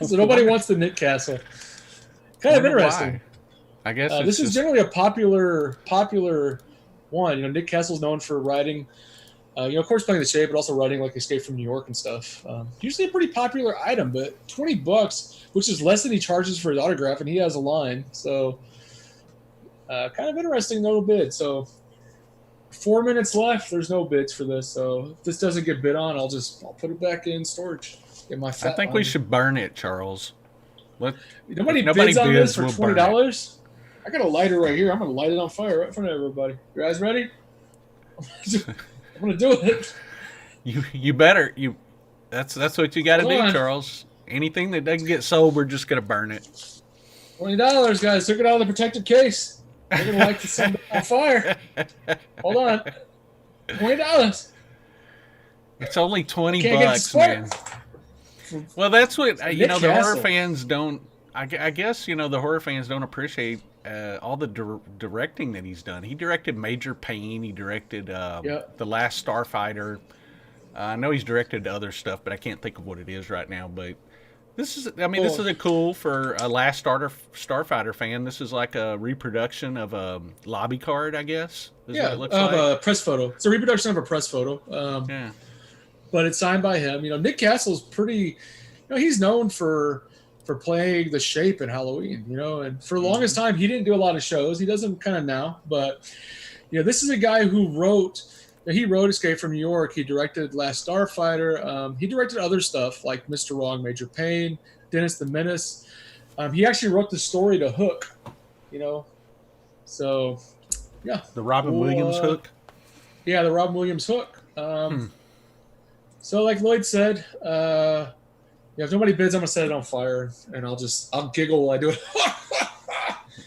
So nobody wants the Nick Castle. Kind of interesting. Why. I guess this is generally a popular one. Nick Castle's known for writing, of course playing the shape, but also writing like Escape from New York and stuff. Usually a pretty popular item, but $20, which is less than he charges for his autograph, and he has a line. So kind of interesting little bid. So 4 minutes left. There's no bids for this. So if this doesn't get bid on, I'll put it back in storage. Get my I think we should burn it, Charles. Nobody bids on this for $20. I got a lighter right here. I'm going to light it on fire right in front of everybody. You guys ready? I'm going to do it. You better. That's what you got to do, Charles. Anything that doesn't get sold, we're just going to burn it. $20, guys. Took it out of the protected case. I'm going to light this on fire. Hold on. $20. It's only $20, man. Well, that's what the horror fans don't. I guess the horror fans don't appreciate all the directing that he's done. He directed Major Payne. He directed The Last Starfighter. I know he's directed other stuff, but I can't think of what it is right now. But this is a cool for a Last Starfighter fan. This is like a reproduction of a lobby card, I guess. What it looks like. A press photo. It's a reproduction of a press photo. But it's signed by him. Nick Castle's pretty. He's known for playing the Shape in Halloween. And for the longest time he didn't do a lot of shows. He doesn't kind of now, but this is a guy who wrote. He wrote Escape from New York. He directed Last Starfighter. He directed other stuff like Mr. Wrong, Major Payne, Dennis the Menace. He actually wrote the story to Hook. So yeah, the Robin Williams Hook. Yeah, the Robin Williams Hook. So like Lloyd said, if nobody bids, I'm gonna set it on fire, and I'll giggle while I do it.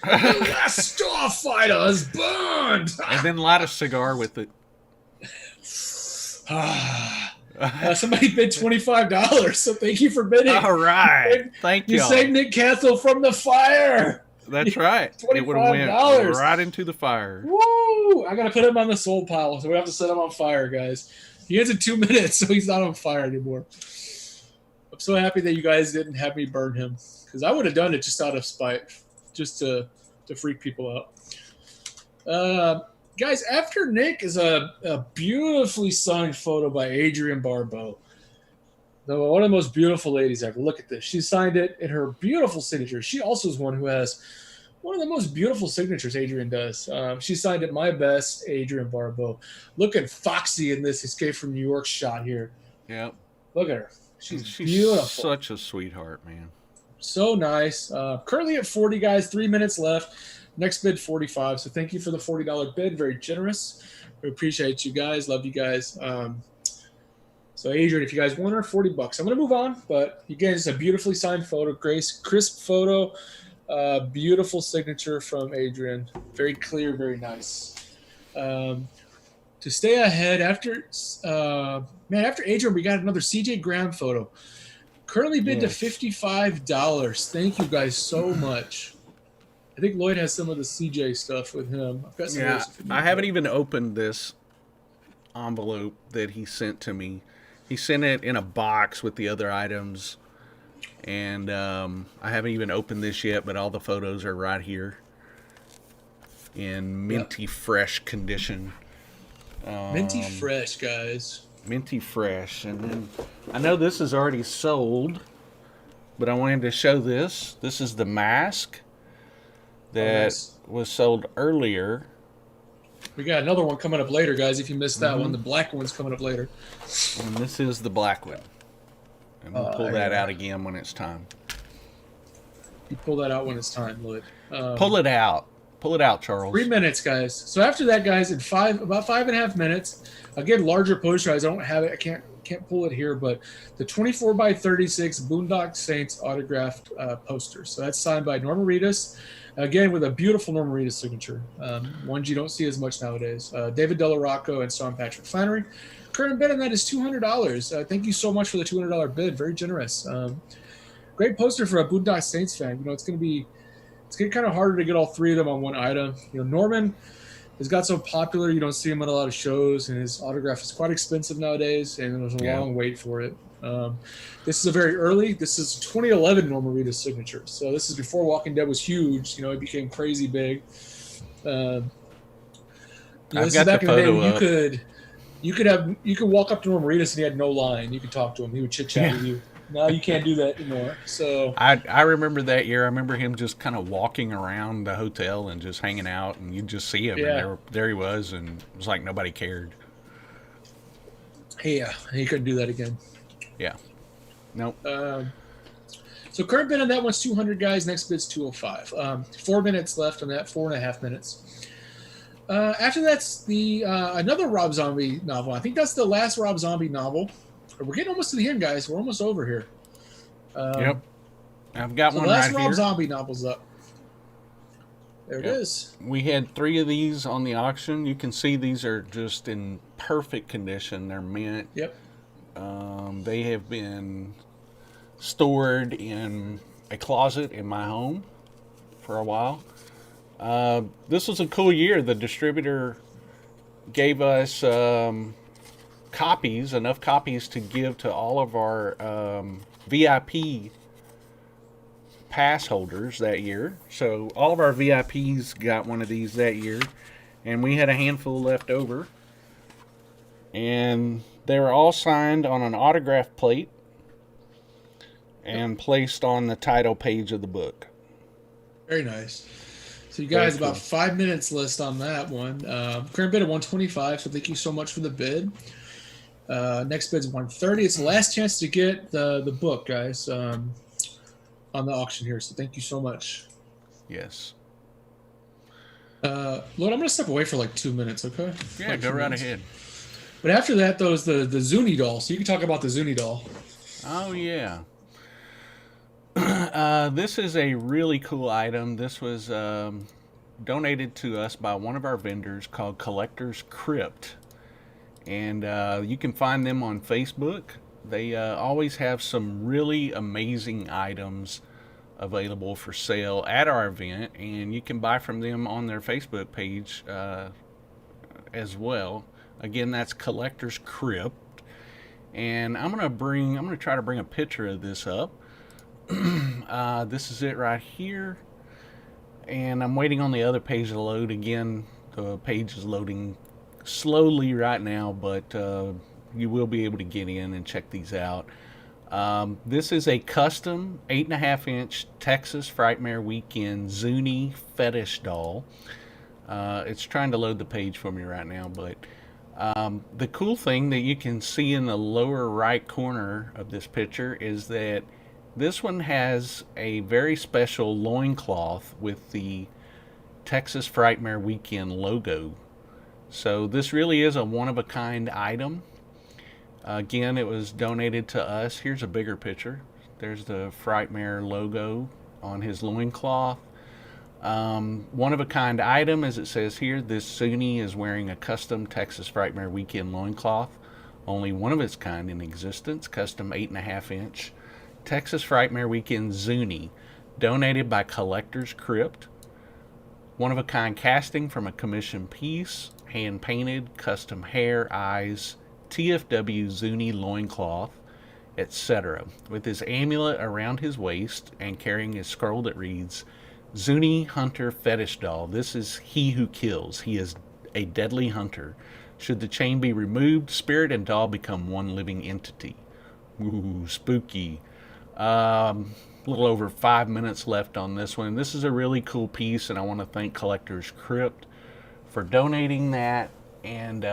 The Last Starfighter is burned, and then light a cigar with it. Somebody bid $25, so thank you for bidding. All right. Thank you. You saved Nick Cathell from the fire. That's right. It would have went $25. right into the fire. Woo! I got to put him on the soul pile, so we have to set him on fire, guys. He ends in 2 minutes, so he's not on fire anymore. I'm so happy that you guys didn't have me burn him, because I would have done it just out of spite, just to freak people out. Guys, after Nick is a beautifully signed photo by Adrienne Barbeau. One of the most beautiful ladies ever. Look at this. She signed it in her beautiful signature. She also is one who has one of the most beautiful signatures Adrienne does. She signed it, my best, Adrienne Barbeau. Looking foxy in this Escape from New York shot here. Yep. Look at her. She's beautiful. Such a sweetheart, man. So nice. Currently at 40, guys. 3 minutes left. Next bid, 45. So thank you for the $40 bid. Very generous. We appreciate you guys. Love you guys. So Adrienne, if you guys want her, $40. I'm going to move on, but again, it's a beautifully signed photo. Grace, crisp photo. Beautiful signature from Adrienne. Very clear, very nice. To stay ahead, after Adrienne, we got another CJ Graham photo. Currently bid to $55. Thank you guys so much. I think Lloyd has some of the CJ stuff with him. I've got some I haven't even opened this envelope that he sent to me. He sent it in a box with the other items, and I haven't even opened this yet, but all the photos are right here in minty fresh condition. Minty fresh, guys. Minty fresh. And then I know this is already sold, but I wanted to show this. This is the mask that was sold earlier. We got another one coming up later, guys. If you missed that one, the black one's coming up later. And this is the black one. And we'll pull that out again when it's time. You pull that out when it's time, Lloyd. Pull it out. Pull it out, Charles. 3 minutes, guys. So after that, guys, in about 5.5 minutes, again, larger poster. I don't have it. I can't pull it here, but the 24x36 Boondock Saints autographed poster. So that's signed by Norma Reedus. Again, with a beautiful Norma Reedus signature. Ones you don't see as much nowadays. David Delarocco and Sean Patrick Flannery. Current bid on that is $200. Thank you so much for the $200 bid. Very generous. Great poster for a Boondock Saints fan. You know, it's getting kind of harder to get all three of them on one item. You know, Norman has got so popular, you don't see him at a lot of shows, and his autograph is quite expensive nowadays, and there's a long wait for it. This is a very early. This is 2011 Norma Reedus signature. So this is before Walking Dead was huge. You know, it became crazy big. I've this got is back the in the day photo when you could walk up to Norma Reedus and he had no line. You could talk to him. He would chit chat with you. Now you can't do that anymore. So I remember that year. I remember him just kind of walking around the hotel and just hanging out, and you'd just see him, and there he was, and it was like nobody cared. Yeah, he couldn't do that again. Yeah. Nope. So current bid on that one's 200, guys. Next bid's 205. 4 minutes left on that. 4.5 minutes. After that's the another Rob Zombie novel. I think that's the last Rob Zombie novel. We're getting almost to the end, guys. We're almost over here. Yep. I've got one the last right Rob here. Zombie novel's up. There it is. We had 3 of these on the auction. You can see these are just in perfect condition. They're mint. Yep. They have been stored in a closet in my home for a while. This was a cool year. The distributor gave us copies, enough copies to give to all of our VIP pass holders that year. So all of our VIPs got one of these that year, and we had a handful left over. And they were all signed on an autograph plate and placed on the title page of the book. Very nice. So you guys, about 5 minutes list on that one. Current bid at 125. So thank you so much for the bid. Next bid's 130. It's the last chance to get the book, guys, on the auction here. So thank you so much. Yes. Lord, I'm going to step away for like 2 minutes, okay? Yeah, like go right ahead. But after that, though, is the Zuni doll. So you can talk about the Zuni doll. Oh, yeah. This is a really cool item. This was donated to us by one of our vendors called Collector's Crypt. And you can find them on Facebook. They always have some really amazing items available for sale at our event, and you can buy from them on their Facebook page as well. Again, that's Collector's Crypt. And I'm gonna try to bring a picture of this up. This is it right here, and I'm waiting on the other page to load. Again, the page is loading slowly right now, but you will be able to get in and check these out. This is a custom 8.5-inch Texas Frightmare Weekend Zuni fetish doll. It's trying to load the page for me right now, but the cool thing that you can see in the lower right corner of this picture is that this one has a very special loincloth with the Texas Frightmare Weekend logo. So this really is a one-of-a-kind item. Again, it was donated to us. Here's a bigger picture. There's the Frightmare logo on his loincloth. One-of-a-kind item, as it says here. This Zuni is wearing a custom Texas Frightmare Weekend loincloth. Only one of its kind in existence. Custom 8.5-inch Texas Frightmare Weekend Zuni. Donated by Collector's Crypt. One-of-a-kind casting from a commissioned piece. Hand-painted, custom hair, eyes, TFW Zuni loincloth, etc. With his amulet around his waist and carrying his scroll that reads, Zuni Hunter Fetish Doll. This is he who kills. He is a deadly hunter. Should the chain be removed, spirit and doll become one living entity. Ooh, spooky. A little over 5 minutes left on this one. This is a really cool piece, and I want to thank Collector's Crypt for donating that. And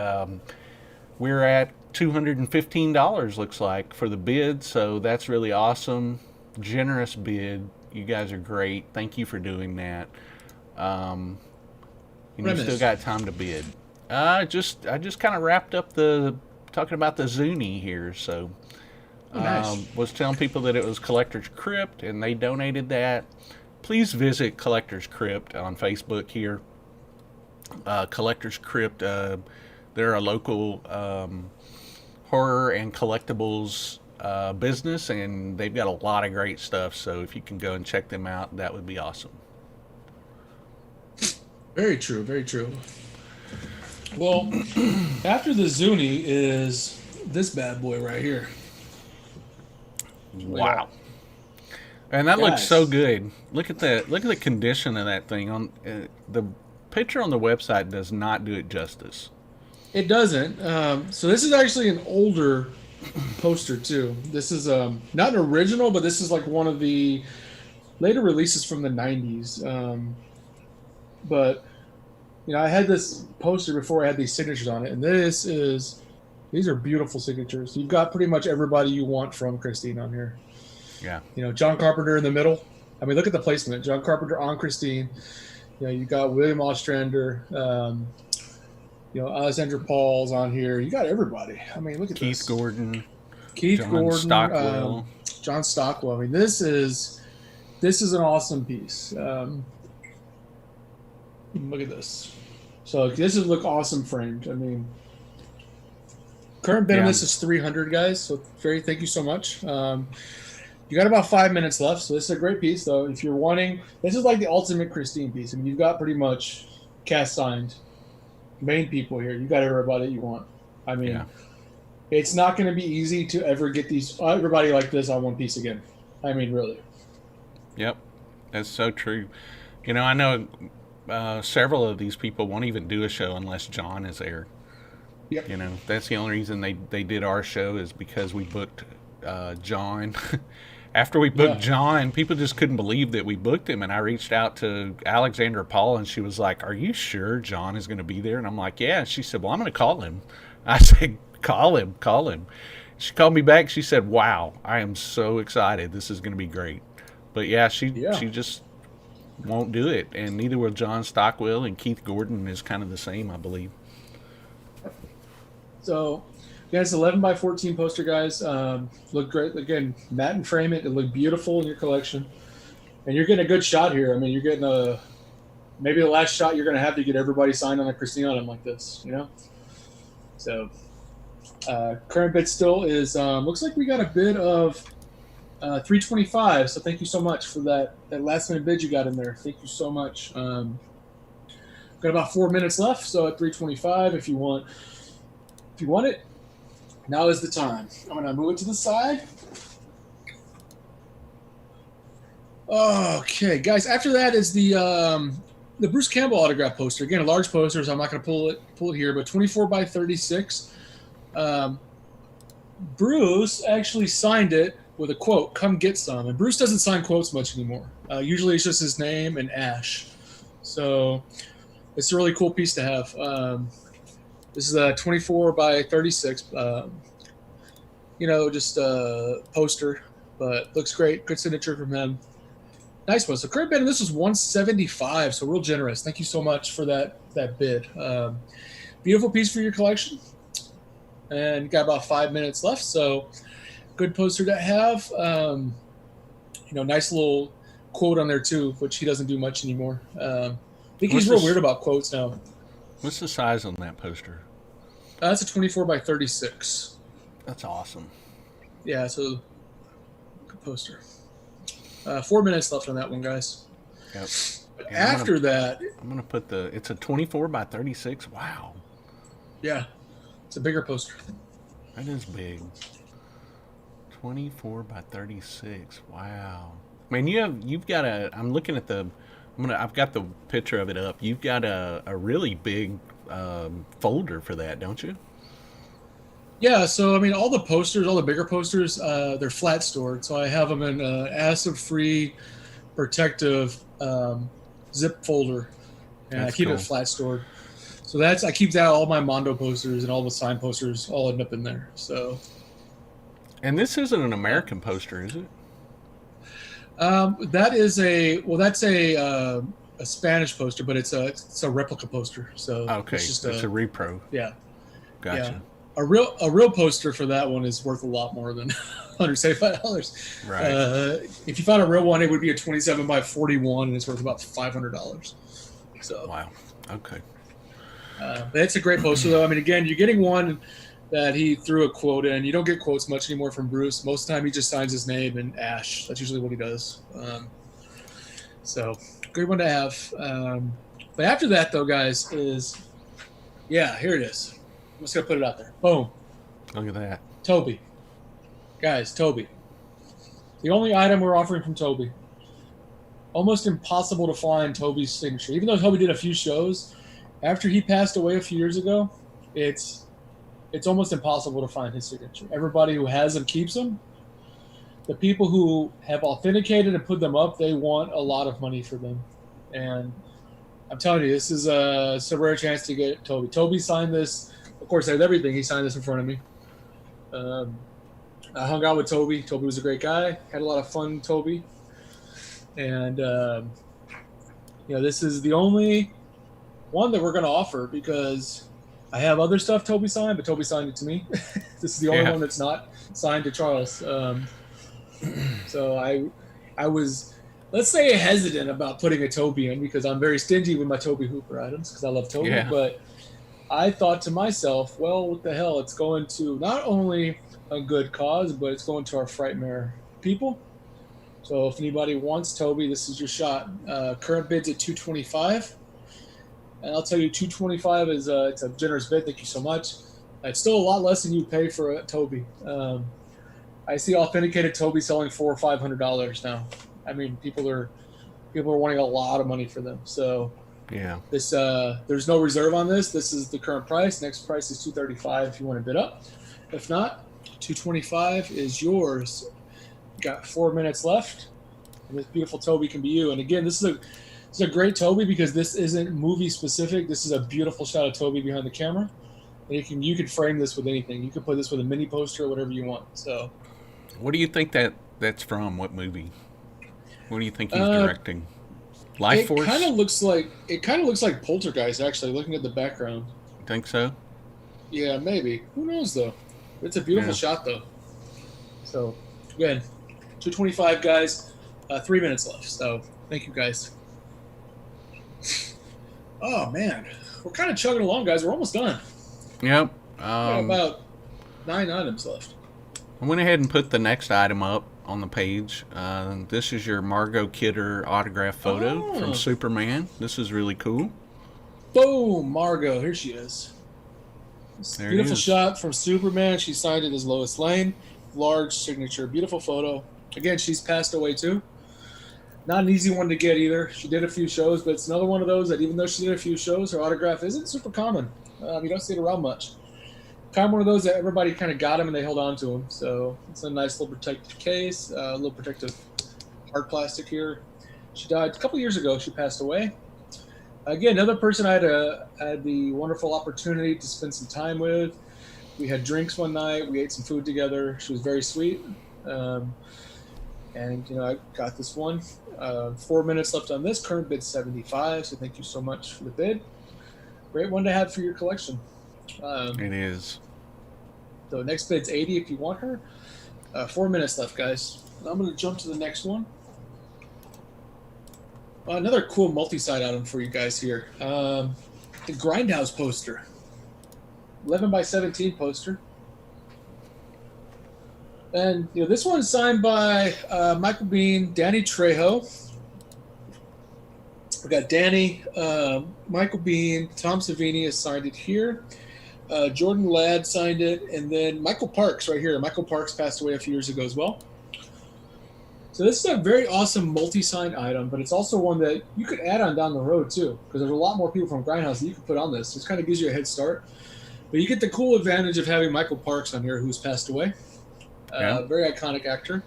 we're at $215, looks like, for the bid, so that's really awesome. Generous bid. You guys are great. Thank you for doing that. And you still got time to bid. I just kind of wrapped up talking about the Zuni here, so nice. Was telling people that it was Collector's Crypt, and they donated that. Please visit Collector's Crypt on Facebook here. Collector's Crypt, they're a local horror and collectibles business, and they've got a lot of great stuff, so if you can go and check them out, that would be awesome. Very true, very true. Well, after the Zuni is this bad boy right here. Wow. And that looks so good. Look at that. Look at the condition of that thing. On the picture on the website does not do it justice. It doesn't. So this is actually an older poster too. This is not an original, but this is like one of the later releases from the 90s. But you know, I had this poster before I had these signatures on it, and these are beautiful signatures. You've got pretty much everybody you want from Christine on here. Yeah. You know, John Carpenter in the middle. I mean, look at the placement. John Carpenter on Christine. You know, you got William Ostrander. You know, Alexandra Paul's on here. You got everybody. I mean, look at Keith this. Gordon. Keith John Gordon. Stockwell. John Stockwell. I mean, this is an awesome piece. Look at this. So this would look awesome framed. I mean, current bid on this is $300, guys. So thank you so much. You got about 5 minutes left, so this is a great piece, though. If you're wanting, this is like the ultimate Christine piece. I mean, you've got pretty much cast signed main people here. You got everybody you want. I mean, it's not going to be easy to ever get everybody like this on one piece again. I mean, really. Yep, that's so true. You know, I know several of these people won't even do a show unless John is there. Yep. You know, that's the only reason they did our show is because we booked John. After we booked John, people just couldn't believe that we booked him, and I reached out to Alexandra Paul, and she was like, "Are you sure John is going to be there?" And I'm like, "Yeah." And she said, "Well, I'm going to call him." I said, call him. She called me back. She said, "Wow, I am so excited. This is going to be great." But she just won't do it, and neither will John Stockwell, and Keith Gordon is kind of the same, I believe. So, yeah, it's 11 by 14 poster, guys. Look great. Again, matte and frame it. It look beautiful in your collection. And you're getting a good shot here. I mean, you're getting maybe the last shot you're going to have to get everybody signed on a Christine item like this, you know? So, Current bid still is looks like we got a bid of 325. So thank you so much for that last minute bid you got in there. Thank you so much. Got about 4 minutes left, so at 325, if you want it, now is the time. I'm gonna move it to the side. Okay, guys. After that is the Bruce Campbell autograph poster. Again, a large poster, so I'm not gonna pull it here, but 24 by 36. Bruce actually signed it with a quote, "Come get some." And Bruce doesn't sign quotes much anymore. Usually it's just his name and Ash. So it's a really cool piece to have. This is a 24 by 36. Just a poster, but looks great. Good signature from him. Nice one. So current bid, and this was 175. So real generous. Thank you so much for that bid. Beautiful piece for your collection. And got about 5 minutes left, so good poster to have. Nice little quote on there too, which he doesn't do much anymore. I think he's real weird about quotes now. What's the size on that poster? That's a 24 by 36. That's awesome. Yeah, so good poster. 4 minutes left on that one, guys. Yep. After that, I'm gonna put it's a 24 by 36. Wow. Yeah. It's a bigger poster. That is big. 24 by 36. Wow. Man, you've got I'm looking at I've got the picture of it up. You've got a really big folder for that, don't you? Yeah, so I mean, all the bigger posters, they're flat stored. So I have them in acid-free, protective zip folder, and I keep it flat stored. So I keep all my Mondo posters and all the signed posters all end up in there. So, and this isn't an American poster, is it? that's a Spanish poster, but it's a replica poster. So okay, it's a repro. Yeah, gotcha. Yeah. A real poster for that one is worth a lot more than $175. Right. If you found a real one, it would be a 27 by 41, and it's worth about $500. So wow. Okay. But it's a great poster, though. I mean, again, you're getting one that he threw a quote in. You don't get quotes much anymore from Bruce. Most of the time, he just signs his name and Ash. That's usually what he does. So, great one to have. But after that, though, guys, here it is. I'm just going to put it out there. Boom. Look at that. Toby. Guys, Toby. The only item we're offering from Toby. Almost impossible to find Toby's signature. Even though Toby did a few shows, after he passed away a few years ago, it's almost impossible to find his signature. Everybody who has them keeps them. The people who have authenticated and put them up, they want a lot of money for them. And I'm telling you, this is a rare chance to get Toby. Toby signed this. Of course, I had everything. He signed this in front of me. I hung out with Toby. Toby was a great guy. Had a lot of fun with Toby. And, this is the only one that we're going to offer because I have other stuff Toby signed, but Toby signed it to me. This is the only one that's not signed to Charles. So I was, let's say, hesitant about putting a Toby in because I'm very stingy with my Toby Hooper items because I love Toby. Yeah. But I thought to myself, well, what the hell? It's going to not only a good cause, but it's going to our Frightmare people. So if anybody wants Toby, this is your shot. Current bid's at $225. And I'll tell you, $225 is it's a generous bid. Thank you so much. It's still a lot less than you pay for a Toby. I see authenticated Toby selling $400 or $500 now. I mean, people are wanting a lot of money for them. So yeah, this there's no reserve on this. This is the current price. Next price is $235 if you want to bid up. If not, $225 is yours. You got 4 minutes left, and this beautiful Toby can be you. And again, this is a great Toby because this isn't movie specific. This is a beautiful shot of Toby behind the camera. And you can frame this with anything. You can put this with a mini poster or whatever you want. So, what do you think that's from? What movie? What do you think he's directing? Life Force? It kind of looks like Poltergeist. Actually, looking at the background. You think so? Yeah, maybe. Who knows though? It's a beautiful shot though. So, again, $225, guys. 3 minutes left. So, thank you, guys. Oh man, we're kind of chugging along, guys. We're almost done. Yep. About 9 items left. I went ahead and put the next item up on the page. This is your Margot Kidder autograph photo from Oh, Superman. This is really cool. boom, Margot. Here she is. There it Beautiful is. shot from Superman. She signed it as Lois Lane. Large signature. Beautiful photo. Again, she's passed away too. Not an easy one to get either. She did a few shows, but it's another one of those that even though she did a few shows, her autograph isn't super common. You don't see it around much. Kind of one of those that everybody kind of got them and they held on to them. So it's a nice little protective case, a little protective hard plastic here. She died a couple years ago. She passed away. Again, another person I had the wonderful opportunity to spend some time with. We had drinks one night. We ate some food together. She was very sweet. And I got this one. 4 minutes left on this. Current bid 75. So thank you so much for the bid. Great one to have for your collection. It is. So next bid's 80 if you want her. 4 minutes left, guys. I'm going to jump to the next one. Another cool multi-site item for you guys here. The Grindhouse poster. 11 by 17 poster. And this one's signed by Michael Biehn, Danny Trejo. We got Danny, Michael Biehn, Tom Savini has signed it here. Jordan Ladd signed it, and then Michael Parks right here. Michael Parks passed away a few years ago as well. So this is a very awesome multi-signed item, but it's also one that you could add on down the road too, because there's a lot more people from Grindhouse that you could put on this. This kind of gives you a head start. But you get the cool advantage of having Michael Parks on here, who's passed away. Yeah. Very iconic actor.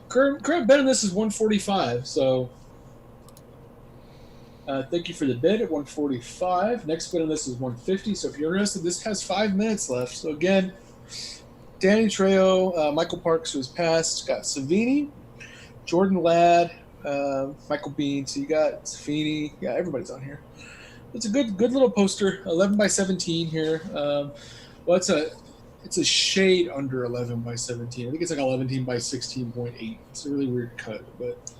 Current bid on this is 145. So thank you for the bid at 145. Next bid on this is 150. So if you're interested, this has 5 minutes left. So again, Danny Trejo, Michael Parks, who has passed, got Savini, Jordan Ladd, Michael Biehn. So you got Savini. Yeah, everybody's on here. It's a good little poster. 11 by 17 here. Well, it's a shade under 11 by 17. I think it's like 11 by 16.8. It's a really weird cut, but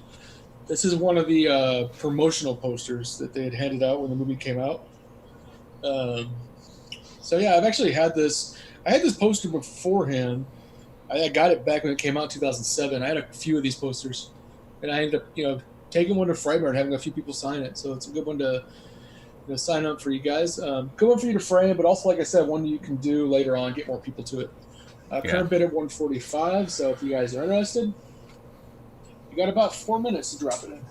this is one of the promotional posters that they had handed out when the movie came out. So yeah, I've actually had this. I had this poster beforehand. I got it back when it came out in 2007. I had a few of these posters, and I ended up, taking one to Frightmare and having a few people sign it. So it's a good one to sign up for you guys. Good one for you to frame, but also, like I said, one you can do later on, get more people to it. Current bid at 145. So if you guys are interested, you got about 4 minutes to drop it in.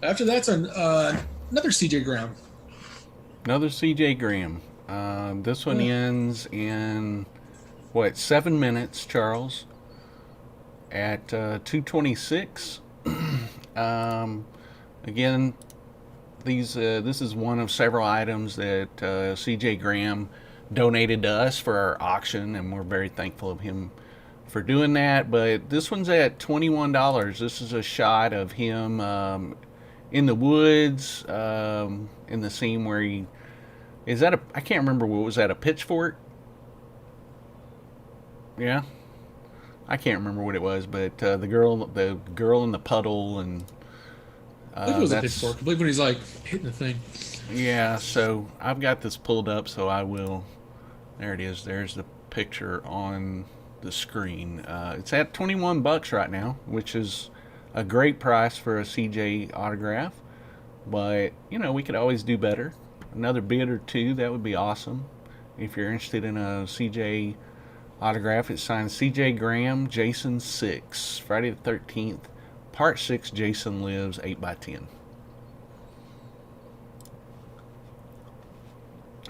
After that's another CJ Graham. Another CJ Graham. This one ends in 7 minutes, Charles, at 2:26. Again, this is one of several items that CJ Graham donated to us for our auction, and we're very thankful of him for doing that. But this one's at $21. This is a shot of him in the woods, in the scene where I can't remember, what was that, a pitchfork? Yeah, I can't remember what it was, but the girl in the puddle, and I believe it was a pitchfork. I believe when he's like hitting the thing. Yeah, so I've got this pulled up, so I will. There it is. There's the picture on the screen. It's at $21 right now, which is a great price for a CJ autograph. But we could always do better. Another bid or two, that would be awesome. If you're interested in a CJ autograph, it's signed CJ Graham, Jason 6, Friday the 13th, Part 6, Jason Lives, 8x10.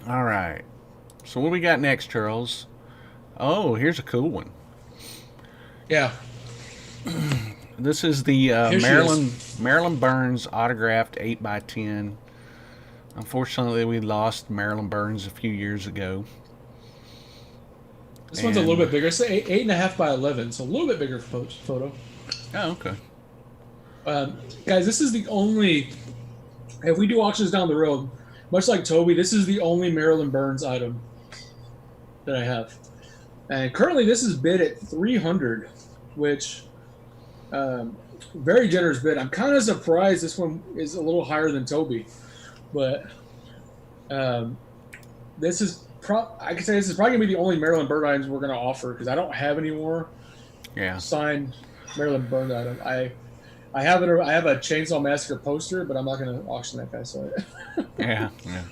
All right. So what we got next, Charles? Oh, here's a cool one. Yeah. This is the Marilyn Burns autographed 8x10. Unfortunately, we lost Marilyn Burns a few years ago. This one's a little bit bigger. It's 8.5 by 11, so a little bit bigger photo. Oh, okay. Guys, this is the only. If we do auctions down the road, much like Toby, this is the only Marilyn Burns item that I have, and currently this is bid at $300, which very generous bid. I'm kind of surprised this one is a little higher than Toby, but this is I can say this is probably gonna be the only Maryland Bird items we're gonna offer because I don't have any more Yeah. signed Maryland Bird item. I have it. I have a Chainsaw Massacre poster, but I'm not gonna auction that guy. So Yeah. Yeah.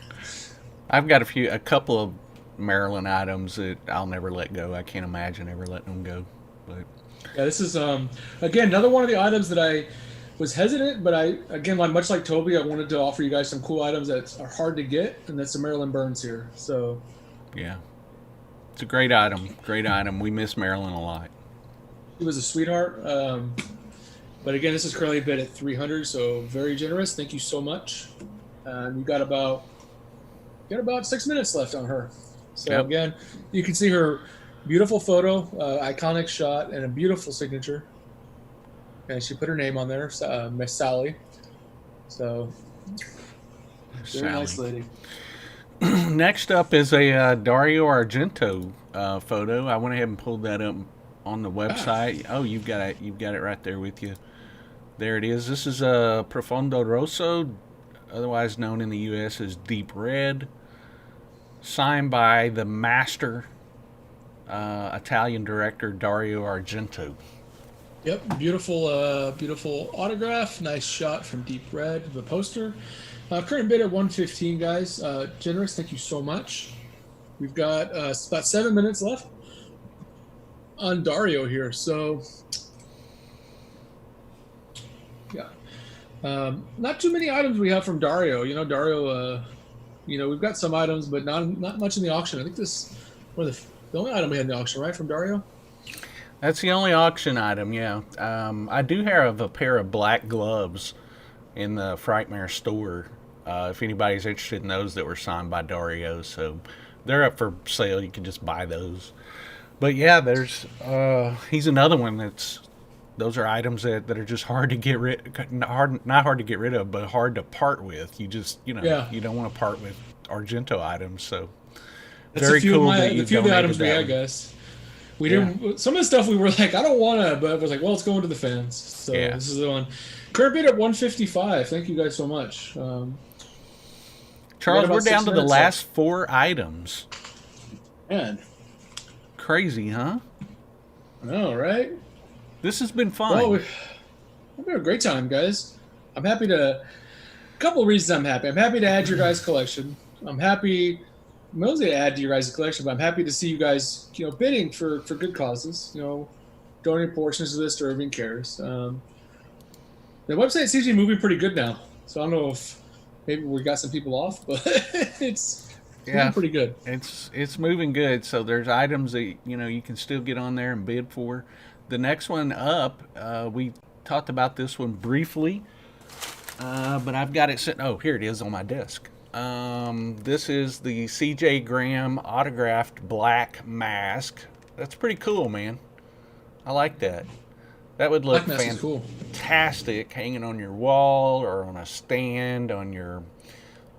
I've got a couple of Maryland items that I'll never let go. I can't imagine ever letting them go. But yeah, this is again another one of the items that I was hesitant, but I again much like Toby, I wanted to offer you guys some cool items that are hard to get, and that's the Maryland Burns here. So yeah, it's a great item. Great item. We miss Maryland a lot. he was a sweetheart. But again, this is currently bid at 300, so very generous. Thank you so much. You got about 6 minutes left on her. So Yep. again, you can see her beautiful photo, iconic shot, and a beautiful signature. And she put her name on there, Miss Sally. So very nice lady. Next up is a Dario Argento photo. I went ahead and pulled that up on the website. Oh, you've got it. You've got it right there with you. There it is. This is a Profondo Rosso, otherwise known in the U.S. as Deep Red, signed by the master Italian director Dario Argento. Yep, beautiful, beautiful autograph. Nice shot from Deep Red, the poster. Current bid at 115, guys. Generous, thank you so much. We've got about 7 minutes left on Dario here, so yeah, not too many items we have from Dario. You know, Dario. We've got some items, but not much in the auction. I think this was the only item we had in the auction, right, from Dario. That's the only auction item, yeah. I do have a pair of black gloves in the Frightmare store. If anybody's interested in those, that were signed by Dario, so they're up for sale. You can just buy those. But yeah, there's he's another one those are items that are just hard to get not hard to get rid of, but hard to part with. You just you don't want to part with Argento items, so that's very cool. A few of the items we had, guys. We didn't. Some of the stuff we were like, I don't want to, but it was like, well, it's going to the fans. So this is the one. Current bid at 155. Thank you guys so much. Charles, we're down to the last 4 items. Man, crazy, huh? I know, right? This has been fun. Well, we've had a great time, guys. I'm happy to. A couple of reasons I'm happy. I'm happy to add your guys' collection. I'm happy. Mostly to add to your guys' collection, but I'm happy to see you guys, bidding for good causes. Donating portions of this to Irving Cares. The website seems to be moving pretty good now, so I don't know if maybe we got some people off, but it's moving pretty good. It's moving good. So there's items that you can still get on there and bid for. The next one up, we talked about this one briefly, but I've got it sitting. Oh, here it is on my desk. This is the C.J. Graham autographed black mask. That's pretty cool, man. I like that. That would look fantastic hanging on your wall or on a stand on your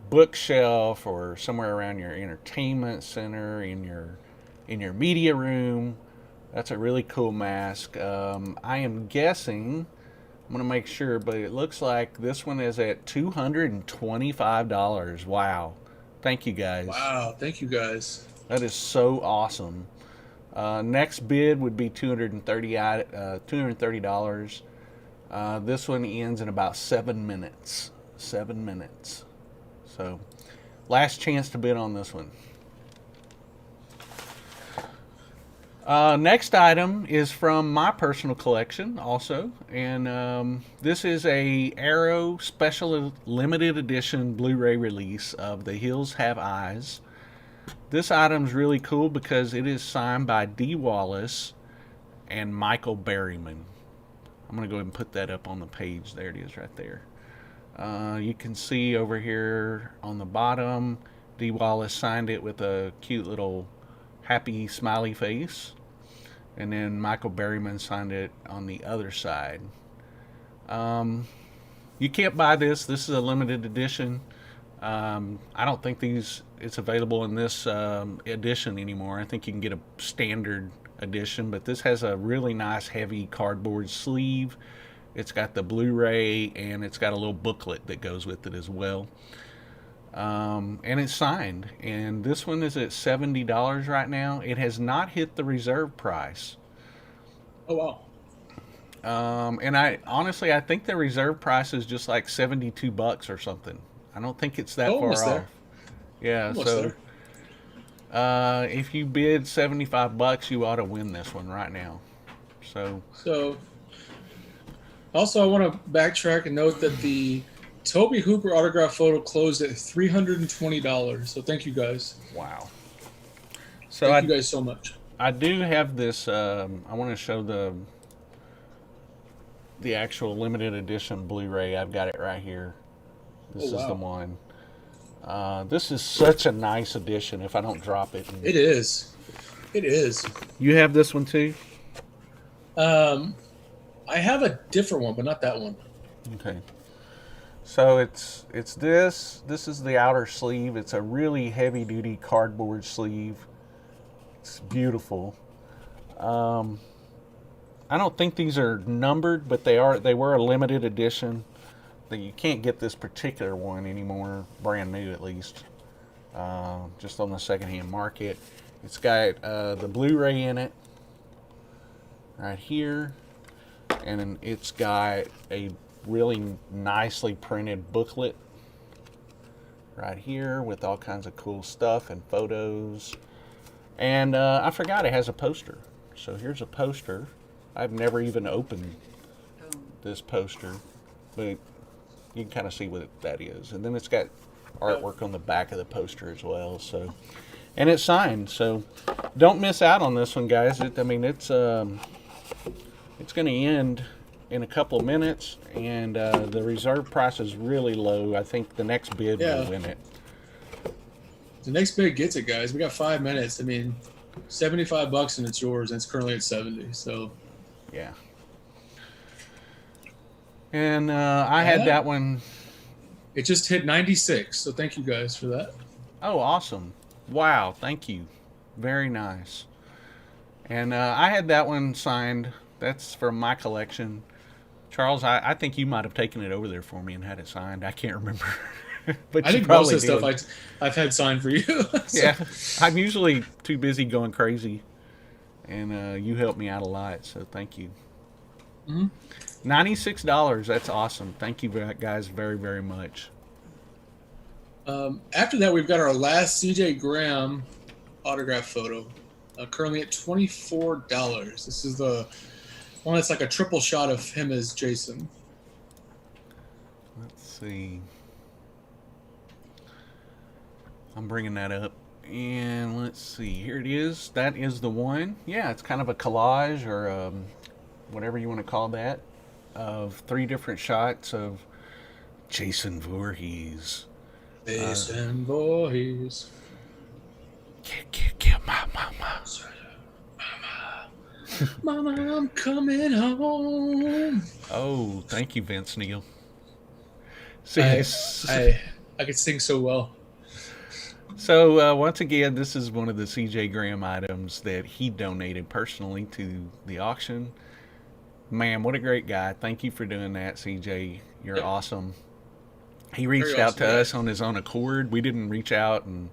bookshelf or somewhere around your entertainment center, in your media room. That's a really cool mask. I am guessing, I'm going to make sure, but it looks like this one is at $225. Wow. Thank you, guys. Wow. Thank you, guys. That is so awesome. Next bid would be $230. This one ends in about 7 minutes. 7 minutes. So, last chance to bid on this one. Next item is from my personal collection also, and this is a Arrow special limited edition Blu-ray release of The Hills Have Eyes. This item's really cool because it is signed by Dee Wallace and Michael Berryman. I'm going to go ahead and put that up on the page. There it is right there. You can see over here on the bottom, Dee Wallace signed it with a cute little happy smiley face. And then Michael Berryman signed it on the other side. You can't buy this. This is a limited edition. I don't think it's available in this edition anymore. I think you can get a standard edition, but this has a really nice heavy cardboard sleeve. It's got the Blu-ray and it's got a little booklet that goes with it as well. and it's signed. And this one is at $70 right now. It has not hit the reserve price. Oh wow. And I think the reserve price is just like $72 or something. I don't think it's that Almost far there. off. Yeah, Almost so there. if you bid $75, you ought to win this one right now. So also I want to backtrack and note that the Toby Hooper autograph photo closed at $320. So thank you guys. Wow. So Thank you guys so much. I do have this. I want to show the actual limited edition Blu-ray. I've got it right here. This is the one. This is such a nice edition. If I don't drop it, It is. It is. You have this one too. I have a different one, but not that one. Okay. So it's this. This is the outer sleeve. It's a really heavy duty cardboard sleeve. It's beautiful. I don't think these are numbered, but they were a limited edition. That you can't get this particular one anymore, brand new at least. Just on the secondhand market. It's got the Blu-ray in it, right here, and then it's got a really nicely printed booklet right here with all kinds of cool stuff and photos. And I forgot it has a poster. So here's a poster. I've never even opened this poster, but you can kind of see what that is. And then it's got artwork on the back of the poster as well. So, and it's signed. So don't miss out on this one, guys. It's going to end in a couple of minutes, and the reserve price is really low. I think the next bid will win it. The next bid gets it, guys. We got 5 minutes. I mean, $75 and it's yours, and it's currently at 70. So, yeah. And I had that one. It just hit 96. So thank you guys for that. Oh, awesome! Wow, thank you. Very nice. And I had that one signed. That's from my collection. Charles, I think you might have taken it over there for me and had it signed. I can't remember. But I think most of the stuff I've had signed for you. So. Yeah, I'm usually too busy going crazy, and you helped me out a lot, so thank you. Mm-hmm. $96, that's awesome. Thank you guys very, very much. After that, we've got our last CJ Graham autograph photo, currently at $24. This is the one that's like a triple shot of him as Jason. Let's see. I'm bringing that up, and let's see. Here it is. That is the one. Yeah, it's kind of a collage or whatever you want to call that, of 3 different shots of Jason Voorhees. Jason Voorhees. Kill my mama. Mama, I'm coming home. Oh, thank you, Vince Neil. See, I could sing so well. So once again, this is one of the CJ Graham items that he donated personally to the auction. Man, what a great guy. Thank you for doing that, CJ. You're awesome. He reached out to us on his own accord. We didn't reach out and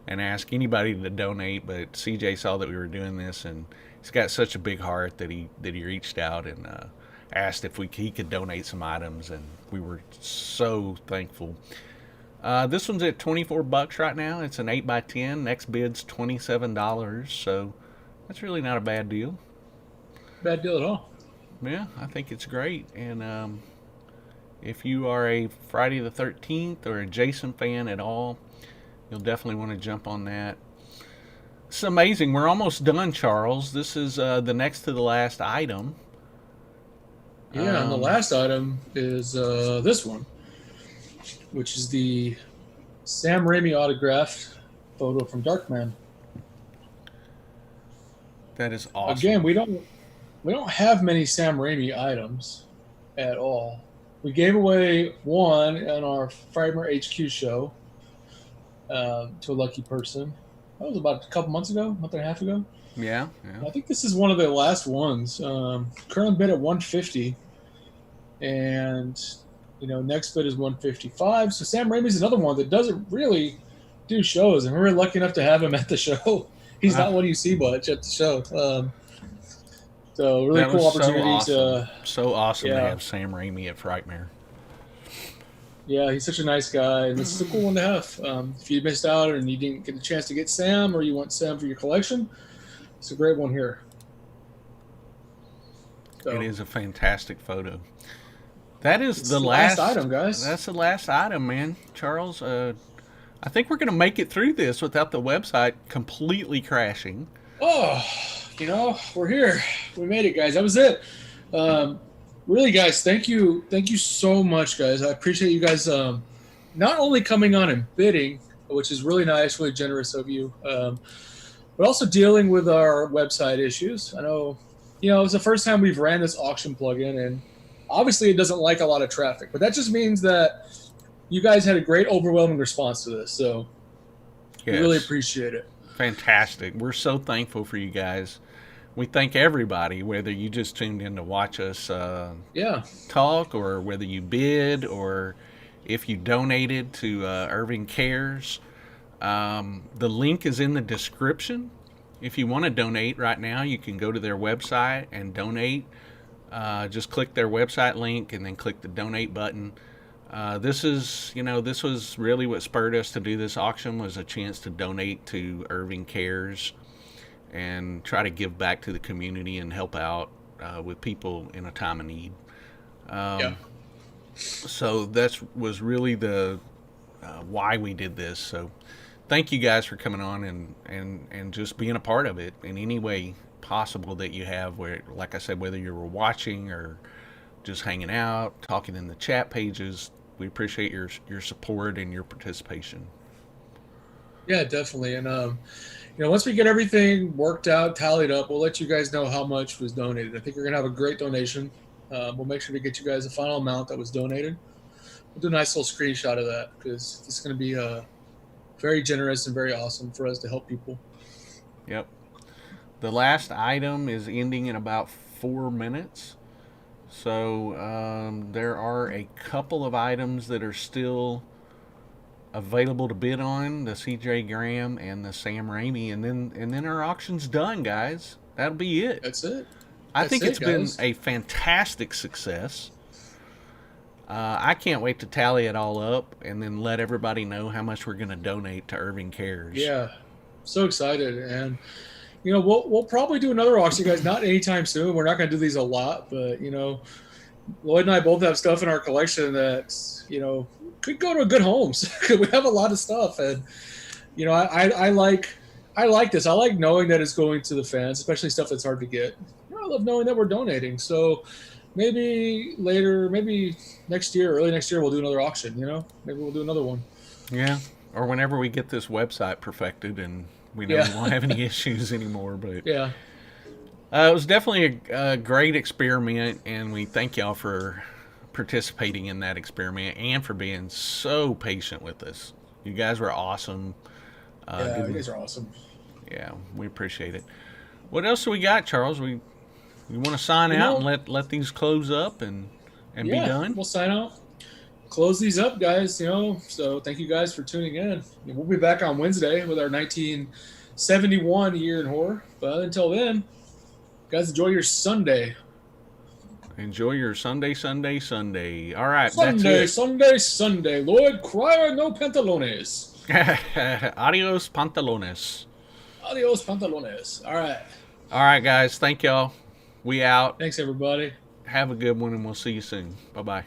ask anybody to donate, but CJ saw that we were doing this, and he's got such a big heart that he reached out and asked if he could donate some items, and we were so thankful. This one's at $24 right now. It's an 8x10. Next bid's $27, so that's really not a bad deal. Bad deal at all. Yeah, I think it's great. And if you are a Friday the 13th or a Jason fan at all, you'll definitely want to jump on that. It's amazing. We're almost done, Charles. This is the next to the last item. Yeah, and the last item is this one, which is the Sam Raimi autographed photo from Darkman. That is awesome. Again, we don't have many Sam Raimi items at all. We gave away one in our Frightmare HQ show to a lucky person. That was about a couple months ago, month and a half ago. Yeah. I think this is one of the last ones. Currently bid at $150, and Next bid is 155. So Sam Raimi's another one that doesn't really do shows, and we're lucky enough to have him at the show. He's not one you see much at the show. So really cool opportunity So awesome yeah. to have Sam Raimi at Frightmare. Yeah, he's such a nice guy, and this is a cool one to have. If you missed out and you didn't get the chance to get Sam, or you want Sam for your collection, it's a great one here. So, it is a fantastic photo. That is the last item, guys. That's the last item, man. Charles, I think we're going to make it through this without the website completely crashing. Oh, we're here. We made it, guys. That was it. Really, guys, thank you so much, guys. I appreciate you guys not only coming on and bidding, which is really nice, really generous of you, but also dealing with our website issues. I know, it's the first time we've ran this auction plugin, and obviously it doesn't like a lot of traffic, but that just means that you guys had a great, overwhelming response to this, so yes. We really appreciate it. Fantastic. We're so thankful for you guys. We thank everybody, whether you just tuned in to watch us talk, or whether you bid, or if you donated to Irving Cares. The link is in the description. If you want to donate right now, you can go to their website and donate. Just click their website link and then click the donate button. This was really what spurred us to do this auction, was a chance to donate to Irving Cares and try to give back to the community and help out with people in a time of need. So that was really the why we did this. So thank you guys for coming on and just being a part of it in any way possible that you have, where, like I said, whether you were watching or just hanging out, talking in the chat pages. We appreciate your support and your participation. Yeah, definitely. And once we get everything worked out, tallied up, we'll let you guys know how much was donated. I think we're gonna have a great donation. We'll make sure to get you guys the final amount that was donated. We'll do a nice little screenshot of that, because it's going to be very generous and very awesome for us to help people. Yep. The last item is ending in about 4 minutes. So there are a couple of items that are still available to bid on, the CJ Graham and the Sam Raimi, and then our auction's done, guys. That'll be it. That's it. I think it's been a fantastic success. I can't wait to tally it all up and then let everybody know how much we're going to donate to Irving Cares. Yeah, so excited. And we'll probably do another auction, guys. Not anytime soon. We're not going to do these a lot, but Lloyd and I both have stuff in our collection that could go to good homes. We have a lot of stuff, and I like this. I like knowing that it's going to the fans, especially stuff that's hard to get. I love knowing that we're donating. So maybe later, maybe next year, early next year, we'll do another auction. Maybe we'll do another one. Yeah, or whenever we get this website perfected and we know we won't have any issues anymore. But yeah, it was definitely a great experiment, and we thank y'all for participating in that experiment and for being so patient with us. You guys were awesome. You guys are awesome. Yeah, we appreciate it. What else do we got, Charles? We want to sign out and let these close up and be done? We'll sign out. Close these up, guys. So thank you guys for tuning in. We'll be back on Wednesday with our 1971 Year in Horror. But until then, guys, enjoy your Sunday. Enjoy your Sunday. All right, Sunday. Lloyd, cry no pantalones. Adios, pantalones. Adios, pantalones. All right, guys. Thank y'all. We out. Thanks, everybody. Have a good one, and we'll see you soon. Bye-bye.